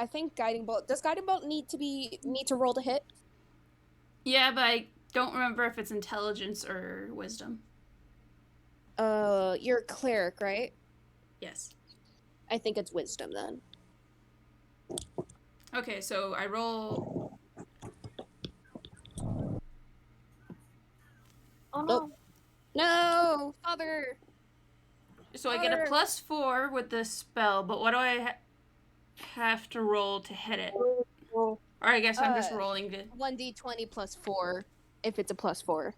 think Guiding Bolt. Does Guiding Bolt need to roll to hit? Yeah, but I don't remember if it's intelligence or wisdom. You're a cleric, right? Yes. I think it's wisdom then. Okay, so I roll. Oh no. No, Father. So I get a +4 with this spell, but what do I have to roll to hit it? Or I guess I'm just rolling to 1d20 plus 4 if it's a +4.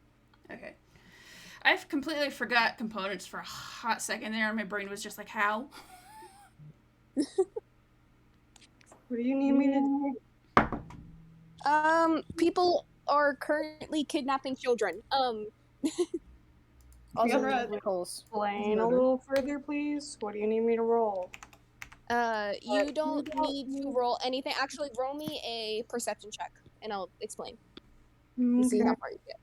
Okay. I've completely forgot components for a hot second there, and my brain was just like, how? What do you need me to do? People are currently kidnapping children. Also, explain a little further, please. What do you need me to roll? You don't need to roll anything. Actually, roll me a perception check, and I'll explain. See how far you get.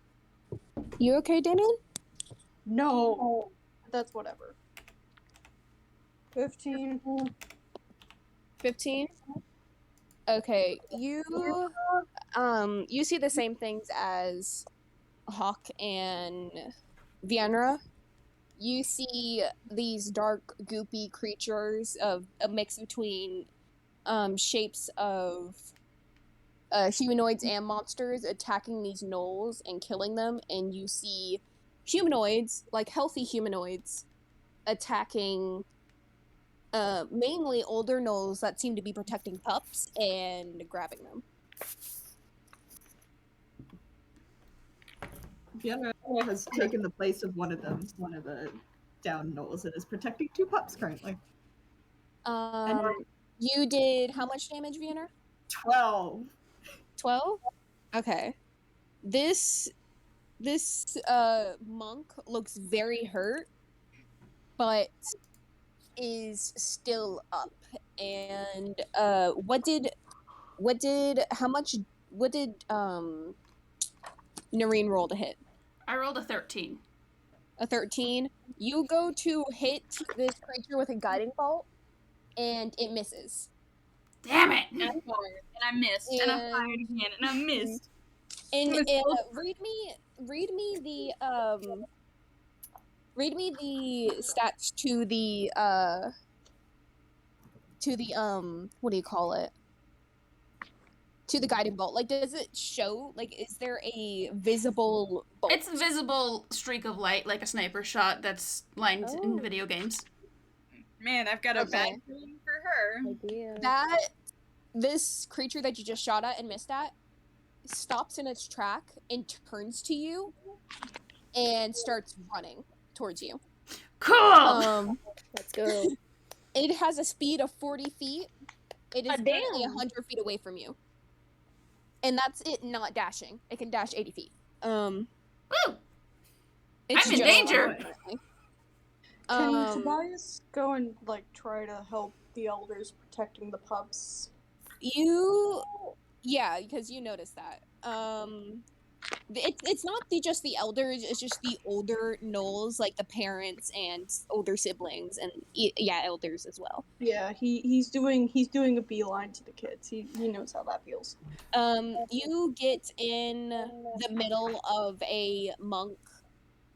You okay, Daniel? No. That's whatever. 15. 15? Okay, you see the same things as Hawk and Vienna, you see these dark, goopy creatures of a mix between shapes of humanoids and monsters attacking these gnolls and killing them, and you see humanoids, like healthy humanoids, attacking mainly older gnolls that seem to be protecting pups and grabbing them. Vienna has taken the place of one of them, one of the down gnolls, and is protecting 2 pups currently. You did how much damage, Vienna? 12. 12? Okay. This monk looks very hurt, but is still up. And what did Noreen roll to hit? I rolled a 13. A 13. You go to hit this creature with a guiding bolt, and it misses. Damn it! And I fired, and I missed, and I fired again, and I missed. And read me the stats to the what do you call it? To the guiding bolt. Like, does it show, like, is there a visible bolt? It's a visible streak of light, like a sniper shot that's lined in video games. Man, I've got a bad feeling for her. This creature that you just shot at and missed at stops in its track and turns to you and starts running towards you. Cool! Let's go. It has a speed of 40 feet. It is currently 100 feet away from you. And that's it not dashing. It can dash 80 feet. Woo! It's I'm in just danger! Can Tobias go and, like, try to help the elders protecting the pups? Yeah, because you noticed that. It's not just the elders, it's just the older gnolls, like the parents and older siblings, and elders as well. Yeah, he's doing a beeline to the kids. He knows how that feels. You get in the middle of a monk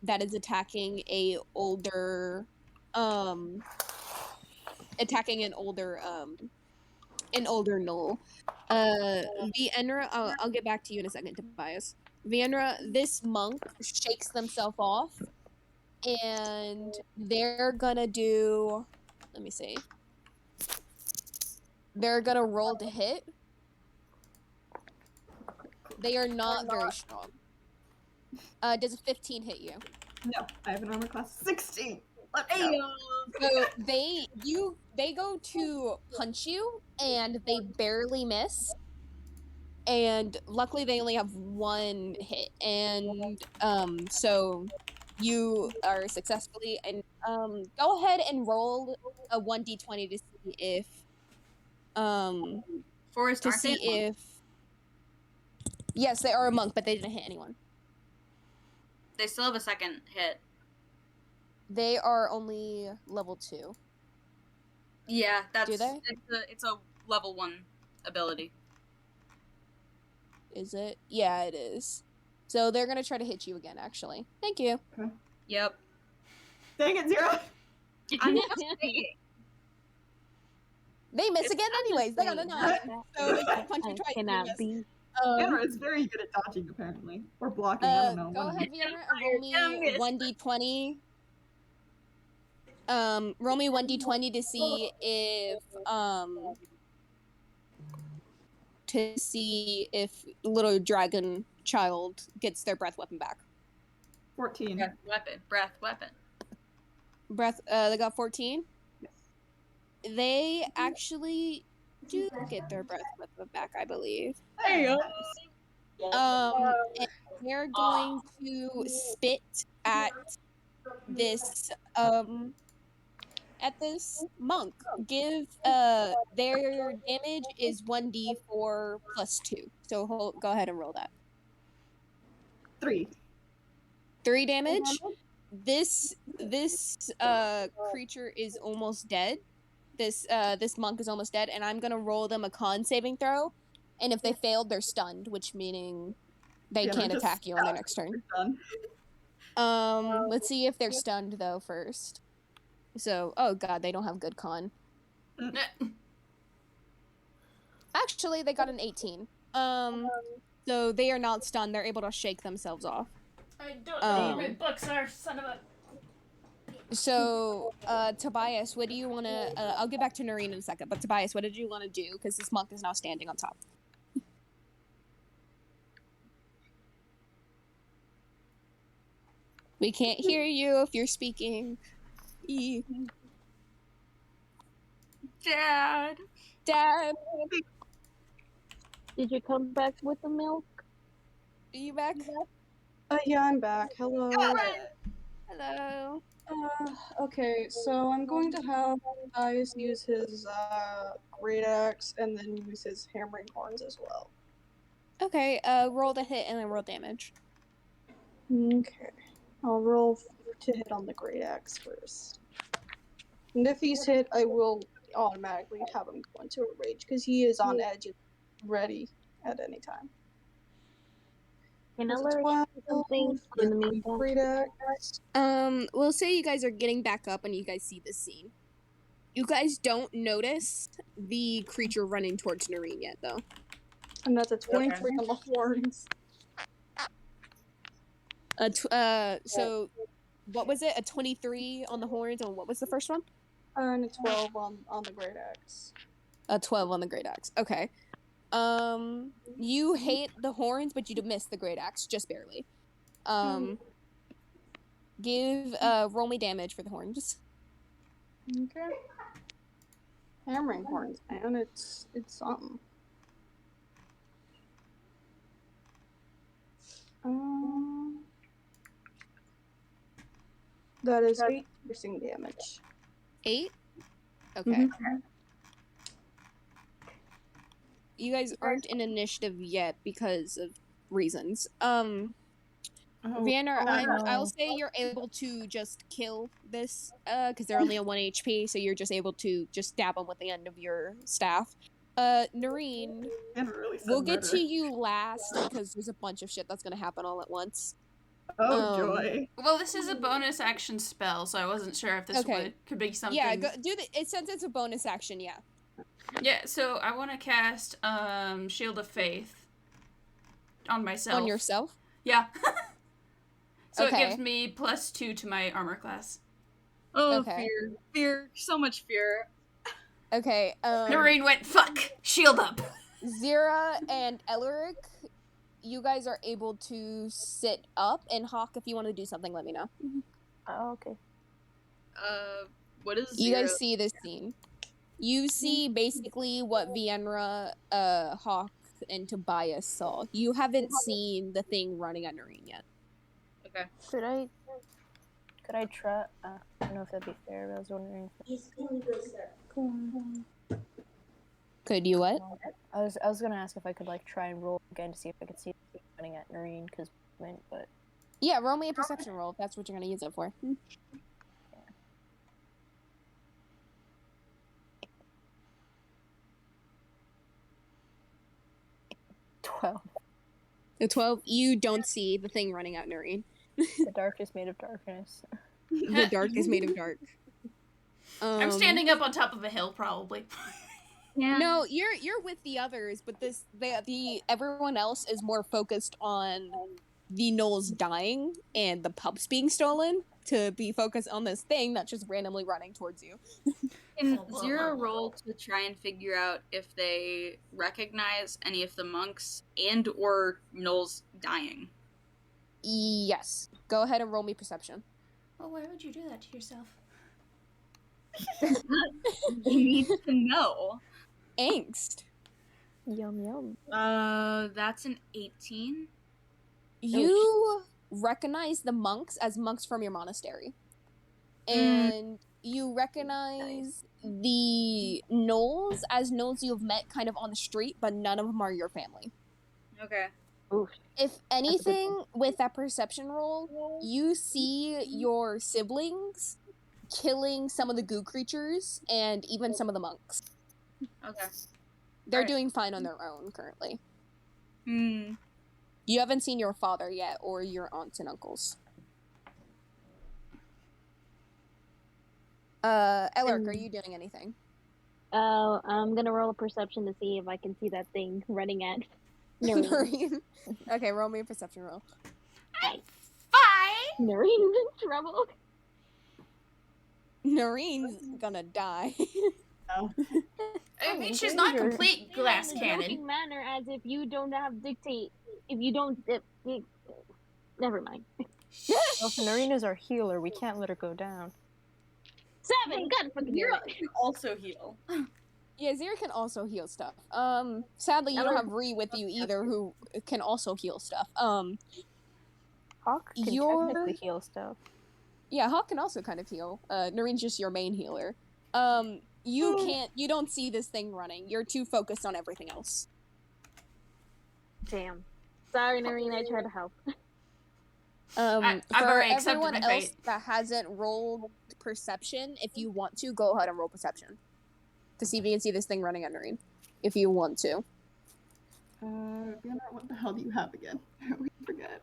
that is attacking an older gnoll. Vienna, I'll get back to you in a second, Tobias. Vienna, this monk shakes themselves off, and they're gonna do. Let me see. They're gonna roll to hit. They are not very strong. Does a 15 hit you? No, I have an armor class 16. So they go to punch you, and they barely miss. And luckily they only have 1 hit, and so you are successfully, and go ahead and roll a 1d20 to see if yes, they are a monk, but they didn't hit anyone. They still have a second hit. They are only level 2. Yeah, that's Do they? It's a level 1 ability. Is it? Yeah, it is. So they're gonna try to hit you again, actually. Thank you. Okay. Yep. Dang it, 0. They miss again anyways. They got a 9. So they can punch you twice. Cannot be. Vienna is very good at dodging, apparently. Or blocking, I don't know. Go one of ahead, them. Vienna, roll me 1d20. Roll me 1d20 to see if little dragon child gets their breath weapon back. 14. Breath weapon. They got 14? Yes. They actually do get their breath weapon back, I believe. Hey, And they're going to spit at this monk. Give their damage is 1d4 plus 2. So go ahead and roll that. 3. 3 damage. This creature is almost dead. This monk is almost dead, and I'm gonna roll them a con saving throw. And if they failed, they're stunned, which meaning They Yeah, they're can't just attack you on their next turn. done. Let's see if they're stunned though first. So, oh god, they don't have good con. Actually, they got an 18. So they are not stunned. They're able to shake themselves off. I don't know where my books are, son of a... So, Tobias, what do you want to... I'll get back to Noreen in a second, but Tobias, what did you want to do? Because this monk is now standing on top. We can't hear you if you're speaking. Dad! Dad! Did you come back with the milk? Are you back? Yeah, I'm back. Hello. Hello. Okay, so I'm going to have Tobias use his great axe and then use his hammering horns as well. Okay, roll the hit and then roll damage. Okay. I'll roll to hit on the great axe first. And if he's hit, I will automatically have him go into a rage because he is on edge and ready at any time. Can I That's a learn 12 something for in the the meantime? great axe. We'll say you guys are getting back up and you guys see this scene. You guys don't notice the creature running towards Noreen yet, though. And that's a 23 on the horns. So, what was it? A 23 on the horns, and what was the first one? And a 12 on the great axe. A 12 on the great axe. Okay. You hate the horns, but you miss the great axe, just barely. Roll me damage for the horns. Okay. Hammering horns, man. It's something. That is 8 piercing damage. 8? Okay. Mhm. You guys aren't in initiative yet because of reasons. Vanner, I'll say you're able to just kill this, because they're only on 1 HP, so you're just able to just stab them with the end of your staff. Noreen, we'll get to you last, because there's a bunch of shit that's gonna happen all at once. Oh, joy. Well, this is a bonus action spell, so I wasn't sure if this could be something... Yeah, since it's a bonus action, yeah. Yeah, so I want to cast Shield of Faith on myself. On yourself? Yeah. So Okay. it gives me +2 to my armor class. Oh, Okay. fear. So much fear. Okay, Noreen went, fuck! Shield up! Zira and Elric, you guys are able to sit up, and Hawk, if you want to do something, let me know. Oh, okay. What is You guys zero? see this scene. You see basically what Vienra, Hawk, and Tobias saw. You haven't seen the thing running at Noreen yet. Okay. Could I try? I don't know if that'd be fair, but I was wondering. Could you what? I was gonna ask if I could like try and roll again to see if I could see it running at Noreen, but Yeah, roll me a perception roll if that's what you're gonna use it for. 12. The 12, you don't see the thing running at Noreen. The dark is made of darkness. The dark is made of dark. I'm standing up on top of a hill, probably. Yeah. No, you're with the others, but the everyone else is more focused on the gnolls dying and the pups being stolen to be focused on this thing that's just randomly running towards you. Can Zero roll to try and figure out if they recognize any of the monks and or gnolls dying? Yes. Go ahead and roll me perception. Oh, why would you do that to yourself? You need to know. Angst. Yum yum. That's an 18. You recognize the monks as monks from your monastery. And you recognize the gnolls as gnolls you've met kind of on the street, but none of them are your family. Okay. Oof. If anything, with that perception roll, you see your siblings killing some of the goo creatures and even some of the monks. Okay. They're Alright. doing fine on their own currently. You haven't seen your father yet, or your aunts and uncles. Elric, are you doing anything? I'm gonna roll a perception to see if I can see that thing running at Noreen. Noreen. Okay, roll me a perception roll. Fine. Noreen's in trouble. Noreen's gonna die. I mean, she's not complete glass In a cannon. joking manner, as if you don't have dictate. If you don't, never mind. Also, Noreen is our healer. We can't let her go down. 7. God fucking You're damn it. can also heal. Yeah, Zira can also heal stuff. Sadly, you don't have Ree with you either, who can also heal stuff. Hawk can technically heal stuff. Yeah, Hawk can also kind of heal. Noreen's just your main healer. You don't see this thing running. You're too focused on everything else. Damn. Sorry, Noreen. I tried to help. I've For already accepted everyone my else fate. that hasn't rolled perception, if you want to, go ahead and roll perception. To see if you can see this thing running at Noreen. If you want to. Vienna, what the hell do you have again? We forget.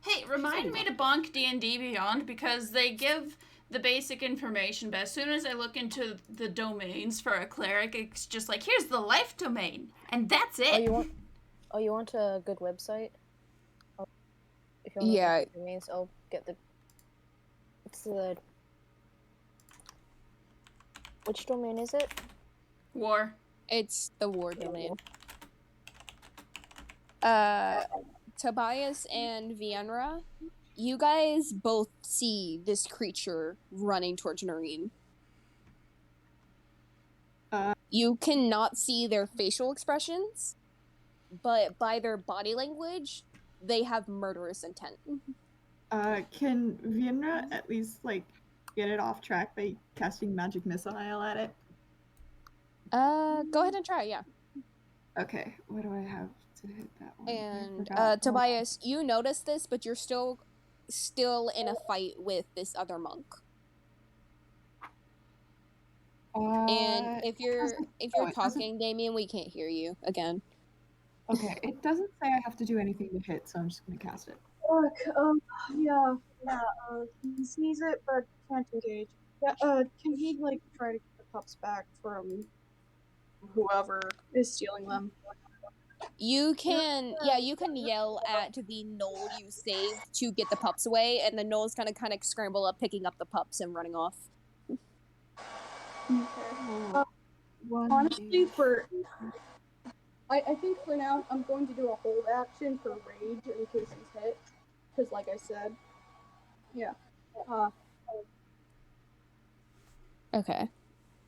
Hey, remind me to bonk D&D Beyond, because they give the basic information, but as soon as I look into the domains for a cleric, it's just like, here's the life domain, and that's it. You want a good website? If you want Yeah. to domains, I'll get the. It's the. Which domain is it? War. It's the war domain. Tobias and Vienra, you guys both see this creature running towards Noreen. You cannot see their facial expressions, but by their body language, they have murderous intent. Can Vienna at least, like, get it off track by casting magic missile at it? Go ahead and try, yeah. Okay, what do I have to hit that one? I And forgot. Tobias, you notice this, but you're still in a fight with this other monk. And if you're it doesn't- talking, Damien, we can't hear you again. Okay, it doesn't say I have to do anything to hit, so I'm just gonna cast it. Look, he sees it but can't engage. Yeah, can he like try to get the pups back from whoever is stealing them? You can yell at the gnoll you saved to get the pups away, and the gnoll's kind of scramble up, picking up the pups and running off. Honestly, I think for now I'm going to do a hold action for rage in case he's hit, because like I said, yeah. Okay.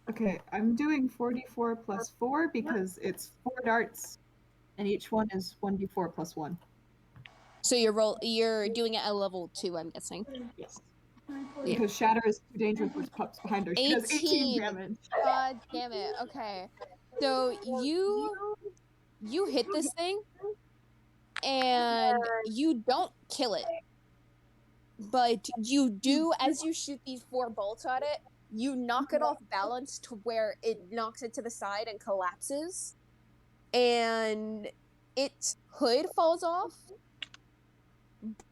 Okay, I'm doing 44 plus 4 because it's 4 darts, and each one is 1d4 plus 1. So you're doing it at level 2, I'm guessing. Yes. Because Shatter is too dangerous with pups behind her. She does 18 damage. God damn it. Okay. So you hit this thing, and you don't kill it. But you do, as you shoot these 4 bolts at it, you knock it off balance to where it knocks it to the side and collapses. And its hood falls off,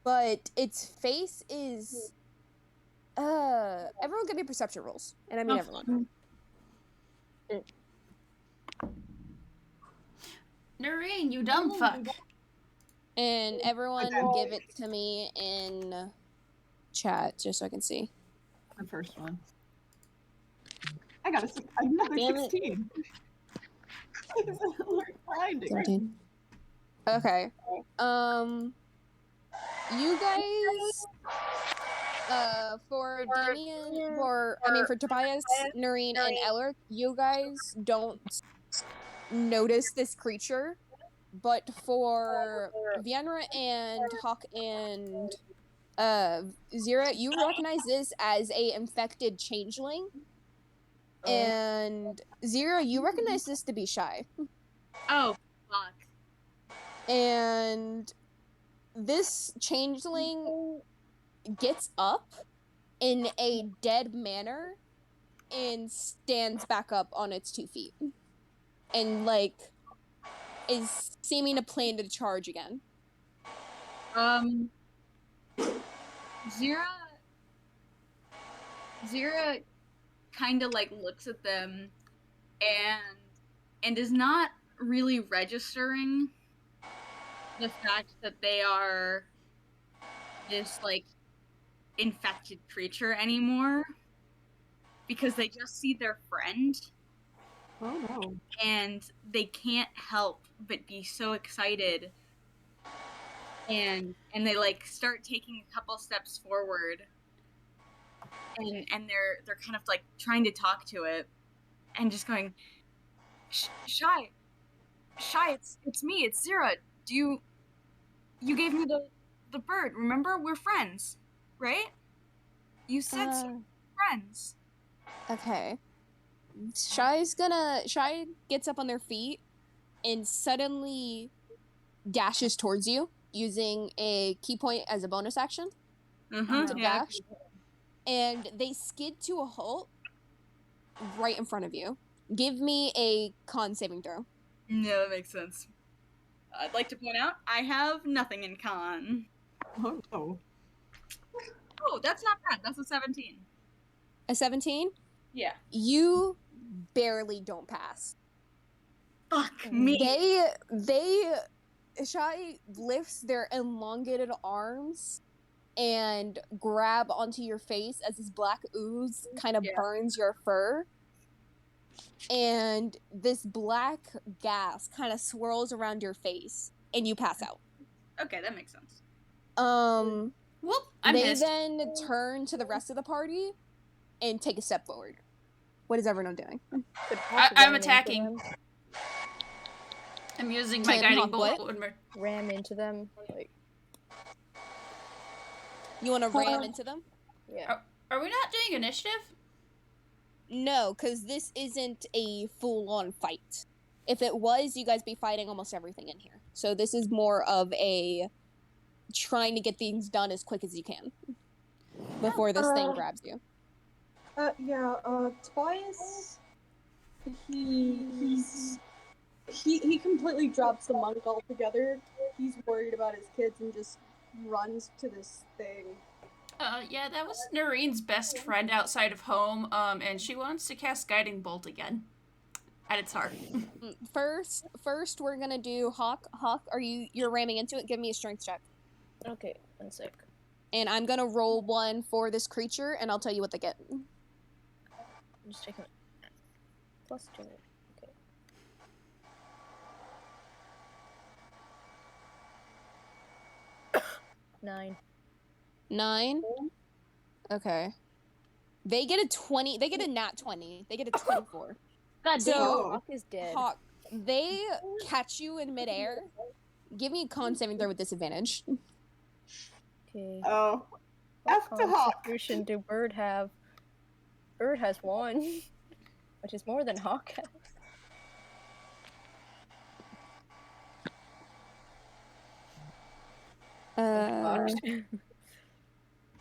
but its face is... everyone give me perception rolls. And I mean everyone. Noreen, you dumb fuck. And everyone give it to me in chat, just so I can see. The first one. I got another Damn it. 16. We're blinding. 17. Okay. You guys, for Damien, for Tobias, Noreen, and Elric, you guys don't notice this creature, but for Vienna and Hawk and Zira, you recognize this as a infected changeling. And Zira, you recognize this to be Shy. Oh, fuck. And this changeling gets up in a dead manner and stands back up on its 2 feet. And, is seeming to plan to charge again. Zira kind of like looks at them and is not really registering the fact that they are this like infected creature anymore, because they just see their friend. Oh no. And they can't help but be so excited, and they like start taking a couple steps forward, and they're kind of like trying to talk to it and just going, Shy, it's me, it's Zira. You gave me the bird, remember? We're friends, right? You said so, friends. Okay. Shy gets up on their feet and suddenly dashes towards you using a key point as a bonus action to dash. And they skid to a halt right in front of you. Give me a con saving throw. Yeah, that makes sense. I'd like to point out, I have nothing in con. Oh no. Oh, that's not bad. That's a 17. A 17? Yeah. You barely don't pass. Fuck me. Shy lifts their elongated arms and grab onto your face as this black ooze kind of burns your fur. And this black gas kind of swirls around your face and you pass out. Okay, that makes sense. Whoop, I they missed. then turn to the rest of the party and take a step forward. What is everyone doing? I'm attacking. I'm using my Can guiding Hawk bolt. what? Ram into them. Like, you want to ram into them? yeah. Are we not doing initiative? No, because this isn't a full-on fight. If it was, you guys be fighting almost everything in here. So this is more of a trying to get things done as quick as you can before this thing grabs you. Tobias, he completely drops the monk altogether. He's worried about his kids and just runs to this thing. Yeah, that was Noreen's best friend outside of home, and she wants to cast Guiding Bolt again. At its heart. First, we're gonna do Hawk. Hawk, you're ramming into it? Give me a strength check. Okay, 1 sec. And I'm gonna roll one for this creature, and I'll tell you what they get. I'm just checking it. +2. Okay. Nine. 9? Okay. They get a 20. They get a nat 20. They get a 24. God damn. So, Hawk is dead. Hawk, they catch you in midair. Give me a con saving throw with disadvantage. Okay. Oh. After Hawk. Constitution do Bird have? Bird has 1, which is more than Hawk has.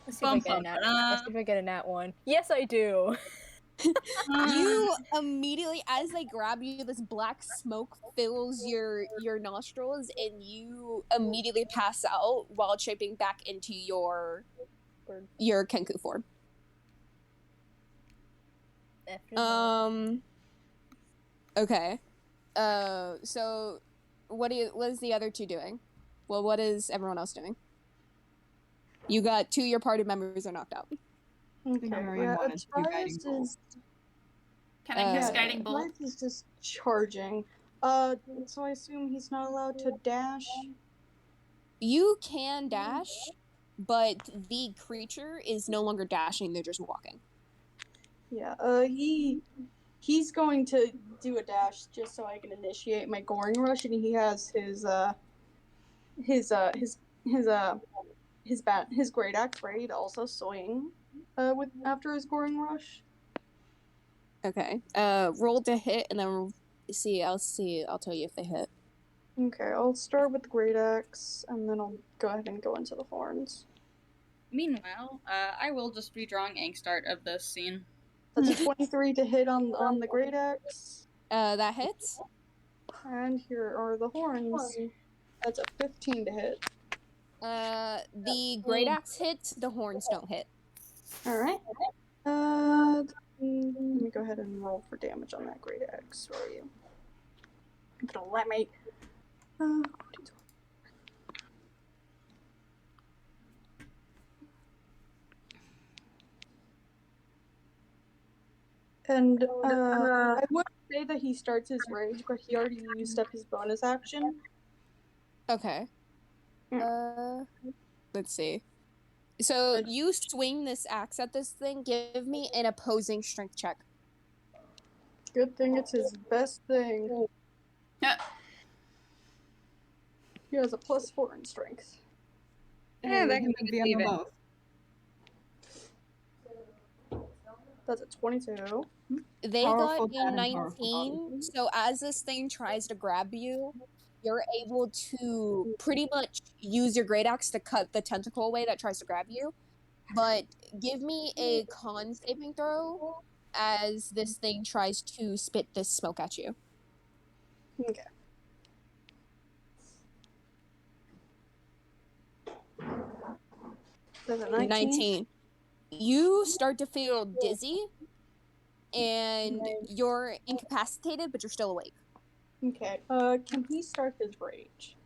Let's see if I get a nat. Let's see if I get a nat 1. Yes, I do. You immediately, as they grab you, this black smoke fills your nostrils, and you immediately pass out while shaping back into your Kenku form. Okay. So what is the other two doing? Well, what is everyone else doing? You got 2 of your party members are knocked out. Okay, Tobias is... Can I cast Guiding Bolt? Tobias is just charging. So I assume he's not allowed to dash? You can dash, but the creature is no longer dashing, they're just walking. Yeah, he's going to do a dash just so I can initiate my Goring Rush, and he has his Great Axe ready to also swing after his Goring Rush. Okay. Roll to hit, and then I'll tell you if they hit. Okay, I'll start with the Great Axe, and then I'll go ahead and go into the horns. Meanwhile, I will just be drawing angst art of this scene. That's a 23 to hit on the Great Axe. That hits. And here are the horns. That's a 15 to hit. The great axe hits, the horns don't hit. Alright. Let me go ahead and roll for damage on that great axe for you. If it'll let me. And I would say that he starts his rage, but he already used up his bonus action. Okay. Let's see. So you swing this axe at this thing. Give me an opposing strength check. Good thing it's his best thing. He has a +4 in strength. Yeah, that can be on them both. That's a 22. They Powerful got a dad and powerful 19, so as this thing tries to grab you, you're able to pretty much use your great axe to cut the tentacle away that tries to grab you. But give me a con saving throw as this thing tries to spit this smoke at you. Okay. That's a 19. You start to feel dizzy, and you're incapacitated, but you're still awake. Okay. Can he start his rage?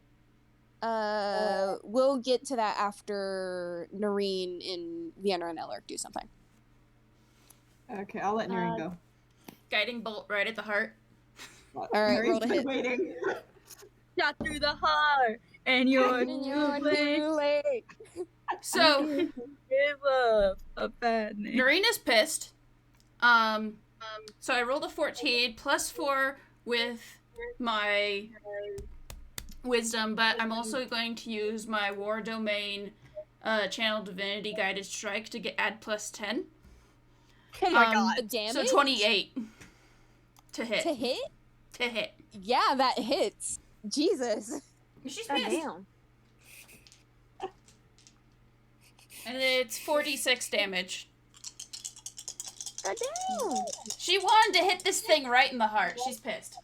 We'll get to that after Noreen and Vienna and Eller do something. Okay, I'll let Noreen go. Guiding bolt right at the heart. All right, roll to hit. Waiting. Shot through the heart, and you're too late. So, give up a bad name. Noreen is pissed. So I rolled a 14 +4 with my wisdom, but I'm also going to use my war domain channel divinity guided strike to add +10. Oh my god. Damage? So 28 to hit. To hit? To hit. Yeah, that hits. Jesus. She's God pissed. damn. And it's 46 damage. God damn. She wanted to hit this thing right in the heart. She's pissed.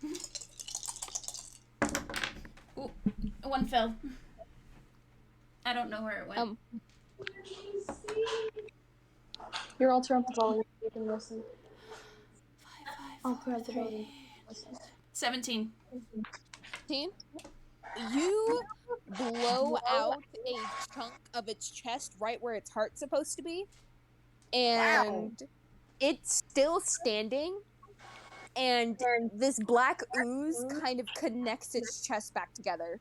Ooh, one fell. I don't know where it went. You're all turned up. You can listen. All throughout the building. 17. You blow out a chunk of its chest right where its heart's supposed to be. And it's still standing. And this black ooze kind of connects its chest back together.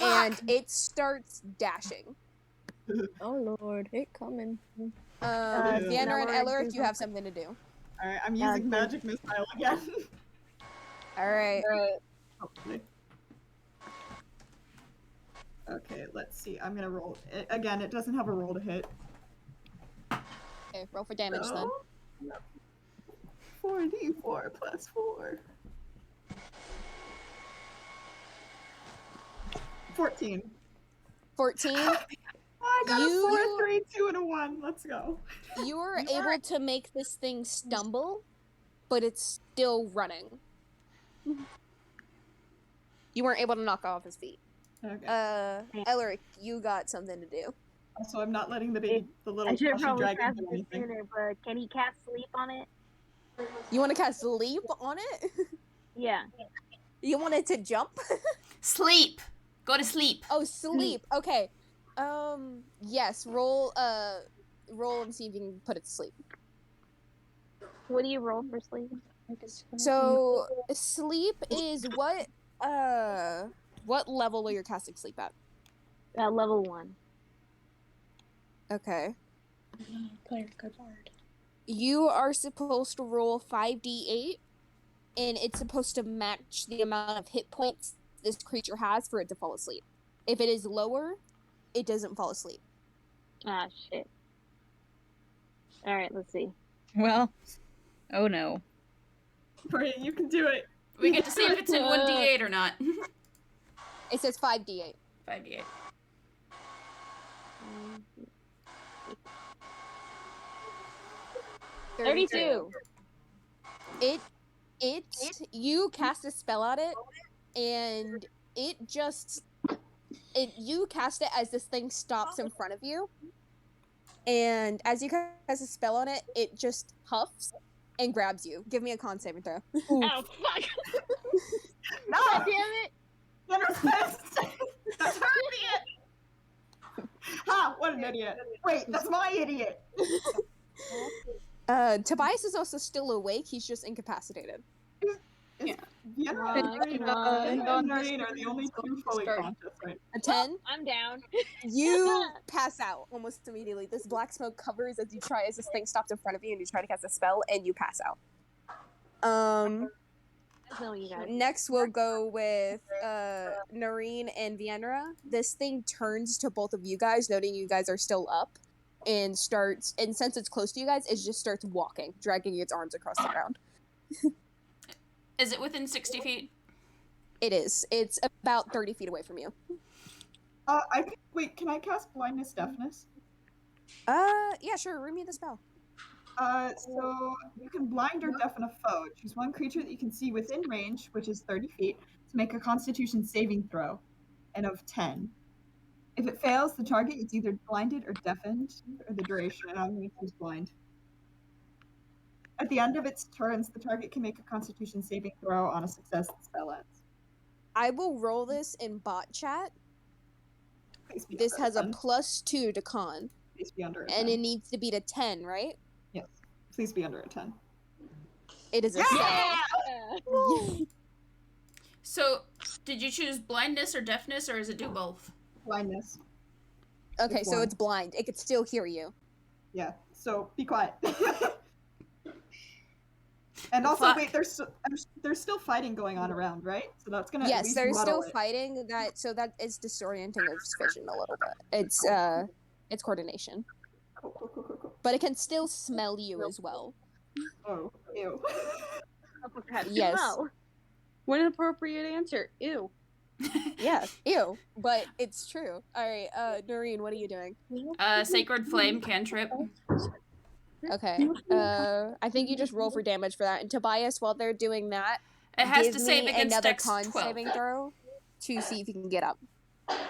And it starts dashing. Oh lord, it coming. Vienna and Eller, if you have something to do. Alright, I'm using magic missile again. Alright. Hopefully. Okay, let's see. I'm gonna roll. Again, it doesn't have a roll to hit. Okay, roll for damage then. 4d4 plus 4. 14. 14. I got a 4, 3, 2, and a 1. Let's go. You were able to make this thing stumble, but it's still running. You weren't able to knock off his feet. Okay. Elric, you got something to do. Also, I'm not letting the little I should Russian probably dragon cast do it anything. sooner, but can he cast sleep on it? You want to cast sleep on it? Yeah. You want it to jump? Sleep. Go to sleep. Oh, sleep. Okay. Yes. Roll and see if you can put it to sleep. What do you roll for sleep? So sleep is what level are you casting sleep at? Level 1. Okay. Player good bard. You are supposed to roll 5d8, and it's supposed to match the amount of hit points this creature has for it to fall asleep. If it is lower, it doesn't fall asleep. Ah, shit. Alright, let's see. Well, oh no. Bria, you can do it. We get to see if it's in 1d8 or not. It says 5d8. 5d8. 32. You cast a spell at it, and it just you cast it as this thing stops in front of you, and as you cast a spell on it, it just huffs and grabs you. Give me a con saving throw. Oh fuck! No! God damn it! That's her idiot! Ha! What an idiot! Wait, that's my idiot! Tobias is also still awake. He's just incapacitated. Yeah. And Noreen are the only two fully conscious, right? A 10. I'm down. You pass out almost immediately. This black smoke covers as this thing stops in front of you and you try to cast a spell and you pass out. Next we'll go with Noreen and Vienra. This thing turns to both of you guys, noting you guys are still up, and since it's close to you guys, it just starts walking, dragging its arms across the ground. Is it within 60 feet? It is. It's about 30 feet away from you. Wait, can I cast blindness deafness? Yeah, sure. Read me the spell. So you can blind or deafen a foe. Choose one creature that you can see within range, which is 30 feet, to make a Constitution saving throw, and of 10. If it fails, the target is either blinded or deafened for the duration, and I'm going to choose blind. At the end of its turns, the target can make a Constitution saving throw. On a success, the spell ends. I will roll this in bot chat. This has a +2 to con. Please be under a 10. And it needs to be to 10, right? Yes. Please be under a 10. It is a Yeah! 7. So, did you choose blindness or deafness, or is it do both? Blindness. Okay, It's so blind. it's blind. It could still hear you. Yeah, so be quiet. And also, Fuck. wait, there's still fighting going on around, right? So that's gonna at Yes, least there's muddle still it. fighting. So that is disorienting its vision a little bit. It's coordination. Cool. But it can still smell you as well. Oh, ew. Yes. What an appropriate answer. Ew. Yeah, ew. But it's true. Alright, Noreen, what are you doing? Sacred Flame cantrip. Okay. I think you just roll for damage for that. And Tobias, while they're doing that, It has give to save me against another Dex con 12. saving throw to see if you can get up.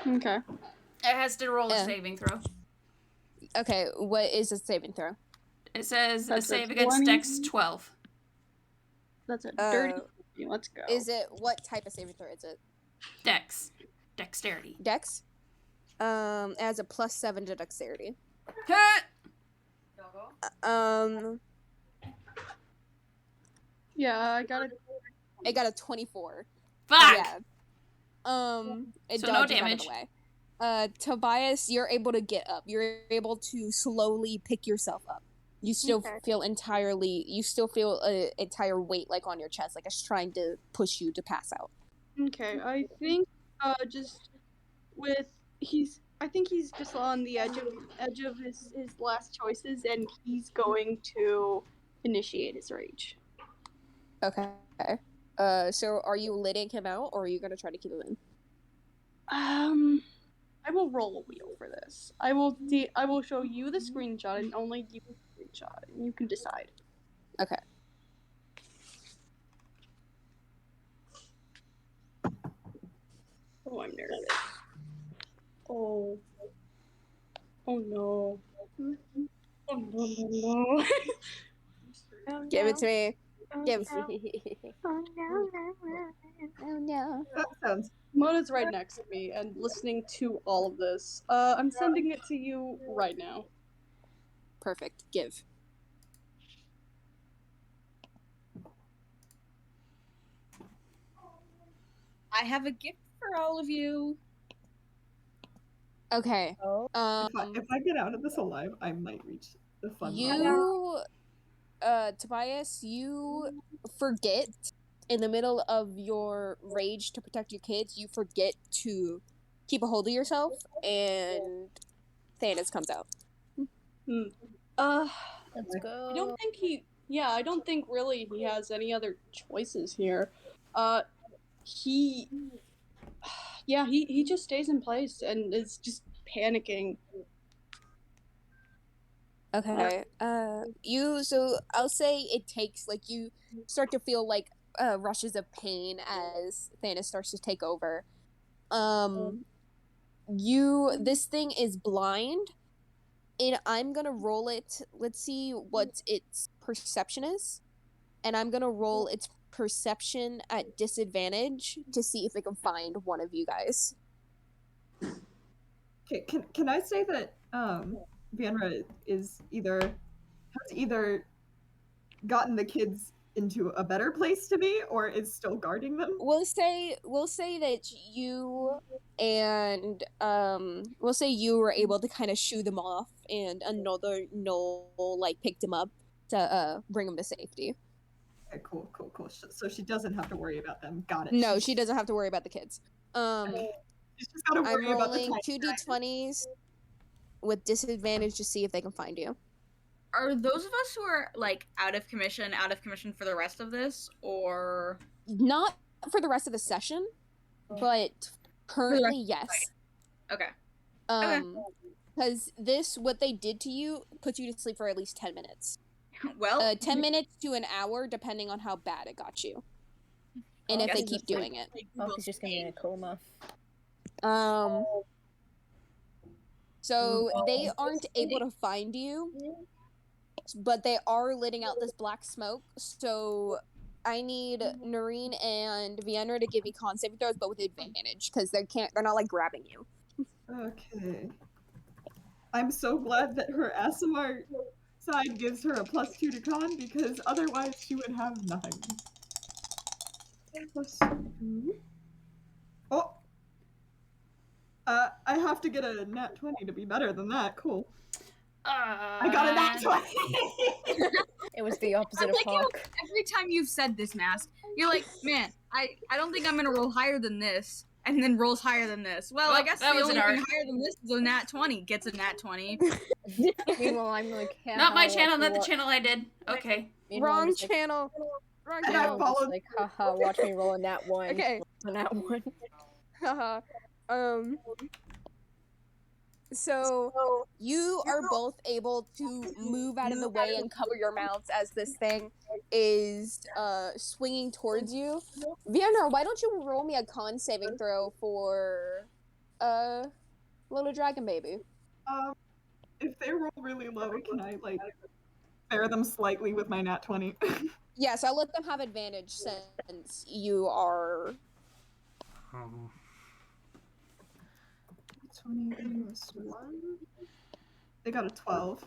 Okay. It has to roll a saving throw. Okay, what is a saving throw? It says That's a save against 20. Dex 12. That's a dirty. Let's go. Is it what type of saving throw is it? Dex. Dexterity. Dex? It has a +7 to dexterity. Yeah, I got it. It got a 24. Fuck! Yeah. It So no dodges out of damage. the way. Tobias, you're able to get up. You're able to slowly pick yourself up. You still feel you still feel an entire weight like on your chest, like it's trying to push you to pass out. Okay, I think I think he's just on the edge of his last choices, and he's going to initiate his rage. Okay. So are you letting him out, or are you gonna try to keep him in? I will roll a wheel for this. I will show you the screenshot and only you the screenshot, and you can decide. Okay. Oh, I'm nervous. Oh. Oh no. Oh no. Give it to me. Give. Oh no. Oh no. That sounds. Mona's right next to me and listening to all of this. I'm sending it to you right now. Perfect. Give. I have a gift for all of you. Okay. If I get out of this alive, I might reach the fun level. Tobias, you forget in the middle of your rage to protect your kids, you forget to keep a hold of yourself, and Thanos comes out. Let's go. I don't think really he has any other choices here. He just stays in place and is just panicking. Okay. So I'll say it takes, like, you start to feel like rushes of pain as Thanos starts to take over. this thing is blind, and I'm gonna roll it. Let's see what its perception is, and I'm gonna roll its perception at disadvantage to see if it can find one of you guys. Okay, can I say that Vienra has either gotten the kids into a better place to be or is still guarding them? We'll say that you and we'll say you were able to kind of shoo them off, and another Knoll like picked him up to bring him to safety. Okay, cool. So she doesn't have to worry about them. Got it. No, she doesn't have to worry about the kids. She's just gotta I'm worry about the rolling 2d20s with disadvantage to see if they can find you. Are those of us who are like out of commission for the rest of this, or Not for the rest of the session, but currently yes. okay? Because what they did to you puts you to sleep for at least 10 minutes. Well, 10 minutes to an hour, depending on how bad it got you. And if they keep doing it. He's just gonna be in a coma. So they aren't able to find you, but they are letting out this black smoke. So I need Noreen and Vienna to give me con saving throws, but with advantage, because they're not like grabbing you. Okay. I'm so glad that her ASMR side gives her a +2 to con, because otherwise she would have nothing. +2. Oh! I have to get a nat 20 to be better than that. Cool. I got a nat 20! It was the opposite of Hawk. Every time you've said this, Mask, you're like, man, I don't think I'm gonna roll higher than this, and then rolls higher than this. Well, I guess that the was only an thing arc. higher than this is a nat 20. Gets a nat 20. Meanwhile, I'm like, Not my channel, not the channel I did. Okay. Wrong channel. Wrong And I channel. followed. Like, haha, watch me roll a nat 1. Okay. A nat 1. Haha. So you are both able to move out of the way and cover your mouths as this thing is swinging towards you. Vienna, why don't you roll me a con saving throw for little dragon baby? If they roll really low, can I like spare them slightly with my nat 20? Yes, I'll let them have advantage since you are 20 plus 1. They got a 12.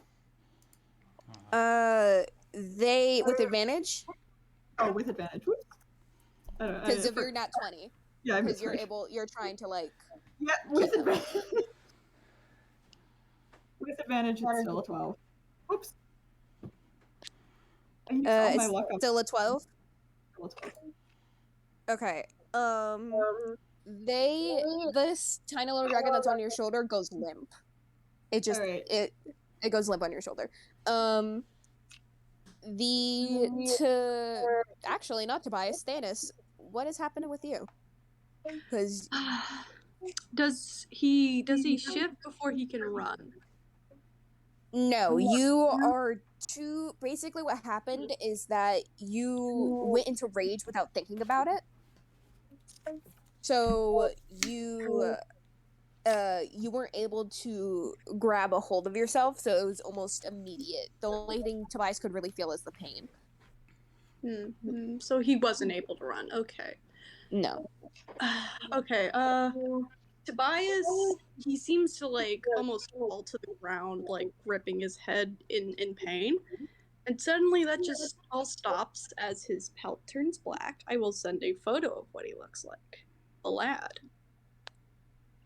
they with advantage Oh, with advantage. Whoops. because of your nat 20. Yeah, Because you're trying to like. Yeah, with advantage. With advantage, it's still a 12. Whoops. I used all my It's luck on still a 12. still a 12. Okay. This tiny little dragon that's on your shoulder goes limp. It just Alright. it goes limp on your shoulder. Actually, not Tobias, Stannis, what is happening with you? Because Does he shift before he can run? no, you are too. Basically, what happened is that you went into rage without thinking about it. So you weren't able to grab a hold of yourself, so it was almost immediate. The only thing Tobias could really feel is the pain. So he wasn't able to run. Okay. No. Okay. Tobias, he seems to like almost fall to the ground, like gripping his head in pain. And suddenly that just all stops as his pelt turns black. I will send a photo of what he looks like. A lad.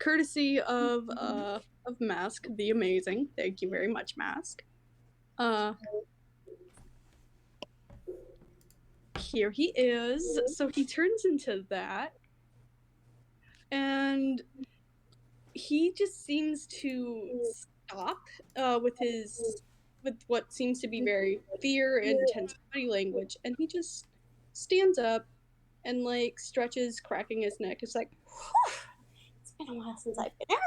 Courtesy of Mask the Amazing. Thank you very much, Mask. Here he is. So he turns into that. And he just seems to stop with what seems to be very fear and tense body language, and he just stands up and like stretches, cracking his neck. It's like, it's been a while since I've been out.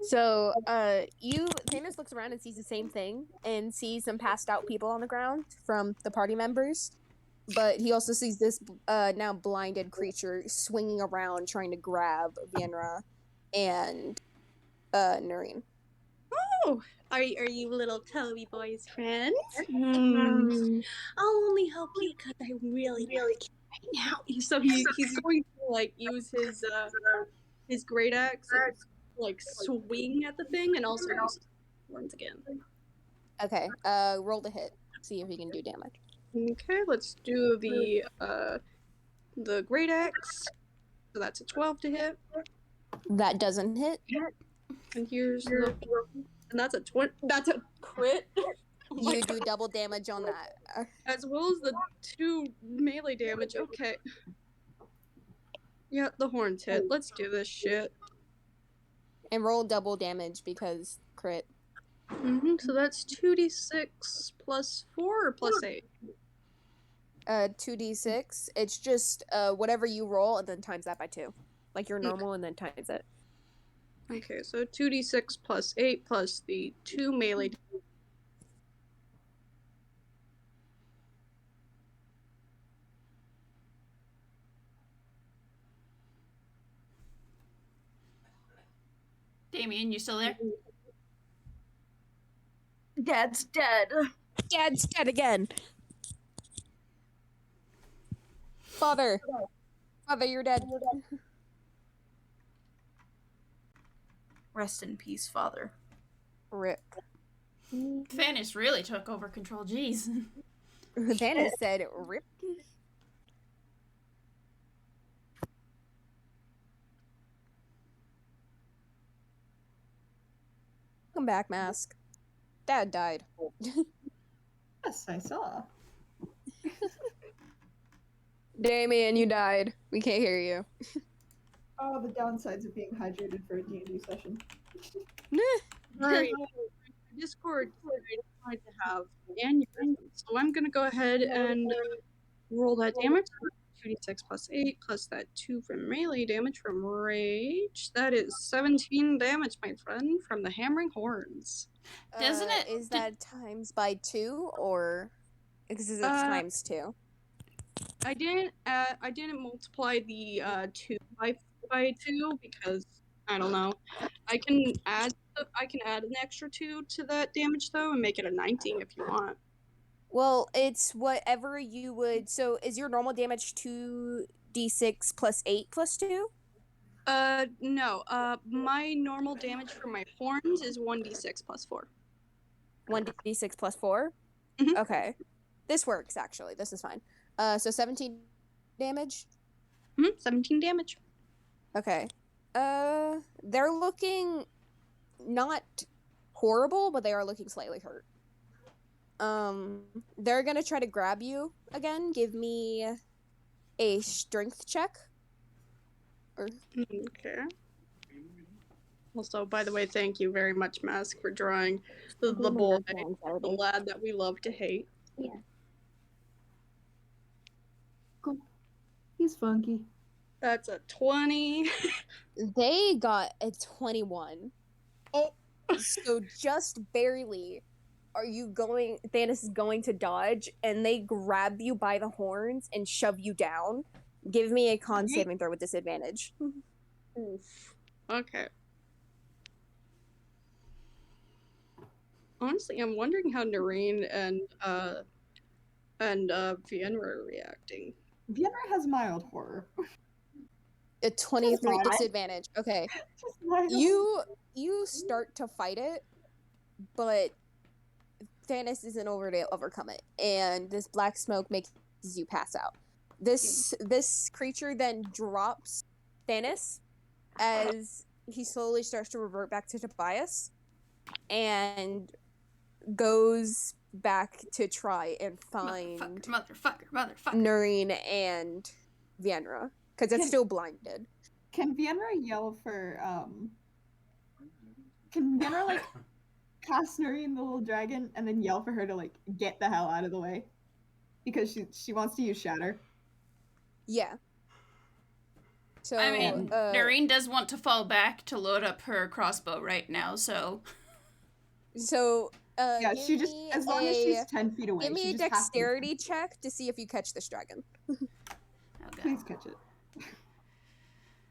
So, Thanos looks around and sees the same thing, and sees some passed out people on the ground from the party members. but he also sees this now blinded creature swinging around trying to grab Vienra and Noreen. Oh, are you little Toby boy's friends? I'll only help you because I really can right now. So he's going to like use his great axe and like swing at the thing and also use his horns again. Okay, roll to hit. See if he can do damage. Okay, let's do the great axe. So that's a 12 to hit. That doesn't hit. And here's the and that's a that's a crit. Oh my You God. do double damage on that. As well as the 2 melee damage. Okay. Yeah, the horns hit. Let's do this shit. And roll double damage because crit. So that's 2d6 plus 4 or plus 8? 2d6. It's just whatever you roll and then times that by 2. Like your normal and then times it. Okay, so 2d6 plus 8 plus the 2 melee. Damien, you still there? Dad's dead. Dad's dead again. Father, you're dead. Rest in peace, father. Rip. Thanos really took over control. Jeez. Thanos said rip. Welcome back, Mask. Dad died. Yes, I saw. Damien, you died. We can't hear you. Oh, the downsides of being hydrated for a D&D session. Alright. Discord decided to have aneurysm. So I'm gonna go ahead and roll that damage. 2d6 plus 8 plus that 2 from melee damage from rage. That is 17 damage, my friend, from the hammering horns. Doesn't it- Is that times by 2 or because it's times 2? I didn't multiply the 2 by 2 because I don't know. I can add an extra 2 to that damage though and make it a 19 if you want. Well, it's whatever you would. So, is your normal damage 2d6 plus 8 plus 2? No. My normal damage for my horns is 1d6 plus 4. 1d6 plus 4? Mhm. Okay. This works, actually. This is fine. So 17 damage? 17 damage. Okay. They're looking not horrible, but they are looking slightly hurt. They're gonna try to grab you again. Give me a strength check. Okay. Also, by the way, thank you very much, Mask, for drawing the boy, the lad that we love to hate. Yeah. Cool. He's funky. That's a 20. They got a 21. Oh. So just barely Thanos is going to dodge, and they grab you by the horns and shove you down. Give me a con saving throw with disadvantage. Oof. Okay. Honestly, I'm wondering how Noreen and Vienna are reacting. Vienna has mild horror. A 23 Just disadvantage. Okay. Just mild. You start to fight it, but Thanos isn't over to overcome it, and this black smoke makes you pass out. This creature then drops Thanos as he slowly starts to revert back to Tobias and goes back to try and find motherfucker. Noreen and Vienna because it's still blinded. Can Vienna yell for Can Vienna like cast Noreen the little dragon and then yell for her to like get the hell out of the way? Because she wants to use Shatter. Yeah. So I mean, Noreen does want to fall back to load up her crossbow right now, so... So, Yeah, give she just, me as long as she's 10 feet away. Give me she a just has to be 10 dexterity feet away. check to see if you catch this dragon. Okay. Please catch it.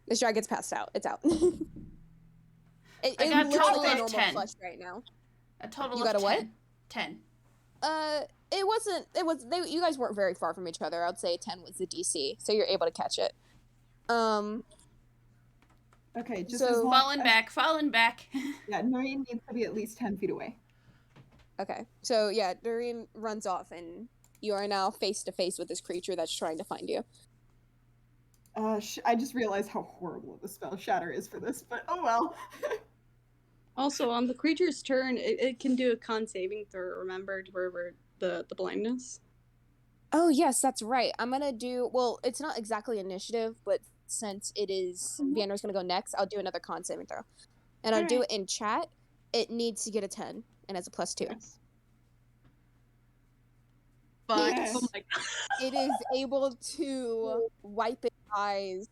This dragon's passed out. It's out. I got a total literally of normal 10. flush right now. A total You of got a 10. what? 10. You guys weren't very far from each other. I'd say 10 was the DC, so you're able to catch it. Okay, just So- as long Falling as, back, falling back. Yeah, Noreen needs to be at least 10 feet away. Okay, so yeah, Doreen runs off, and you are now face to face with this creature that's trying to find you. I just realized how horrible the spell Shatter is for this, but oh well. Also, on the creature's turn, it can do a con saving throw. Remember to revert the blindness. Oh yes, that's right. I'm gonna do. Well, it's not exactly initiative, but since it is Viander's gonna go next, I'll do another con saving throw, and I'll do it in chat. It needs to get a 10, and it's a +2. Yes. But Yes. Oh my god. It is able to wipe its eyes,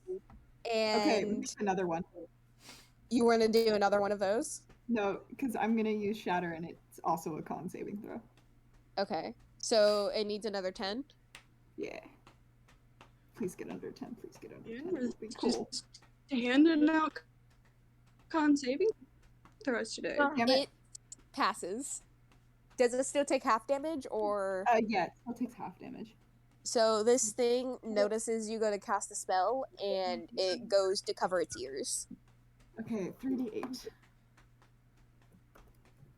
Okay, and make another one. you want to do another one of those? No, because I'm gonna use Shatter, and it's also a con saving throw. Okay, so it needs another 10. Yeah. Please get under 10. Please get under 10. Yeah, That would be cool. just handing out con saving throws today. Damn it. It passes. Does it still take half damage, or Yeah, it still takes half damage. so this thing notices you go to cast a spell, and it goes to cover its ears. Okay, 3d8.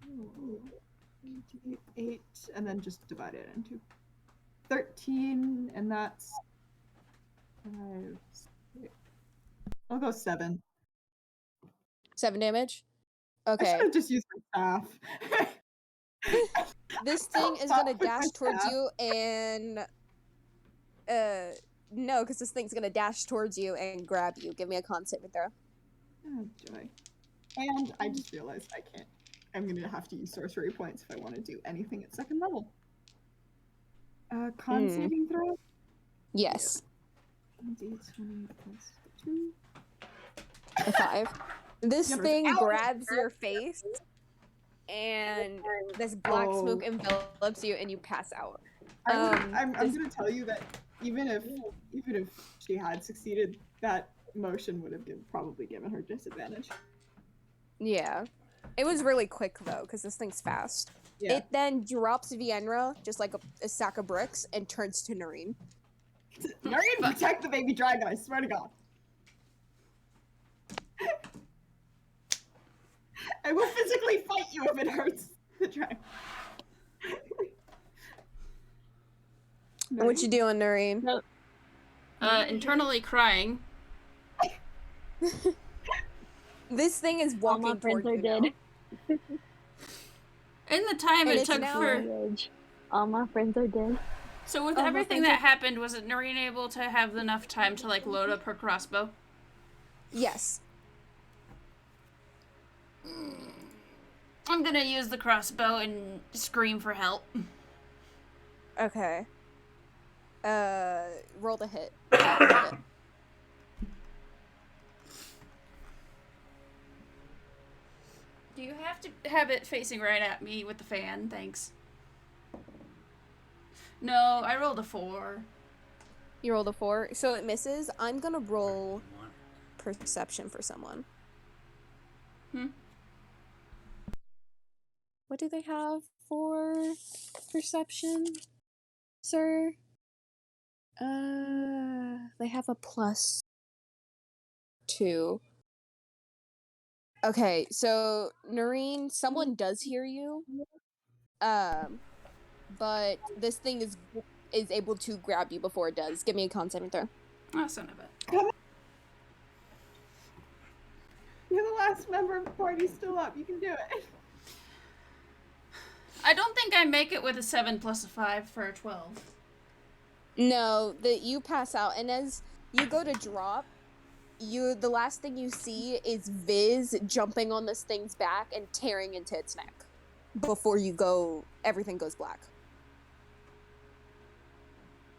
Ooh, 3d8, and then just divide it into 13, and that's 5, 6. I'll go 7. 7 damage. I should Okay, have just used my staff. this thing is gonna dash towards you, and no, because this thing's gonna dash towards you and grab you. Give me a con saving throw. Oh, joy. And I just realized I can't. I'm gonna have to use sorcery points if I want to do anything at 2nd level. Con saving throw? Yes, D20 plus 2. a 5. This Yeah, but- thing Ow! grabs your face, and this black smoke Oh. envelops you, and you pass out. I'm this- gonna tell you that even if she had succeeded, that motion would have probably given her disadvantage. Yeah. It was really quick, though, because this thing's fast. Yeah. It then drops Vienra, just like a sack of bricks, and turns to Noreen. Noreen, protect the baby dragon, I swear to God. I will physically fight you if it hurts the dragon. What you doing, Noreen? Internally crying. This thing is All walking my friends towards are you dead. now. In the time And it it's took now- for... All my friends are dead. So with Oh, my everything friends that happened, was it Noreen able to have enough time to, like, load up her crossbow? Yes. I'm gonna use the crossbow and scream for help. Okay. Roll the hit. Do you have to have it facing right at me with the fan? Thanks. No, I rolled a 4. You rolled a 4, so it misses. I'm gonna roll perception for someone. What do they have for perception, sir? They have a +2. Okay, so Noreen, someone does hear you. But this thing is able to grab you before it does. Give me a con saving throw. Oh, son of a... You're the last member of the party still up. You can do it. I don't think I make it with a 7 plus a 5 for a 12. No, you pass out, and as you go to drop, the last thing you see is Viz jumping on this thing's back and tearing into its neck. Before everything goes black.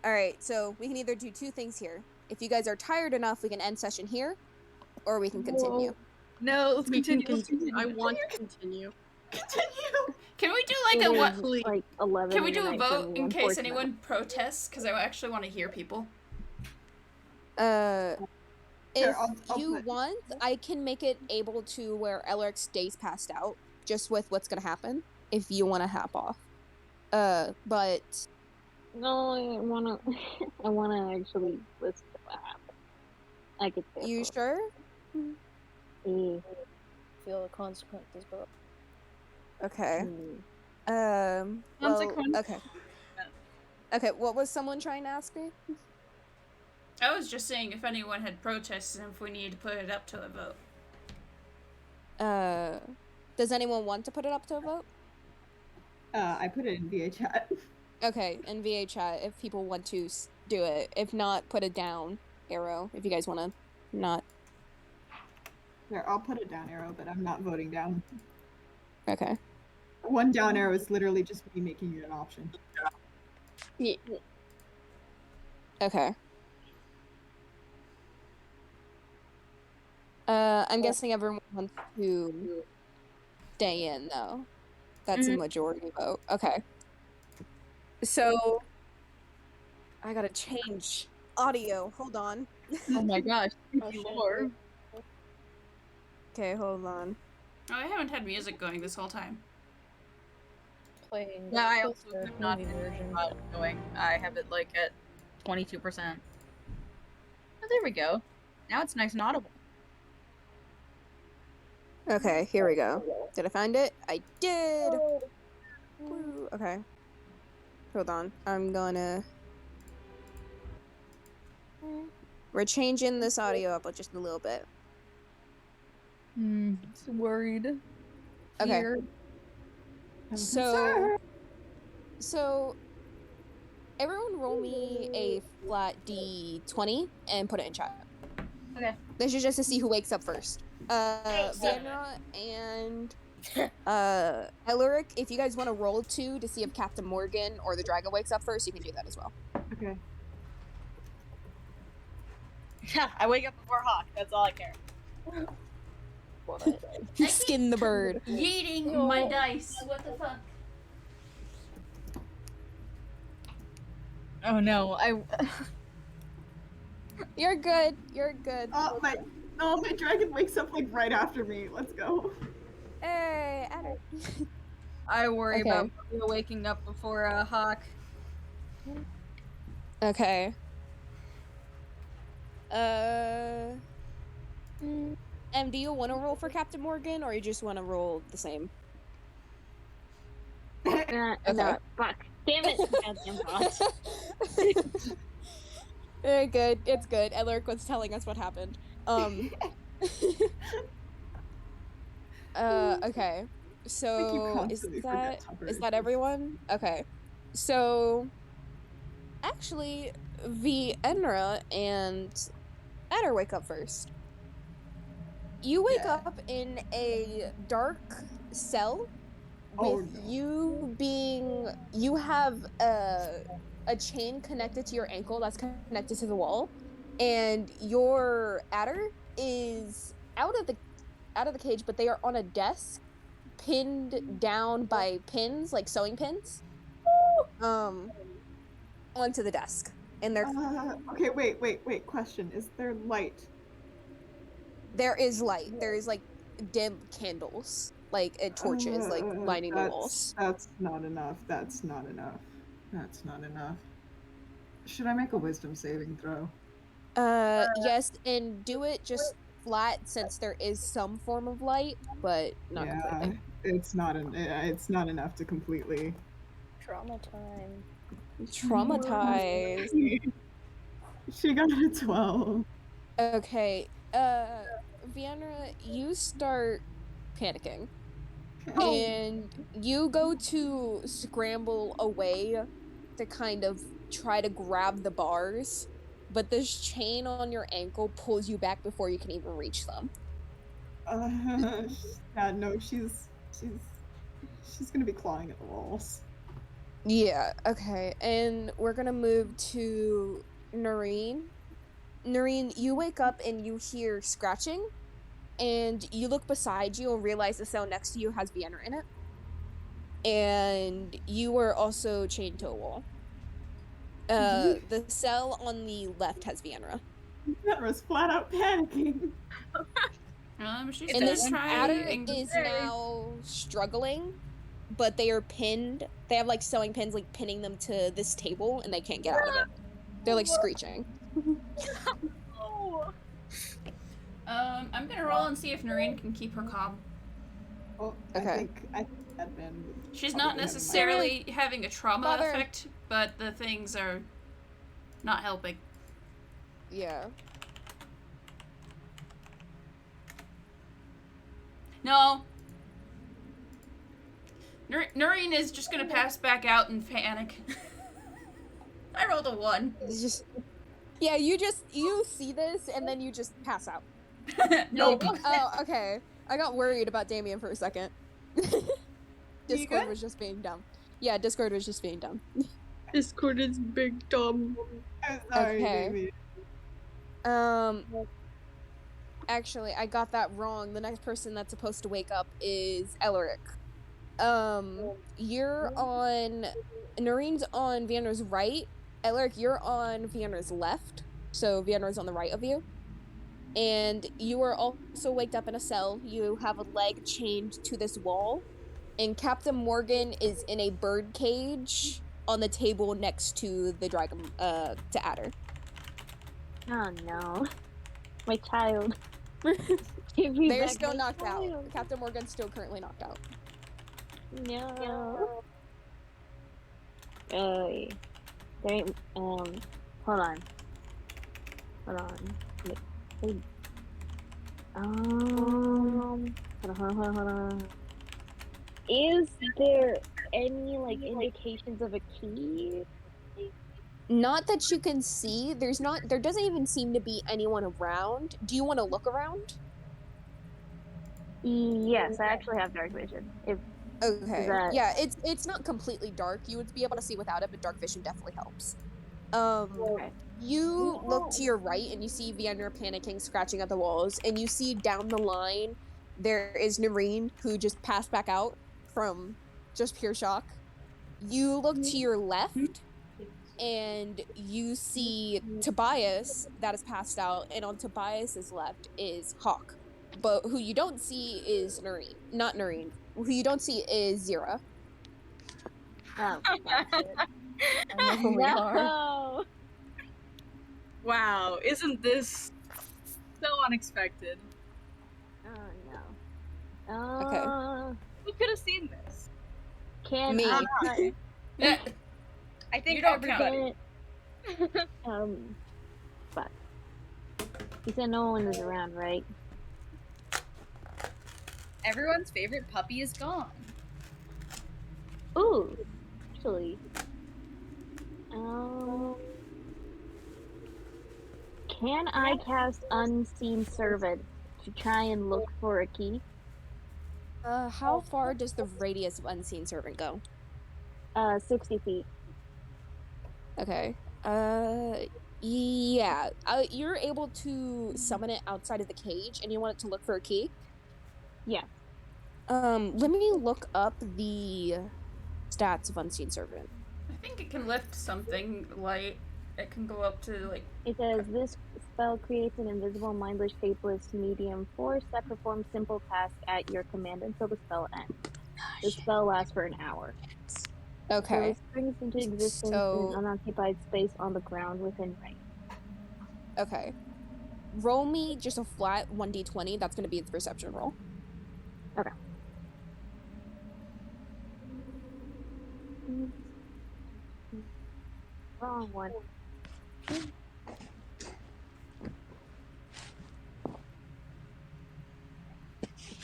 Alright, so we can either do 2 things here. If you guys are tired enough, we can end session here, or we can continue. No, let's We can continue. continue. I want to continue. Continue. Can we do like It a what? is, like 11 Can we in do the a night vote for me, in case unfortunately. anyone protests? Because I actually want to hear people. If I'll you put- want, I can make it able to where Elric stays passed out, just with what's gonna happen. If you want to hop off, but No, I wanna, I wanna actually listen to what happened. I could say you it. sure? Feel the consequences, but Okay. Well, Consequence. okay. Okay, what was someone trying to ask me? I was just saying if anyone had protests and if we need to put it up to a vote. Does anyone want to put it up to a vote? I put it in VA chat. Okay, in VA chat, if people want to do it. If not, put it down arrow, if you guys want to not. There, I'll put a down arrow, but I'm not voting down. Okay. One down arrow is literally just me making it an option. Yeah. Okay. I'm guessing everyone wants to stay in, though. That's a majority vote. Okay. So, I gotta change audio. Hold on. Oh my gosh. Oh, shit. Lord. Okay, hold on. Oh, I haven't had music going this whole time. playing. Yeah, I the also have not been thinking about going. I have it like at 22%. Oh, there we go. Now it's nice and audible. Okay, here we go. Did I find it? I did! Woo. Okay. Hold on. I'm gonna... We're changing this audio up just a little bit. Just worried. Okay. Feared. So, everyone roll me a flat D20 and put it in chat. Okay. This is just to see who wakes up first. Vanra and Elric, if you guys want to roll 2 to see if Captain Morgan or the dragon wakes up first, you can do that as well. Okay. Yeah, I wake up before Hawk. That's all I care. Skin the bird. Yeeting my dice. What the fuck? Oh no, You're good. You're good. Oh my! No, my dragon wakes up like right after me. Let's go. Hey, Adder. I worry Okay. about waking up before Hawk. Okay. Do you want to roll for Captain Morgan, or you just want to roll the same? No, fuck. Damn it, goddamn boss. Very good. It's good. Elric was telling us what happened. Okay. So is constantly forget that everyone? Okay. So actually, Vienra and Adder wake up first. You wake up in a dark cell with you have a chain connected to your ankle that's connected to the wall, and your Adder is out of the cage, but they are on a desk pinned down by pins, like sewing pins, onto the desk, and they're Okay, wait. Question: is there light? there is light. There is like dim candles, like torches, like lining the walls. That's not enough. That's not enough. That's not enough. Should I make a wisdom saving throw? Yes, and do it just flat since there is some form of light, but not completely. It's not enough to completely. Trauma time. Traumatized. She got a 12. Okay, Vienna, you start panicking. And you go to scramble away to kind of try to grab the bars, but this chain on your ankle pulls you back before you can even reach them. Yeah, no, she's gonna be clawing at the walls. Yeah, okay. And we're gonna move to Noreen. Noreen, you wake up and you hear scratching, and you look beside you and realize the cell next to you has Vienna in it. and you were also chained to a wall. The cell on the left has Vienra. Venra's flat out panicking. She's And gonna this try adder and is now struggling, but they are pinned. They have like sewing pins, like pinning them to this table, and they can't get out of it. They're like screeching. I'm gonna roll and see if Noreen can keep her calm. Oh, Okay. I think Advan would She's probably not have necessarily having a trauma Father. effect, but the things are not helping. Yeah. No. Noreen is just gonna pass back out and panic. I rolled a 1. It's just. Yeah, you see this and then you just pass out. Nope. Oh, okay. I got worried about Damien for a second. Discord good? was just being dumb. Yeah, Discord was just being dumb. Discord is big dumb. I'm sorry, Okay. baby. Actually, I got that wrong. The next person that's supposed to wake up is Elric. You're on. Noreen's on Vienna's right. Elric, you're on Vienna's left. So Vienna's on the right of you. And you are also waked up in a cell. You have a leg chained to this wall. And Captain Morgan is in a bird cage on the table next to the dragon, to Adder. Oh no. My child. Give me They're back still my knocked out. child. Captain Morgan's still currently knocked out. No. There ain't, hold on. Hold on. Wait. Hold on. Is there any, like, indications of a key? Not that you can see. There doesn't even seem to be anyone around. Do you want to look around? Yes, I actually have dark vision. Okay. that- Yeah, it's not completely dark. You would be able to see without it, but dark vision definitely helps. Okay. You look to your right and you see Vienna panicking, scratching at the walls, and you see down the line there is Noreen, who just passed back out from just pure shock. You look to your left and you see Tobias that is passed out, and on Tobias's left is Hawk. But who you don't see is Noreen. Not Noreen. Who you don't see is Zira. Oh, I know who we are. no! Wow, isn't this so unexpected? Oh no. Okay. Who could have seen this? Can Me. I? Yeah. I think You don't count. everybody. But you said no one is around, right? Everyone's favorite puppy is gone. Ooh, actually. Can I cast Unseen Servant to try and look for a key? How far does the radius of Unseen Servant go? 60 feet. Okay. Yeah. You're able to summon it outside of the cage, and you want it to look for a key? Yeah. Let me look up the stats of Unseen Servant. I think it can lift something light. It can go up to like. It says this spell creates an invisible, mindless, shapeless medium force that performs simple tasks at your command until the spell ends. The spell lasts for an hour. Okay. So it springs into existence So- in an unoccupied space on the ground within range. Okay. Roll me just a flat 1d20. That's going to be its perception roll. Okay. Wrong one.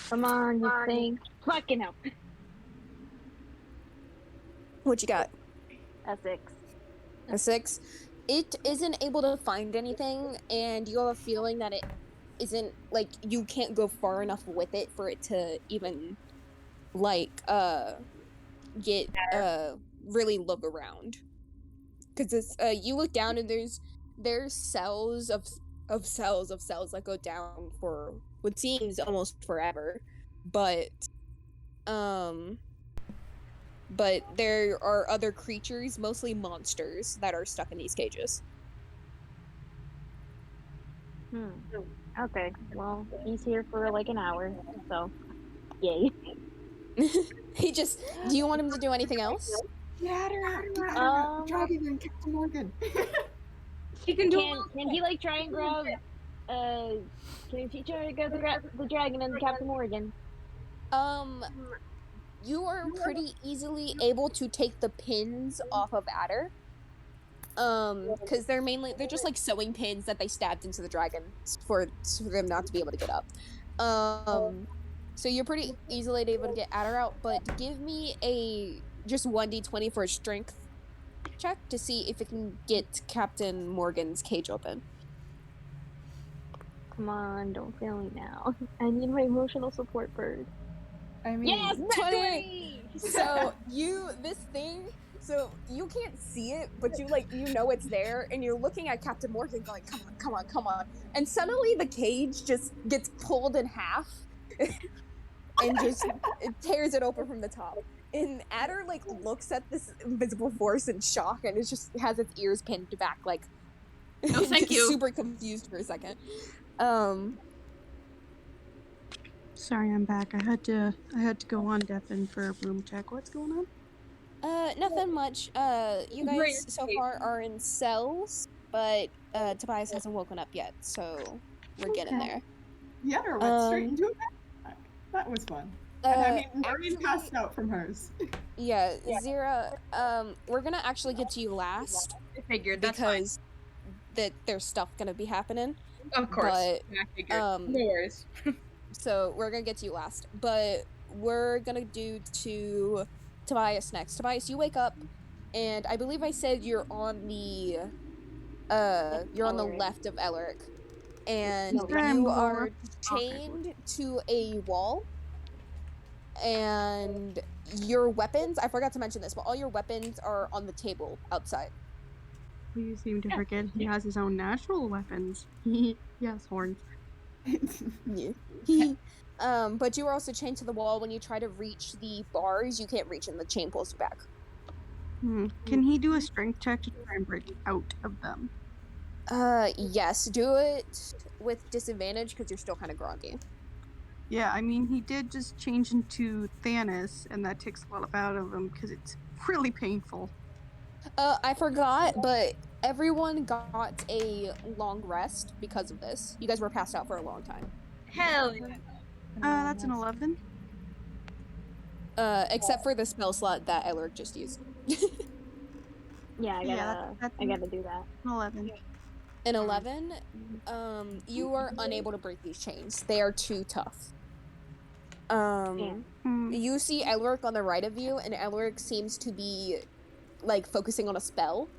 Come on, you think? Fucking hell. What you got? A 6. A 6. It isn't able to find anything, and you have a feeling that it isn't, like, you can't go far enough with it for it to even, like, get, really look around. Because it's, you look down and there's cells of cells that go down for what seems almost forever. But, but there are other creatures, mostly monsters, that are stuck in these cages. Okay, well, he's here for like an hour, so yay. He just. Do you want him to do anything else? Get out, Dragon and Captain Morgan. He can do. Can he like try and grab? Can he try to grab the dragon and Captain Morgan? You are pretty easily able to take the pins off of Adder. Because they're just like sewing pins that they stabbed into the dragon for them not to be able to get up. So you're pretty easily able to get Adder out, but give me just 1d20 for a strength check to see if it can get Captain Morgan's cage open. Come on, don't fail me now. I need my emotional support bird. I mean, yes, 20. So so you can't see it, but you know it's there, and you're looking at Captain Morgan going, come on. And suddenly the cage just gets pulled in half and just it tears it open from the top. And Adder looks at this invisible force in shock and it just has its ears pinned back Oh, thank you. super confused for a second. Sorry, I'm back. I had to go on Deafen for a room check. What's going on? Nothing much. You guys so far are in cells, but Tobias hasn't woken up yet, so we're getting there. Yetter went straight into a backpack. That was fun. And I mean, Maureen passed out from hers. Yeah, Zira, we're gonna actually get to you last. I figured, that's because there's stuff gonna be happening. Of course. But, I figured. No worries. So we're gonna get to you last, but we're gonna do to Tobias next. Tobias, you wake up, and I believe I said you're on the left of Elric, and you are chained to a wall, and your weapons, I forgot to mention this, but all your weapons are on the table outside. You seem to forget he has his own natural weapons. He has horns. Yeah. But you are also chained to the wall. When you try to reach the bars, you can't reach and the chain pulls you back. Can he do a strength check to try and break out of them? Yes. Do it with disadvantage because you're still kind of groggy. Yeah, I mean, he did just change into Thanos, and that takes a lot out of him because it's really painful. I forgot, but everyone got a long rest because of this. You guys were passed out for a long time. Hell yeah. That's an 11. Except for the spell slot that Elric just used. Yeah, I gotta do that. An 11. An 11? You are unable to break these chains. They are too tough. You see Elric on the right of you, and Elric seems to be focusing on a spell.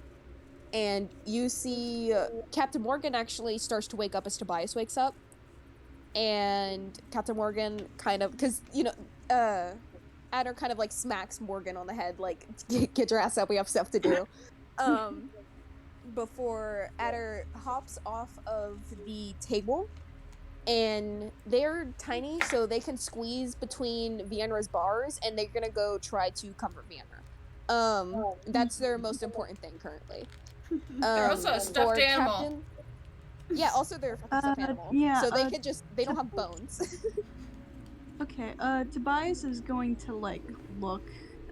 And you see Captain Morgan actually starts to wake up as Tobias wakes up. And Captain Morgan kind of, because, Adder kind of smacks Morgan on the head, get your ass up, we have stuff to do. Before Adder hops off of the table, and they're tiny, so they can squeeze between Vienna's bars, and they're gonna go try to comfort Vienna. That's their most important thing currently. They're also a stuffed animal. Yeah, also they're a fucking stuffed animal. Yeah, so they they don't have bones. Okay, Tobias is going to look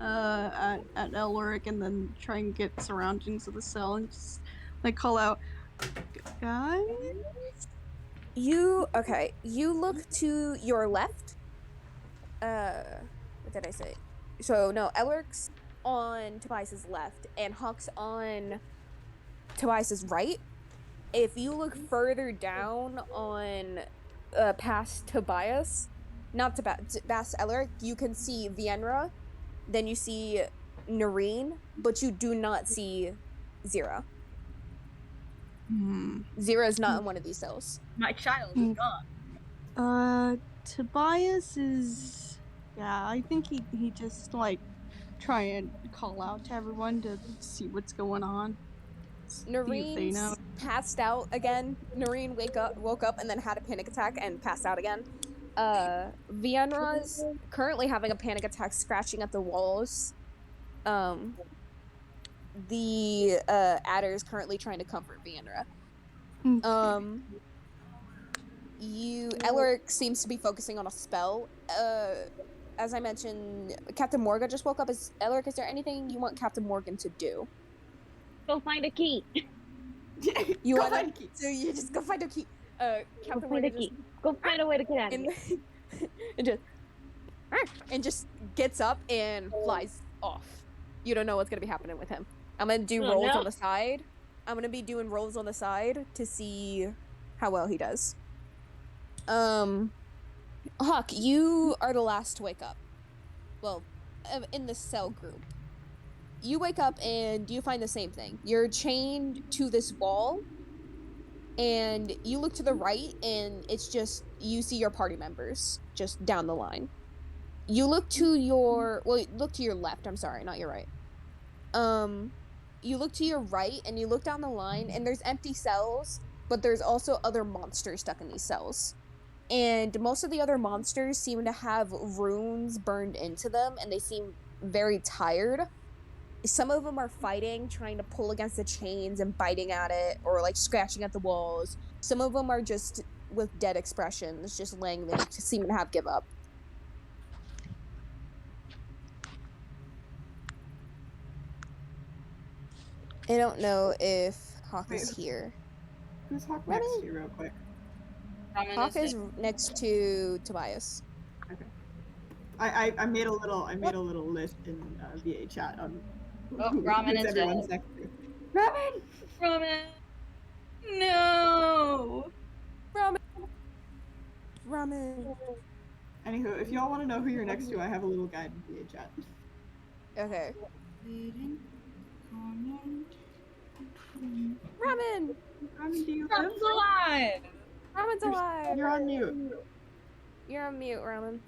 at Elric and then try and get surroundings of the cell and just call out, guys. You look to your left. What did I say? So no, Elric's on Tobias's left and Huck's on Tobias's right. If you look further down on past Tobias, not past Elric, you can see Vienna, then you see Noreen, but you do not see Zira. Zira is not in one of these cells. My child is gone. Tobias is... Yeah, I think he just, try and call out to everyone to see what's going on. Noreen's passed out again. Noreen woke up and then had a panic attack and passed out again. Vienna's currently having a panic attack, scratching at the walls the adder is currently trying to comfort Viandra. Elric seems to be focusing on a spell. As I mentioned, Captain Morgan just woke up. Elric, is there anything you want Captain Morgan to do? Go find a key. You Go want find a key. So you just go find a key. Go Captain find a Morgan key. Go find a way to get out of here. and just gets up and flies off. You don't know what's gonna be happening with him. I'm gonna do Oh, rolls no. on the side. I'm gonna be doing rolls on the side to see how well he does. Hawk, you are the last to wake up. Well, in the cell group. You wake up and you find the same thing. You're chained to this wall, and you look to the right, and it's just, you see your party members just down the line. You look to your, look to your left, I'm sorry, not your right. You look to your right, and you look down the line, and there's empty cells, but there's also other monsters stuck in these cells. And most of the other monsters seem to have runes burned into them, and they seem very tired. Some of them are fighting, trying to pull against the chains and biting at it, or like scratching at the walls. Some of them are just with dead expressions, just laying there, seeming to have give up. I don't know if Hawk is here. Who's Hawk next to you, real quick? Hawk is next to Tobias. Okay. I made a little list in VA chat on Ramen who's is everyone's dead. next to. Ramen! No! Ramen. Anywho, if y'all want to know who you're next to, I have a little guide in VA chat. Okay. Ramen! Ramen, do you Ramen's alive! Ramen's alive! You're on mute. You're on mute, Ramen.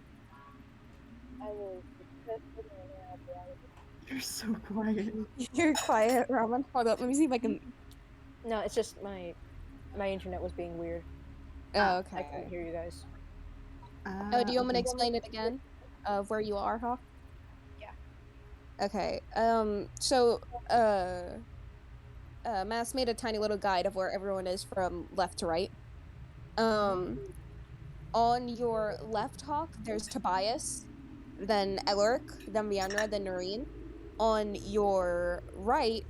You're so quiet. You're quiet, Ramen. Hold up, let me see if I can... No, it's just my internet was being weird. Oh, okay. I couldn't hear you guys. Do you want me to explain it again? Of where you are, Hawk? Yeah. Okay, Mass made a tiny little guide of where everyone is from left to right. On your left, Hawk, there's Tobias, then Elric, then Viandra, then Noreen. On your right,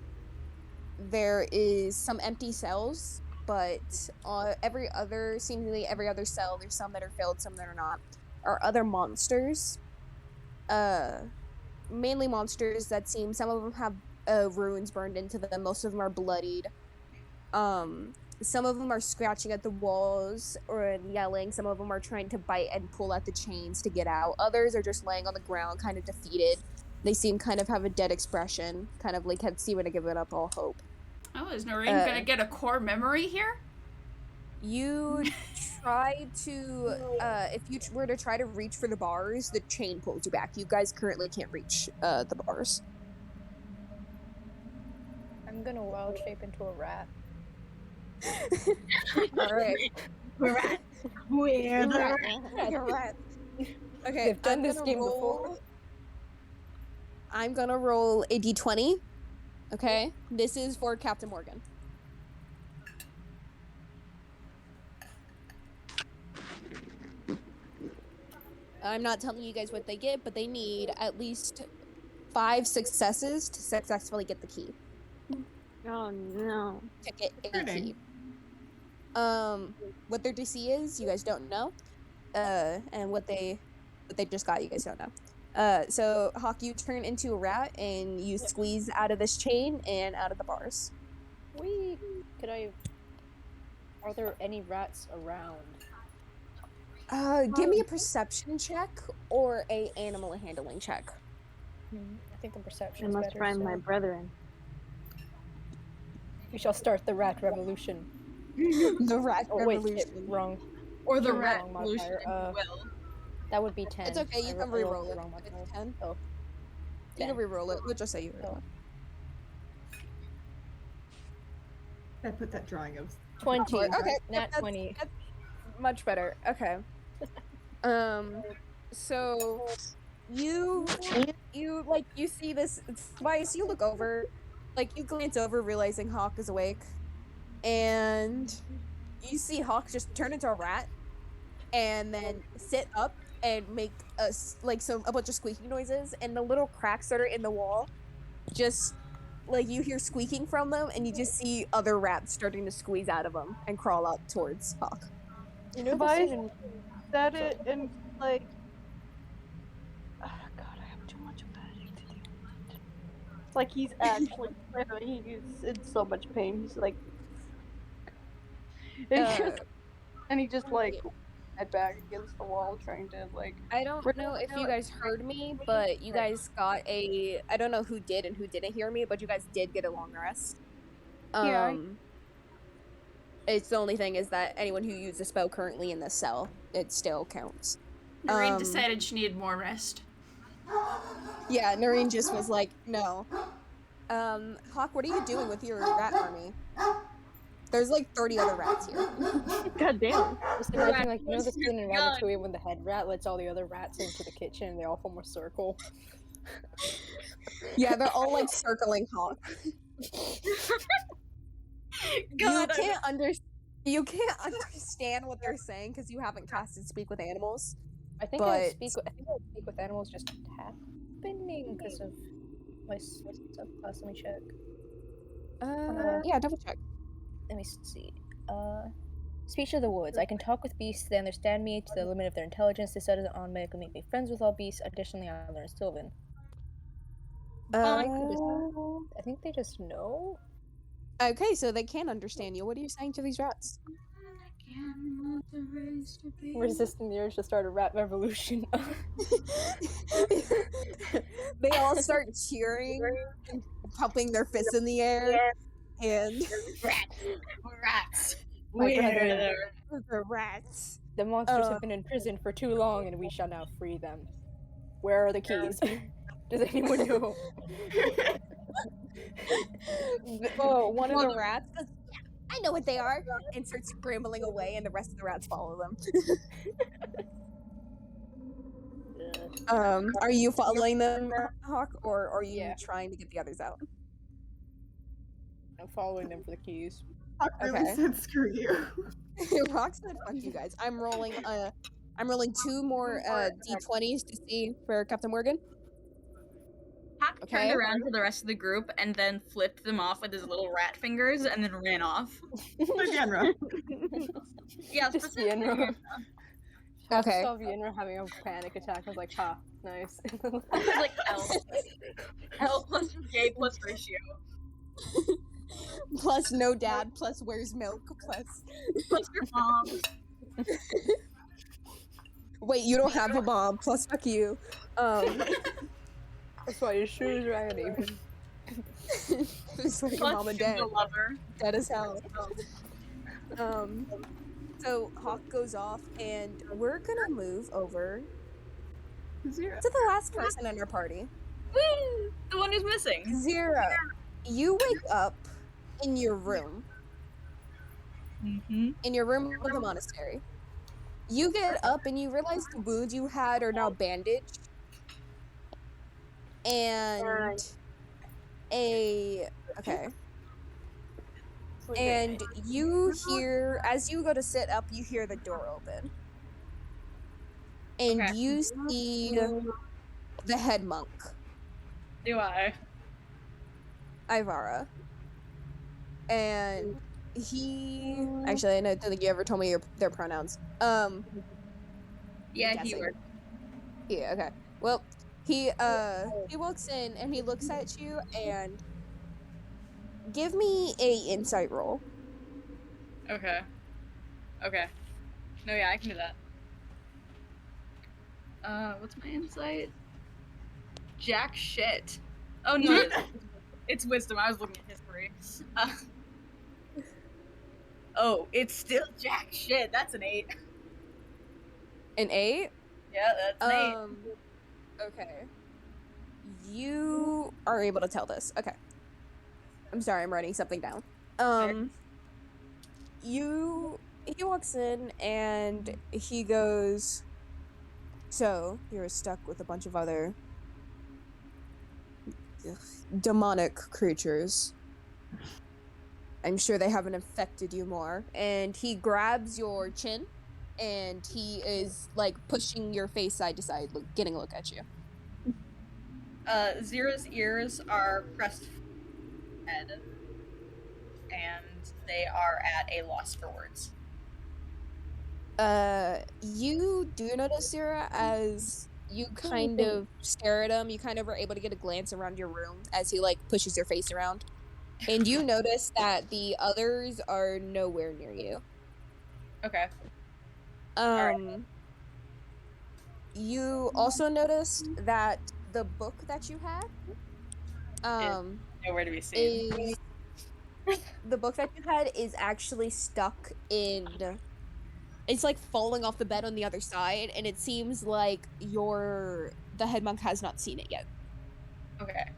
there is some empty cells, but seemingly every other cell, there's some that are filled, some that are not, are other monsters. Mainly monsters that seem, some of them have runes burned into them, most of them are bloodied. Some of them are scratching at the walls or yelling, some of them are trying to bite and pull at the chains to get out. Others are just laying on the ground, kind of defeated. They seem kind of have a dead expression, kind of like had seeming to give it up all hope. Oh, is Noreen gonna get a core memory here? You try to, if you were to try to reach for the bars, the chain pulls you back. You guys currently can't reach the bars. I'm gonna wild shape into a rat. Alright. Rat. We're the rat. You're right. Okay, We've done this game before. I'm gonna roll a d20. Okay? This is for Captain Morgan. I'm not telling you guys what they get, but they need at least 5 successes to successfully get the key. Oh no. To get a key. What their DC is, you guys don't know. And what they just got, you guys don't know. So Hawk, you turn into a rat and you squeeze out of this chain and out of the bars. Are there any rats around? Give me a perception check or a animal handling check. I think the perception I is must better. find so my brethren. We shall start the rat revolution. The rat revolution. Wait, wrong. Or the Wrong rat modifier. revolution, if you will. That would be 10. It's okay, you can I rolled re-roll the it. wrong It's modifier. 10. Oh. You can re-roll it. We'll just say you re-roll I put that drawing of 20. Okay, Nat that's- 20. Much better. Okay. So you you see this twice. You look over, like you glance over, realizing Hawk is awake, and you see Hawk just turn into a rat, and then sit up and make a bunch of squeaking noises, and the little cracks that are in the wall, just like you hear squeaking from them, and you just see other rats starting to squeeze out of them and crawl out towards Hawk. You know, Tobias said it and like, oh god, I have too much of that to do. Like he's actually, he's in so much pain. He's like, and he just like head back against the wall, trying to like. I don't know if you guys heard me, but you guys got I don't know who did and who didn't hear me, but you guys did get a long rest. Yeah. It's the only thing is that anyone who used the spell currently in the cell, it still counts. Noreen decided she needed more rest. Yeah, Noreen just was like, no. Hawk, what are you doing with your rat army? There's like 30 other rats here. God damn. Just imagine, like, you know the scene in Ratatouille when the head rat lets all the other rats into the kitchen and they all form a circle? Yeah, they're all like circling Hawk. God, you can't understand what they're saying because you haven't casted Speak with Animals. I think I speak with animals just happening because of my subclass. Let me check. Yeah, double check. Let me see. Speech of the woods. I can talk with beasts. They understand me to the limit of their intelligence. This doesn't automatically make me friends with all beasts. Additionally, I learned Sylvan. I think they just know. Okay, so they can understand you. What are you saying to these rats? Resisting the urge to start a rat revolution. They all start cheering and pumping their fists in the air. And rats. My brother, the rats. The monsters have been in prison for too long, and we shall now free them. Where are the keys? Does anyone know? One of the rats goes, yeah, I know what they are, and starts scrambling away, and the rest of the rats follow them. Are you following them, Hawk, or are you trying to get the others out? I'm following them for the keys. Hawk really said screw you. Hawk said fuck you guys. I'm rolling 2 more d20s to see for Captain Morgan. Hawk turned around to the rest of the group and then flipped them off with his little rat fingers and then ran off. Vienna. Yeah, just Vienna. Okay. I saw Vienna having a panic attack. I was like, ha, nice. Like L plus J plus ratio. Plus no dad, plus where's milk, plus your mom. Wait, you don't have a mom, plus fuck you. That's why your shoes raggedy. It's like your mom and dad. Dead as hell. So Hawk goes off, and we're gonna move over to the last person in our party. Woo! The one who's missing. Zira. You wake up in your room. Mm-hmm. In your room of the monastery. You get up and you realize the wounds you had are now bandaged. And and you hear, as you go to sit up, you hear the door open. And you see the head monk. Do I? Ivara. And he... Actually, I don't think you ever told me their pronouns. Yeah, he worked. Yeah, okay. Well, he walks in and he looks at you and... Give me a insight roll. Okay. No, yeah, I can do that. What's my insight? Jack shit. Oh no, it's wisdom. I was looking at history. Oh, it's still jack shit. That's an 8. An 8? Yeah, that's an 8. Okay. You are able to tell this. Okay. I'm sorry, I'm writing something down. He walks in and he goes, So you're stuck with a bunch of other demonic creatures. I'm sure they haven't infected you more. And he grabs your chin, and he is like pushing your face side to side, getting a look at you. Zira's ears are pressed head, and they are at a loss for words. You do notice, Zira, as you kind of stare at him, you kind of are able to get a glance around your room as he like pushes your face around. And you notice that the others are nowhere near you. Okay. You also noticed that the book that you had, nowhere to be seen. The book that you had is actually stuck in. It's like falling off the bed on the other side, and it seems like the head monk has not seen it yet. Okay.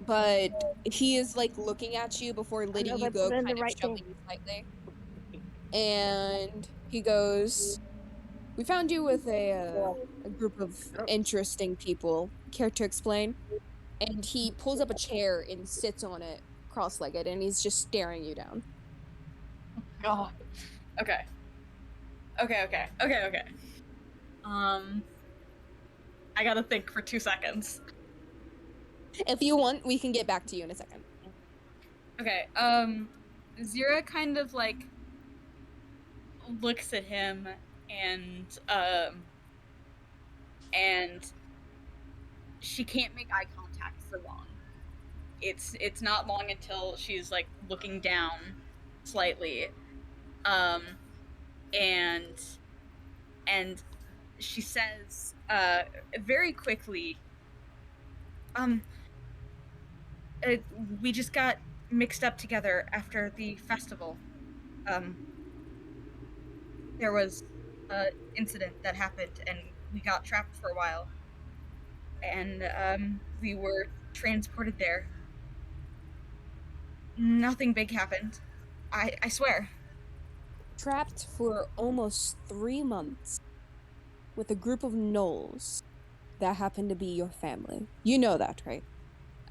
But he is like looking at you before letting you go, kind of right shoving you slightly. And he goes, "We found you with a group of interesting people. Care to explain?" And he pulls up a chair and sits on it, cross-legged, and he's just staring you down. God. Okay. I gotta think for 2 seconds. If you want, we can get back to you in a second. Okay, Zira kind of, like, looks at him, and she can't make eye contact for long. It's not long until she's, like, looking down slightly, and she says, very quickly, we just got mixed up together after the festival. There was an incident that happened, and we got trapped for a while. And, we were transported there. Nothing big happened. I swear. Trapped for almost 3 months with a group of gnolls that happen to be your family. You know that, right?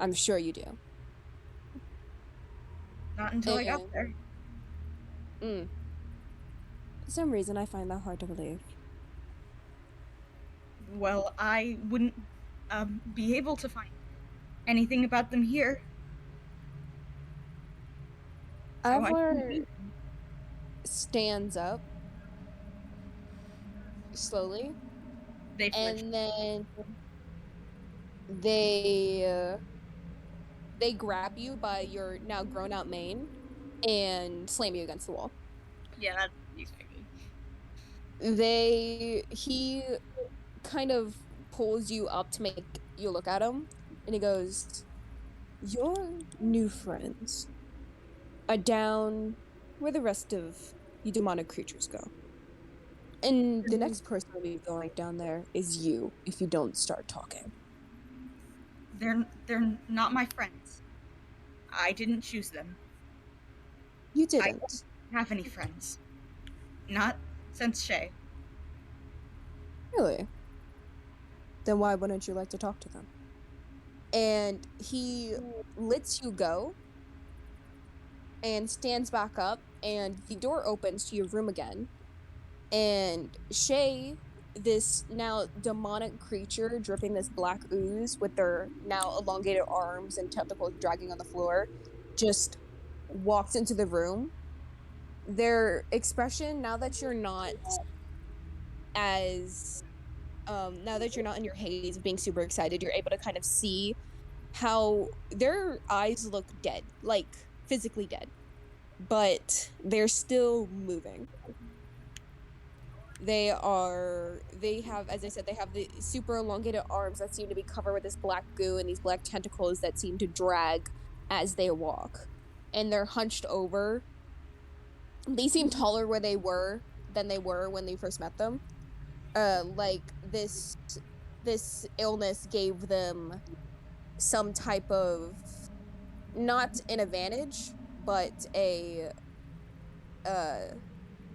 I'm sure you do. Not until I got there. For some reason, I find that hard to believe. Well, I wouldn't be able to find anything about them here. Ivor stands up slowly, and then they grab you by your now grown out mane and slam you against the wall. Yeah, that's expected. He kind of pulls you up to make you look at him, and he goes, "Your new friends are down where the rest of you demonic creatures go. And the next person will be going down there is you, if you don't start talking." They're not my friends. I didn't choose them. You didn't. I don't have any friends. Not since Shay. Really? Then why wouldn't you like to talk to them? And he lets you go and stands back up, and the door opens to your room again. And Shay, this now demonic creature dripping this black ooze with their now elongated arms and tentacles dragging on the floor, just walks into the room. Their expression, now that you're not in your haze of being super excited, you're able to kind of see how their eyes look dead, like physically dead, but they're still moving. They have, as I said, they have the super elongated arms that seem to be covered with this black goo and these black tentacles that seem to drag as they walk. And they're hunched over. They seem taller than they were when they first met them. Like this illness gave them some type of, not an advantage, but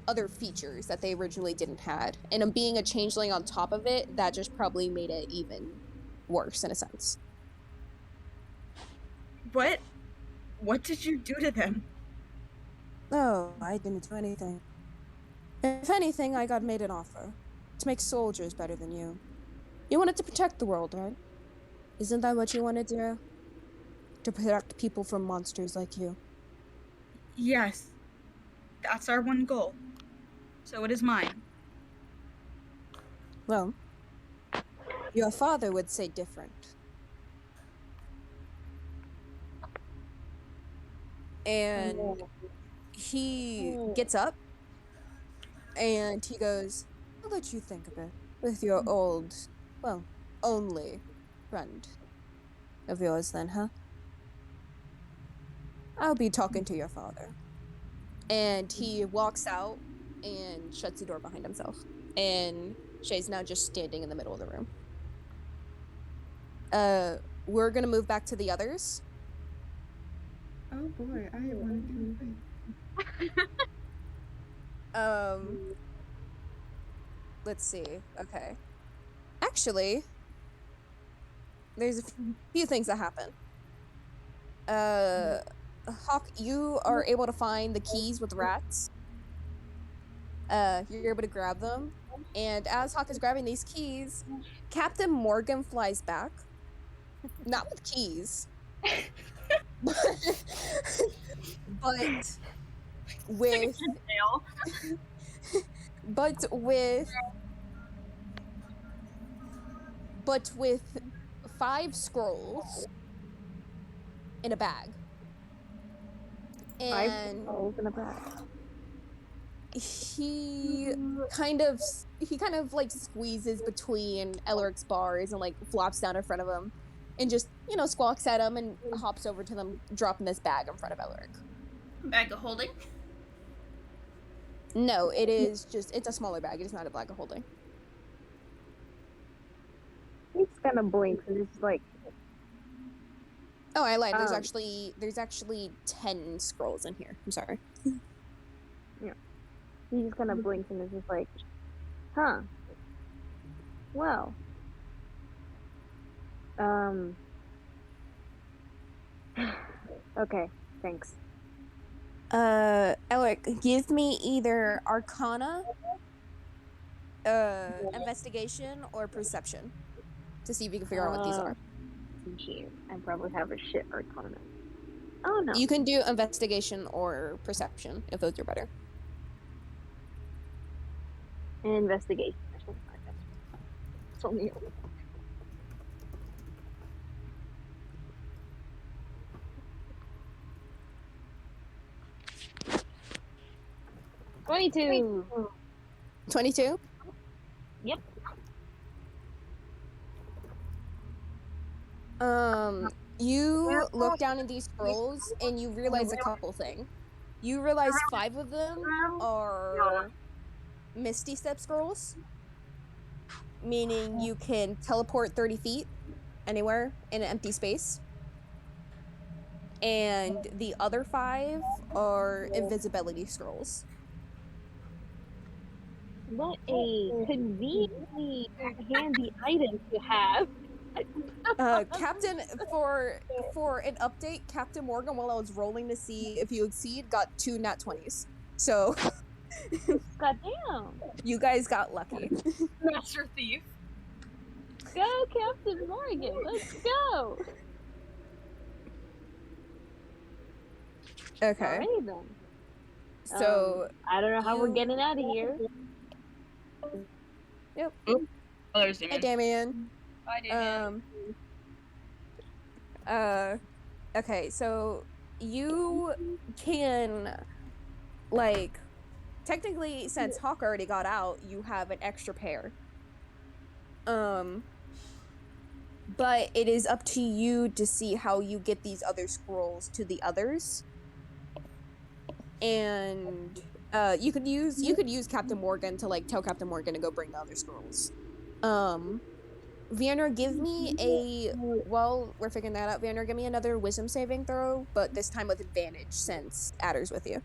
other features that they originally didn't had. And being a changeling on top of it, that just probably made it even worse in a sense. What? What did you do to them? Oh, I didn't do anything. If anything, I got made an offer. To make soldiers better than you. You wanted to protect the world, right? Isn't that what you want to do? To protect people from monsters like you. Yes. That's our one goal. So it is mine. Well, your father would say different. And he gets up and he goes, I'll let you think of it with your old, well, only friend of yours then, huh? I'll be talking to your father. And he walks out and shuts the door behind himself. And Shay's now just standing in the middle of the room. We're gonna move back to the others. Oh boy, I want to do it. Let's see. Okay. Actually, there's a few things that happen. Hawk, you are able to find the keys with rats. You're able to grab them. And as Hawk is grabbing these keys, Captain Morgan flies back. Not with keys. but with but with 5 scrolls in a bag. And 5 scrolls in a bag. He kind of like squeezes between Elric's bars and like flops down in front of him and just, you know, squawks at him and hops over to them, dropping this bag in front of Elric. Bag of holding? No, it's a smaller bag. It is not a bag of holding. He's kind of blinks and it's like, oh, I lied. There's actually 10 scrolls in here. I'm sorry. Yeah. He just kind of blinks and is just like, huh. Well. Okay, thanks. Elric, give me either Arcana, Investigation, or Perception to see if you can figure out what these are. Here, I probably have a shit Arcana. Oh no. You can do Investigation or Perception if those are better. Investigation or something like that. It's only 22. 22? Yep. You look down in these scrolls and you realize a couple things. You realize 5 of them are Misty Step scrolls, meaning you can teleport 30 feet anywhere in an empty space. And the other 5 are invisibility scrolls. What a conveniently handy item to have. Captain, for an update, Captain Morgan, while I was rolling to see if you exceed, got 2 nat 20s. So, goddamn, you guys got lucky. Master Thief. Go, Captain Morgan. Let's go. Okay. Alrighty then. So I don't know how we're getting out of here. Yep. Oh, there's Hey, Damien. Bye, Damien. Okay, so you can, like, technically, since Hawk already got out, you have an extra pair. But it is up to you to see how you get these other scrolls to the others. And you could use Captain Morgan to like tell Captain Morgan to go bring the other scrolls. Vienna, give me while we're figuring that out, Vienna, give me another wisdom saving throw, but this time with advantage since Adder's with you.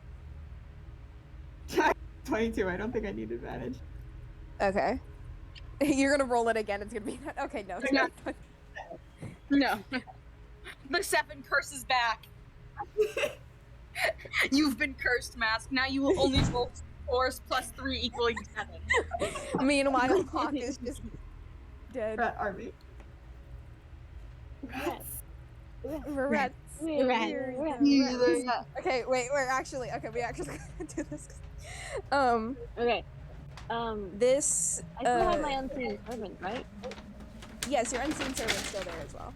22. I don't think I need advantage. Okay. You're gonna roll it again. It's gonna be okay. No, it's not. No. The 7 curses back. You've been cursed, Mask. Now you will only roll 4s plus 3 equaling 7. Meanwhile, Hawk is just dead. Rat army. Rats. Okay, wait. We actually gonna do this. Okay. This. I still have my unseen servant, right? Yes, your unseen servant's still there as well.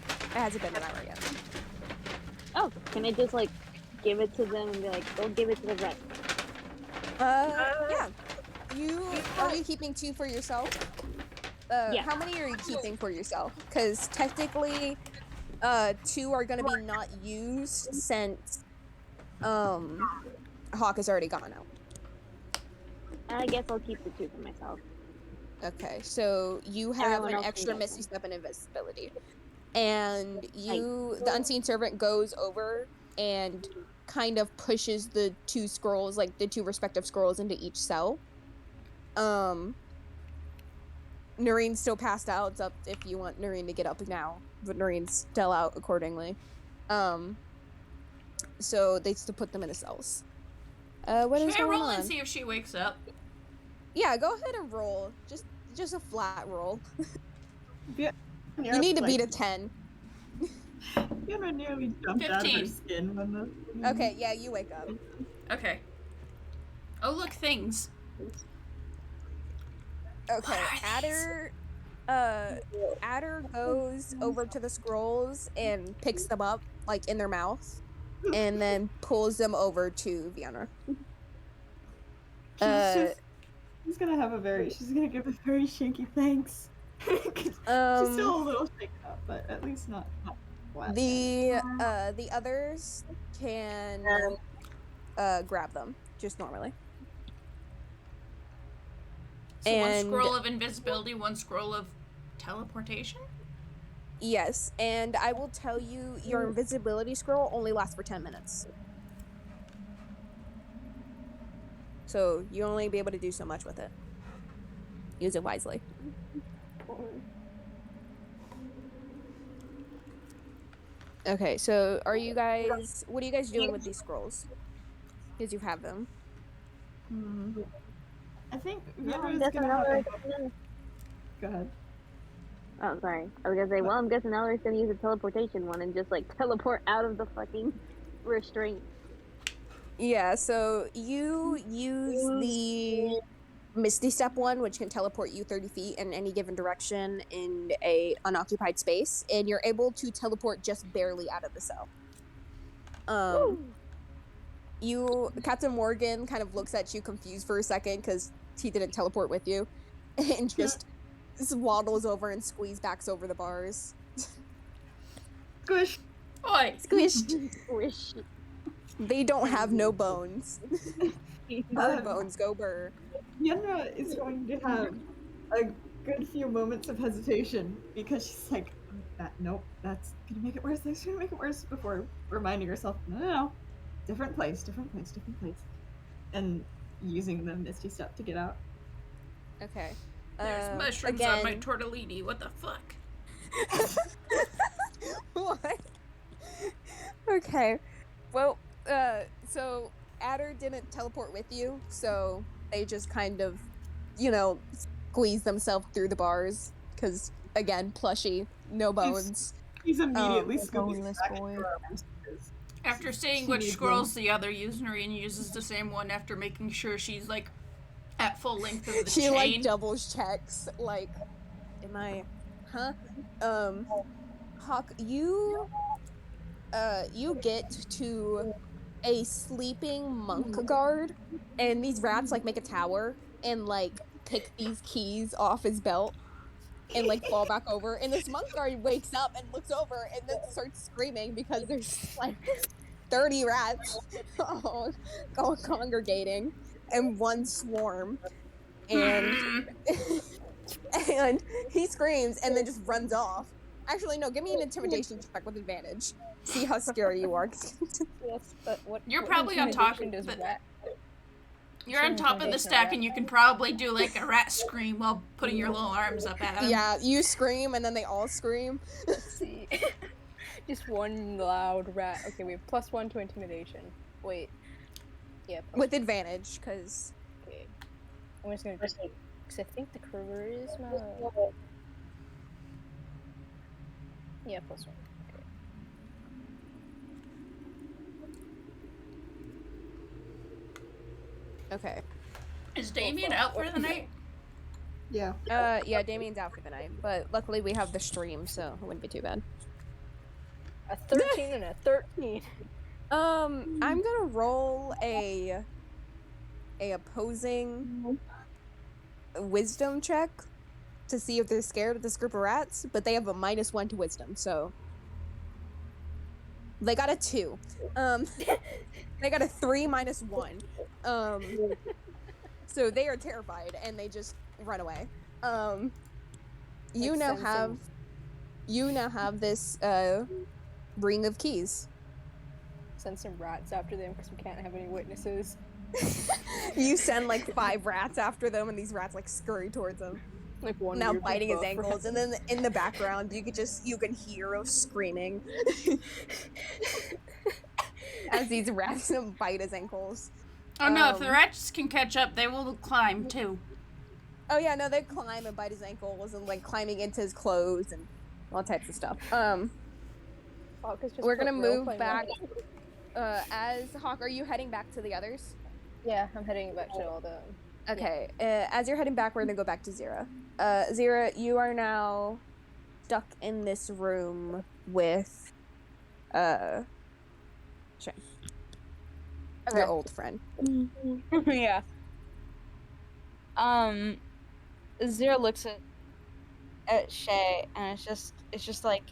It hasn't been an hour yet. Oh, can I just like give it to them and be like, go give it to the vet? Yeah. Are you keeping 2 for yourself? Yeah. How many are you keeping for yourself? Because technically, 2 are gonna be not used since Hawk has already gone out. I guess I'll keep the 2 for myself. Okay, so you have Everyone an else can extra get Misty Step and Invisibility. And the Unseen Servant goes over and kind of pushes the 2 scrolls, like the 2 respective scrolls, into each cell. Noreen's still passed out. It's up if you want Noreen to get up now, but Noreen's still out accordingly. So they still put them in the cells. What is Should I going roll on? and see if she wakes up? Yeah, go ahead and roll. Just a flat roll. Yeah, You need to beat a 10. Fiona nearly jumped out of her 15. skin when the. Okay, yeah, you wake up. Okay. Oh, look, things. Okay, Adder goes over to the scrolls and picks them up, like, in their mouth, and then pulls them over to Vienna. She's gonna give a very shaky thanks. She's still a little shaken up, but at least not flat. The others can grab them, just normally. So And- one scroll of invisibility, one scroll of teleportation? Yes, and I will tell you, your invisibility scroll only lasts for 10 minutes. So you only be able to do so much with it. Use it wisely. Okay, so what are you guys doing with these scrolls? Because you have them. I think I'm Vienna's guessing gonna have Elric's a... gonna... Go ahead. Oh, sorry. I was gonna say, well, I'm guessing Elric's gonna use a teleportation one and just like teleport out of the fucking restraint. Yeah, so you use the Misty Step one, which can teleport you 30 feet in any given direction in a unoccupied space, and you're able to teleport just barely out of the cell. Captain Morgan kind of looks at you confused for a second because he didn't teleport with you, and just waddles over and backs over the bars. Squish. Oi. Squished. Squish. They don't have no bones. Bird bones go burr. Yenra is going to have a good few moments of hesitation because she's like, nope, that's gonna make it worse. That's gonna make it worse, before reminding herself, no. Different place. And using the Misty Step to get out. Okay. There's mushrooms on my tortellini. What the fuck? What? Okay. Well, so Adder didn't teleport with you, so they just kind of, squeeze themselves through the bars. Because, again, plushy, no bones. He's immediately scooping this boy. After seeing which scrolls the other user, Noreen uses the same one after making sure she's, like, at full length of the She, chain. like, doubles checks, like, am I... Huh? Hawk, you get to a sleeping monk guard, and these rats, like, make a tower and, like, pick these keys off his belt and, like, fall back over, and this monk guard wakes up and looks over and then starts screaming because there's, like, 30 rats all congregating in one swarm, and and he screams and then just runs off. Actually, no, give me an intimidation check with advantage. See how scary you are. Yes, but what? You're what probably on top intimidation of does it. rat- You're on top of the stack, and you can probably do like a rat scream while putting your little arms up at him. Yeah, you scream, and then they all scream. See, just one loud rat. Okay, we have +1 to intimidation. Wait, yeah, with advantage, because. Okay, I'm just gonna because I think the charisma. Yeah, +1. Okay. Is Damien out for the night? Yeah. Yeah, Damien's out for the night, but luckily we have the stream, so it wouldn't be too bad. A 13 and a 13. I'm gonna roll a opposing wisdom check to see if they're scared of this group of rats, but they have a -1 to wisdom, so they got a 2. They got a 3 -1. So they are terrified and they just run away. You now have this ring of keys. Send some rats after them because we can't have any witnesses. You send like 5 rats after them, and these rats like scurry towards them. Like one now weird biting his buff ankles, rat. and then in the background you can hear us screaming as these rats bite his ankles. Oh no! If the rats can catch up, they will climb too. Oh yeah, no, they climb and bite his ankles and like climbing into his clothes and all types of stuff. We're gonna move back. As Hawk, are you heading back to the others? Yeah, I'm heading back to all the. Okay. As you're heading back, we're gonna go back to Zira. Zira, you are now stuck in this room with Shay, your old friend. Yeah. Zira looks at Shay, and it's just like,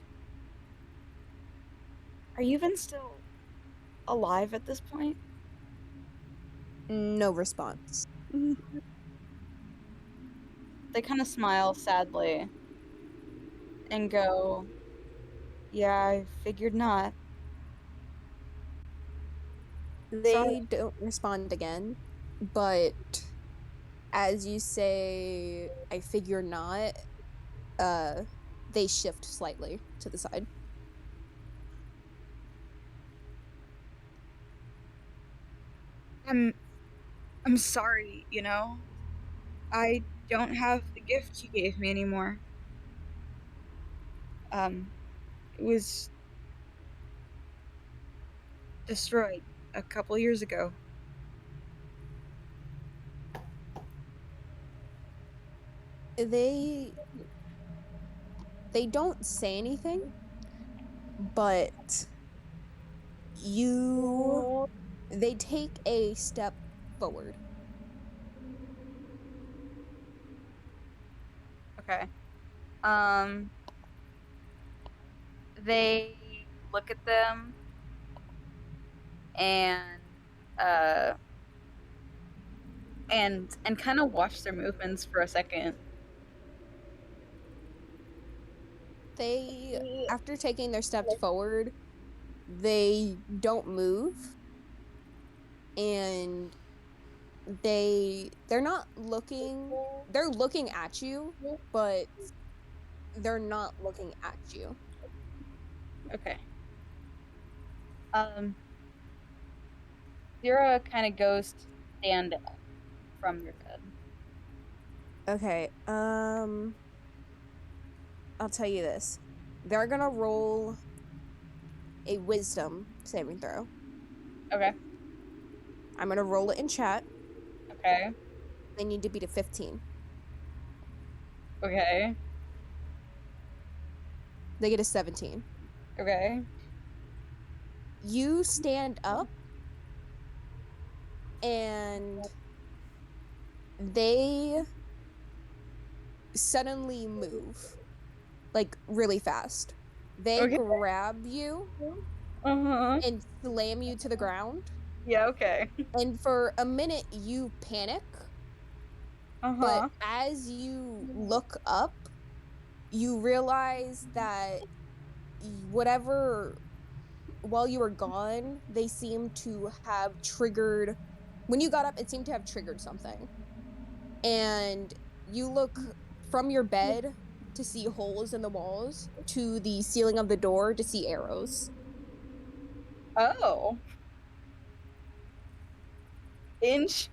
are you even still alive at this point? No response. They kind of smile sadly and go, yeah, I figured not. They don't respond again, but as you say, I figure not, they shift slightly to the side. I'm sorry, you know? I don't have the gift you gave me anymore. It was destroyed a couple years ago. They don't say anything, but they take a step forward. Okay. They look at them and kind of watch their movements for a second. They, after taking their steps forward, they don't move, and they're not looking. They're looking at you, but they're not looking at you. Okay. Zira kind of goes to stand up from your bed. Okay, I'll tell you this. They're gonna roll a wisdom saving throw. Okay. I'm gonna roll it in chat. Okay. They need to beat a 15. Okay. They get a 17. Okay. You stand up, and they suddenly move, like really fast. They grab you and slam you to the ground. Yeah, okay. And for a minute you panic. But as you look up, you realize that while you were gone, they seem to have triggered when you got up, it seemed to have triggered something. And you look from your bed to see holes in the walls to the ceiling of the door to see arrows. Oh. Interesting.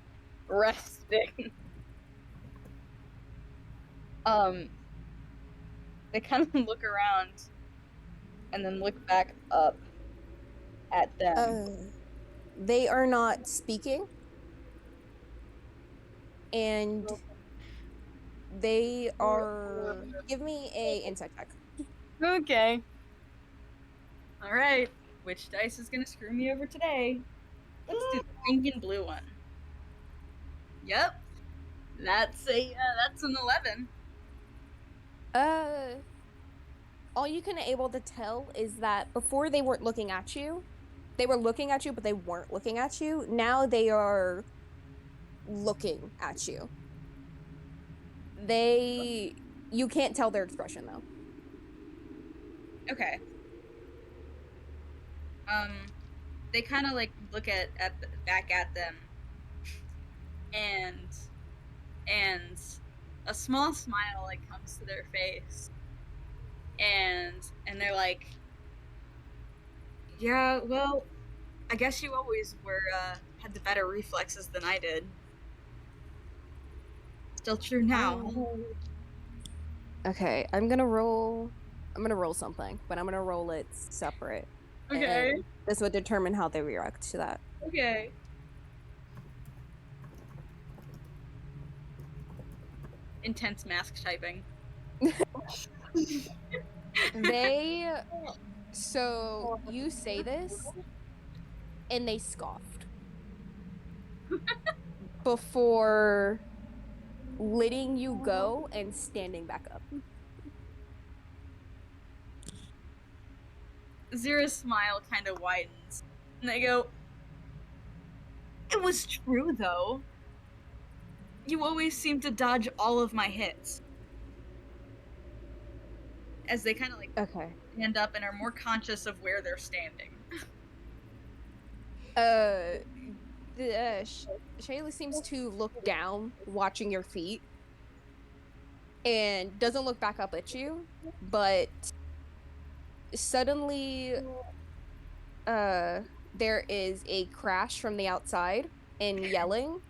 They kind of look around and then look back up at them. They are not speaking. And they are... Give me a insight check. Okay. Alright. Which dice is gonna screw me over today? Let's do the pink and blue one. Yep. That's an 11. All you can able to tell is that before they weren't looking at you. They were looking at you, but they weren't looking at you. Now they are looking at you. You can't tell their expression though. Okay. They kind of like look back at them, and a small smile like comes to their face, and they're like, yeah, well, I guess you always had the better reflexes than I did. Still true now. Okay, I'm gonna roll something, but I'm gonna roll it separate. Okay. And this would determine how they react to that. Okay. Intense mask typing. So you say this, and they scoffed. Before letting you go and standing back up. Zira's smile kind of widens, and they go, "It was true, though. You always seem to dodge all of my hits." As they kind of like stand up and are more conscious of where they're standing. Shayla seems to look down, watching your feet, and doesn't look back up at you, but suddenly there is a crash from the outside and yelling,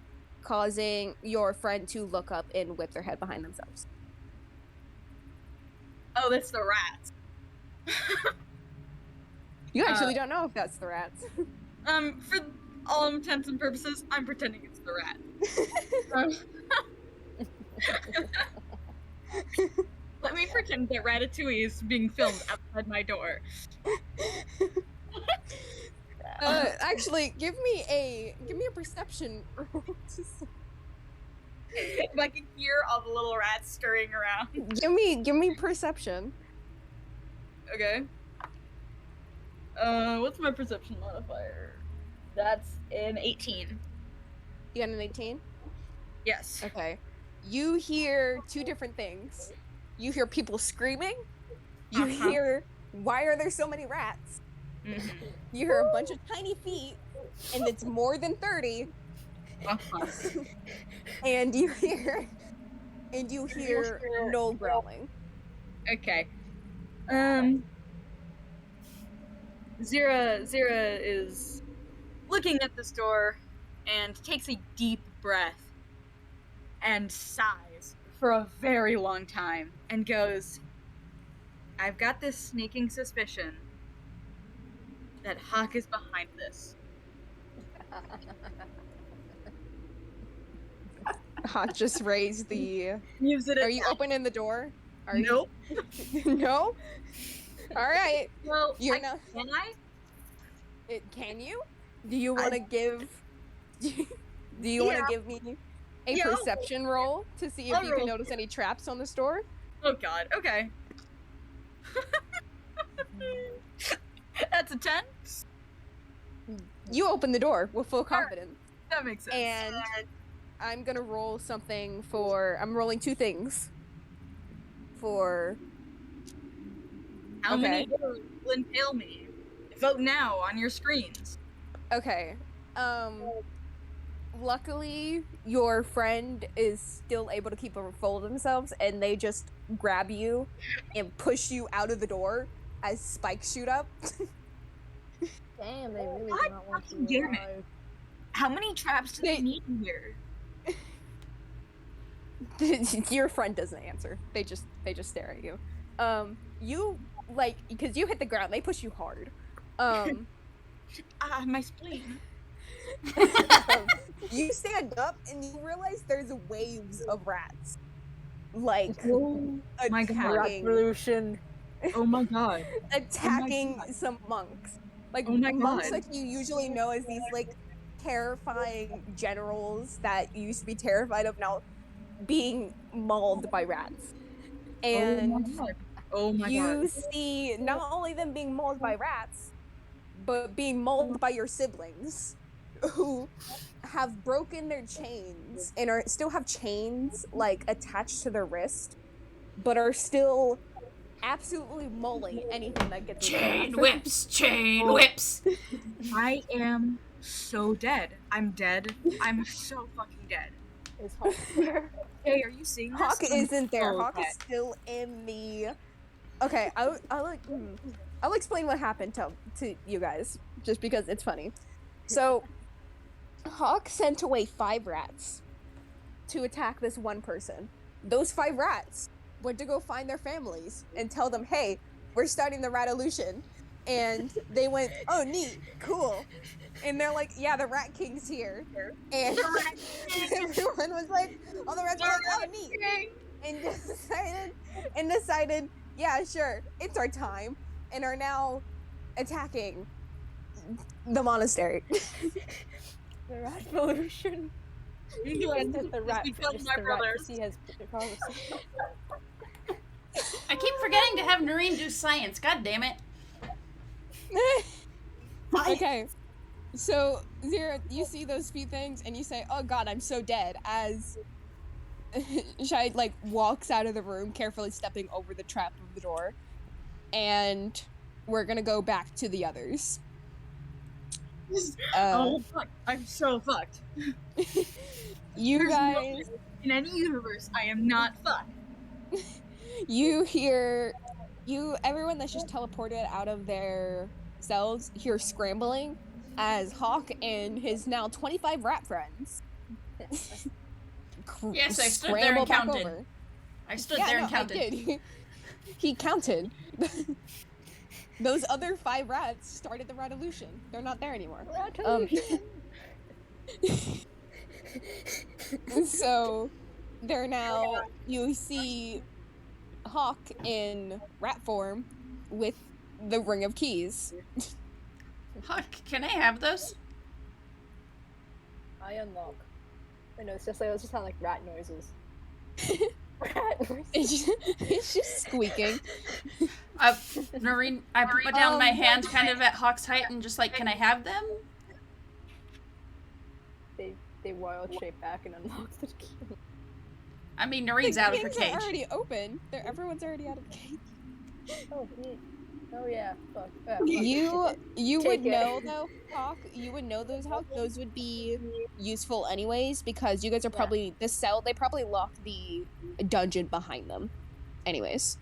causing your friend to look up and whip their head behind themselves. Oh, that's the rats. You actually don't know if that's the rats. For all intents and purposes, I'm pretending it's the rat. Let me pretend that Ratatouille is being filmed outside my door. Actually, give me a perception roll. If I can hear all the little rats scurrying around. Give me perception. Okay. What's my perception modifier? That's an 18. You got an 18? Yes. Okay. You hear two different things. You hear people screaming. You hear, why are there so many rats? Mm-hmm. You hear a bunch of tiny feet, and it's more than 30. And you hear Noel growling. Okay. Zira is looking at this door and takes a deep breath and sighs for a very long time and goes, "I've got this sneaking suspicion that Hawk is behind this." Hawk just raised the... Are you opening the door? Nope. No? Alright. Well, You're can I? Can you? Do you want to give... Do you want to give me a perception roll to see if you can notice any traps on this door? Oh god, okay. That's a 10? You open the door with full confidence. That makes sense. And I'm gonna roll something for... I'm rolling two things. For... How many will impale me? Vote now on your screens. Okay. luckily, your friend is still able to keep a full of themselves, and they just grab you and push you out of the door as spikes shoot up. Damn, they really God do not want fucking you damn it. alive. How many traps do they need in here? Your friend doesn't answer. They just stare at you. You like because you hit the ground. They push you hard. My spleen. You stand up and you realize there's waves of rats, like my God. attacking, Revolution. Oh my God. attacking some monks. Like Oh my monks God. that you usually know as these like terrifying generals that you used to be terrified of now being mauled by rats. And Oh my you God. see not only them being mauled by rats, but being mauled by your siblings who have broken their chains and are still have chains like attached to their wrist, but are still absolutely mauling anything that gets in their Chain path. whips, chain whips. I am so dead. I'm dead. I'm so fucking dead. Is Hawk there? Hey, are you seeing this? Hawk I'm isn't there. so Hawk dead. is still in the. Okay, I'll explain what happened to you guys, just because it's funny. So, Hawk sent away 5 rats to attack this one person. Those 5 rats went to go find their families and tell them, "Hey, we're starting the Ratolution," and they went, "Oh, neat, cool." And they're like, "Yeah, the Rat King's here," and everyone was like, "All the rats were like, oh, neat," and decided, yeah, sure, it's our time, and are now attacking the monastery. The rat revolution. England The rat. become Just my the brothers. Rat has promised. I keep forgetting to have Noreen do science. God damn it. Okay, so Zira, you see those few things and you say, "Oh God, I'm so dead." As Shai like walks out of the room, carefully stepping over the trap of the door, and we're gonna go back to the others. Oh fuck! I'm so fucked. You There's no guys, way in any universe, I am not fucked. you hear, everyone that's just teleported out of their cells hear scrambling as Hawk and his now 25 rat friends Yes, I stood there scramble and back counted. over. I stood Yeah, there and no, I counted. did. He counted. Those other 5 rats started the Ratolution. They're not there anymore. So they're now, you see Hawk in rat form with the Ring of Keys. Hawk, can I have those? I unlock. I know, it's just sound like rat noises. Rat noises. It's just squeaking. Noreen, I put down my hand kind of at Hawk's height and just like, can I have them? They wild shape back and unlock the key. I mean, Noreen's out of her Gates cage. are already open. Everyone's already out of the cage. Oh, neat. Oh yeah, fuck. You Take would it. know though, Hawk. You would know those, Hawk. Those would be useful anyways because you guys are probably the cell. They probably locked the dungeon behind them, anyways.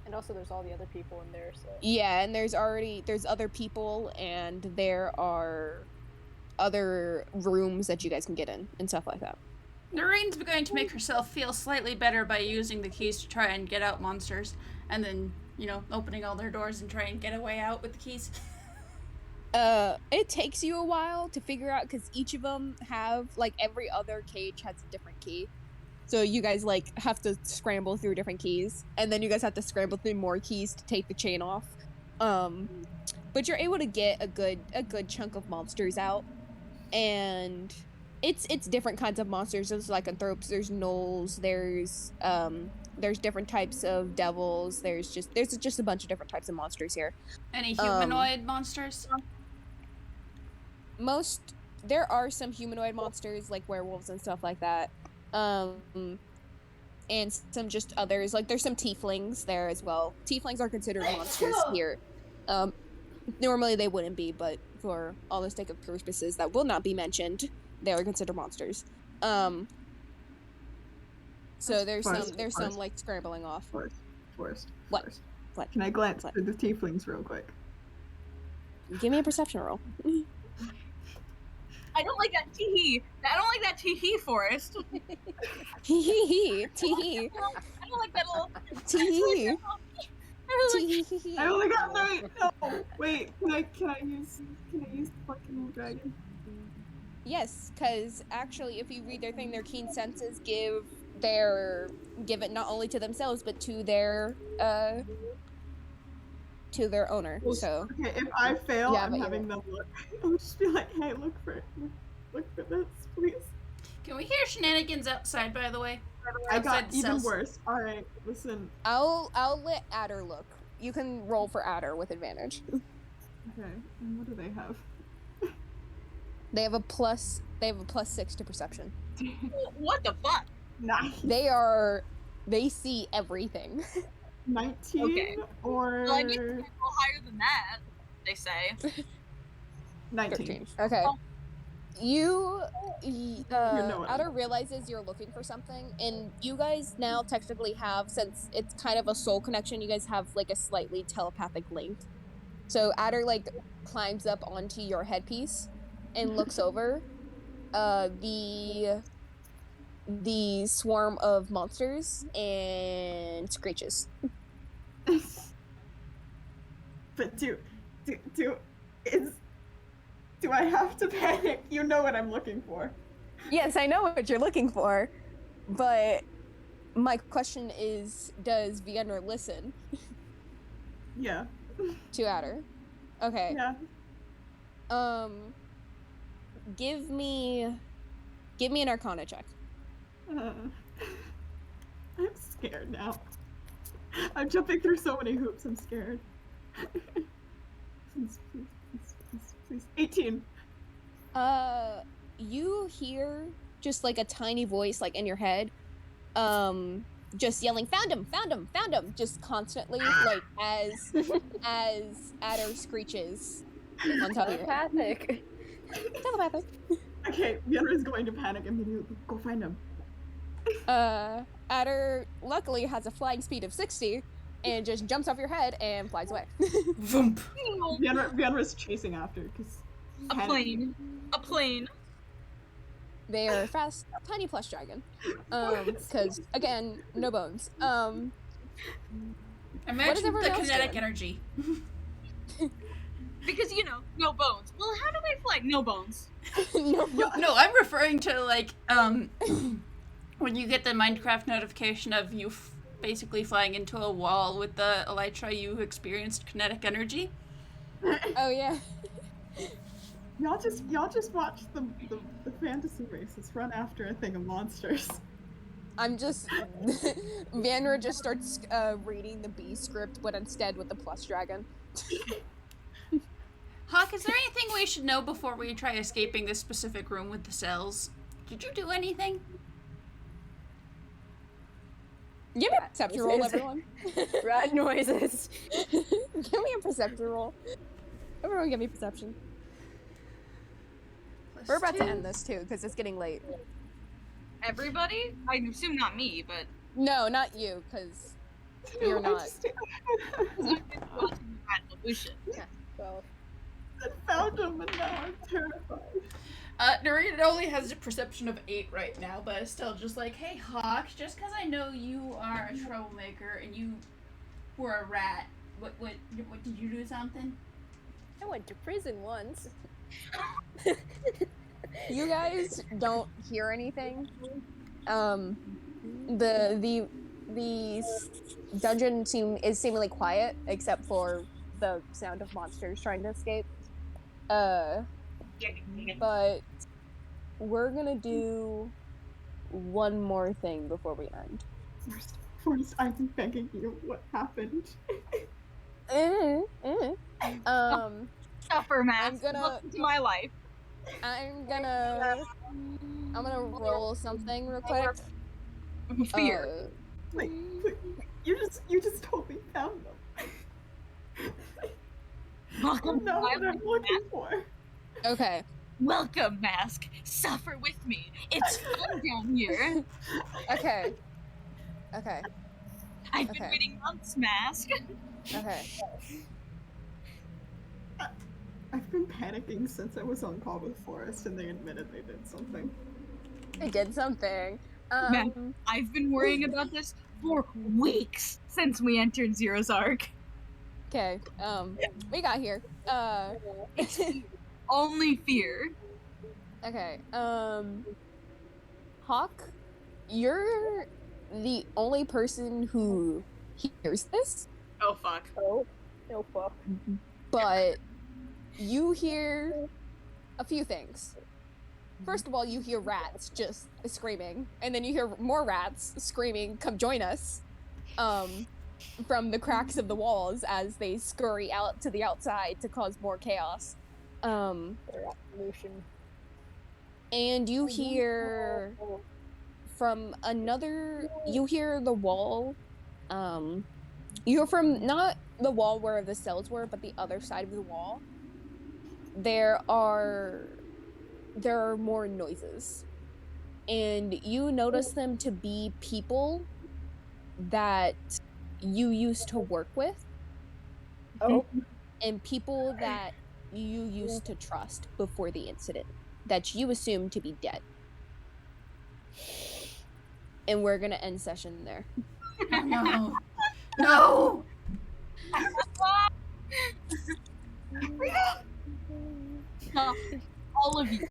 And also, there's all the other people in there. So Yeah, and there's other people, and there are other rooms that you guys can get in and stuff like that. Noreen's going to make herself feel slightly better by using the keys to try and get out monsters, and then, you know, opening all their doors and try and get a way out with the keys. It takes you a while to figure out because each of them have, like, every other cage has a different key. So you guys, like, have to scramble through different keys, and then you guys have to scramble through more keys to take the chain off. But you're able to get a good chunk of monsters out, and it's different kinds of monsters. There's lycanthropes, there's gnolls, there's different types of devils. There's just a bunch of different types of monsters here. Any humanoid monsters? There are some humanoid monsters like werewolves and stuff like that. And some just others, like there's some tieflings there as well. Tieflings are considered monsters here. Normally they wouldn't be, but for all the sake of purposes that will not be mentioned, they are considered monsters. So there's some like scrambling off. Forrest. What? What? Can I glance through the tieflings real quick? Give me a perception roll. I don't like that tee-hee. I don't like that tee-hee, Forrest. Tee-hee. I don't like that little... Tee-hee. I only got 9. No. Wait. Can I use fucking dragon? Yes, because actually, if you read their thing, their keen senses give it not only to themselves but to their owner. So okay, if I fail, Yeah, I'm but having them look. I'll just be like, hey, look for this, please. Can we hear shenanigans outside, by the way? I Outside got the even cells. worse. All right, listen. I'll let Adder look. You can roll for Adder with advantage. Okay, and what do they have? They have a plus 6 to perception. What the fuck? Nice. They see everything. 19 Okay. or Well, I mean, it's a little higher than that, they say. 19. Okay. know Adder realizes you're looking for something, and you guys now technically have, since it's kind of a soul connection, you guys have like a slightly telepathic link. So Adder like climbs up onto your headpiece and looks over the swarm of monsters and screeches. But do I have to panic? You know what I'm looking for. Yes, I know what you're looking for, but my question is, does Vienna listen Yeah. to Adder? Okay. Yeah. Give me an Arcana check. I'm scared now. I'm jumping through so many hoops. I'm scared. Please. 18. You hear just like a tiny voice like in your head, just yelling, "Found him! Found him! Found him!" Just constantly, like as Adder screeches on top of your head. Telepathic. Okay, Vienna is going to panic immediately. Go find him. Adder luckily has a flying speed of 60 and just jumps off your head and flies away. Voomp. Vienna is chasing after because A plane. They are fast, tiny plush dragon. Because again, no bones. What is Imagine everyone the else kinetic doing? energy. Because, no bones. Well, how do they fly? No bones. No, I'm referring to like when you get the Minecraft notification of you basically flying into a wall with the elytra, you experienced kinetic energy. Oh yeah. Y'all just watch the fantasy races run after a thing of monsters. I'm just Vanra just starts reading the B script, but instead with the plus dragon. Hawk, is there anything we should know before we try escaping this specific room with the cells? Did you do anything? Give me a perception roll, everyone. Rat noises. Give me a perception roll. Everyone give me perception. We're about to end this too, because it's getting late. Everybody? I assume not me, but... No, not you, because you're not. Yeah, well. I found him and now I'm terrified. Narita only has a perception of 8 right now, but it's still just like, hey Hawk, just because I know you are a troublemaker and you were a rat, what did you do something? I went to prison once. You guys don't hear anything. The dungeon is seemingly quiet except for the sound of monsters trying to escape. But we're gonna do one more thing before we end. First, I've been begging you. What happened? Suffer, man. I'm gonna. Welcome to my life. I'm gonna roll something real quick. Fear. Wait, you just told me found them. Welcome Not what I'm looking for. Okay. Welcome, Mask. Suffer with me. It's fun down here. Okay. Okay. I've been waiting months, Mask. Okay. I've been panicking since I was on call with Forrest, and they admitted they did something. They did something. Man, I've been worrying about this for weeks since we entered Zero's Arc. Okay. We got here. Only fear. Okay. Hawk, you're the only person who hears this, Oh fuck. Oh, no fuck. but you hear a few things. First of all, you hear rats just screaming, and then you hear more rats screaming, "Come join us!" From the cracks of the walls as they scurry out to the outside to cause more chaos. And you hear from another. You hear the wall. You hear from not the wall where the cells were, but the other side of the wall. There are more noises, and you notice them to be people that you used to work with. Oh. And people that you used to trust before the incident, that you assume to be dead. And we're gonna end session there. No. No! All of you.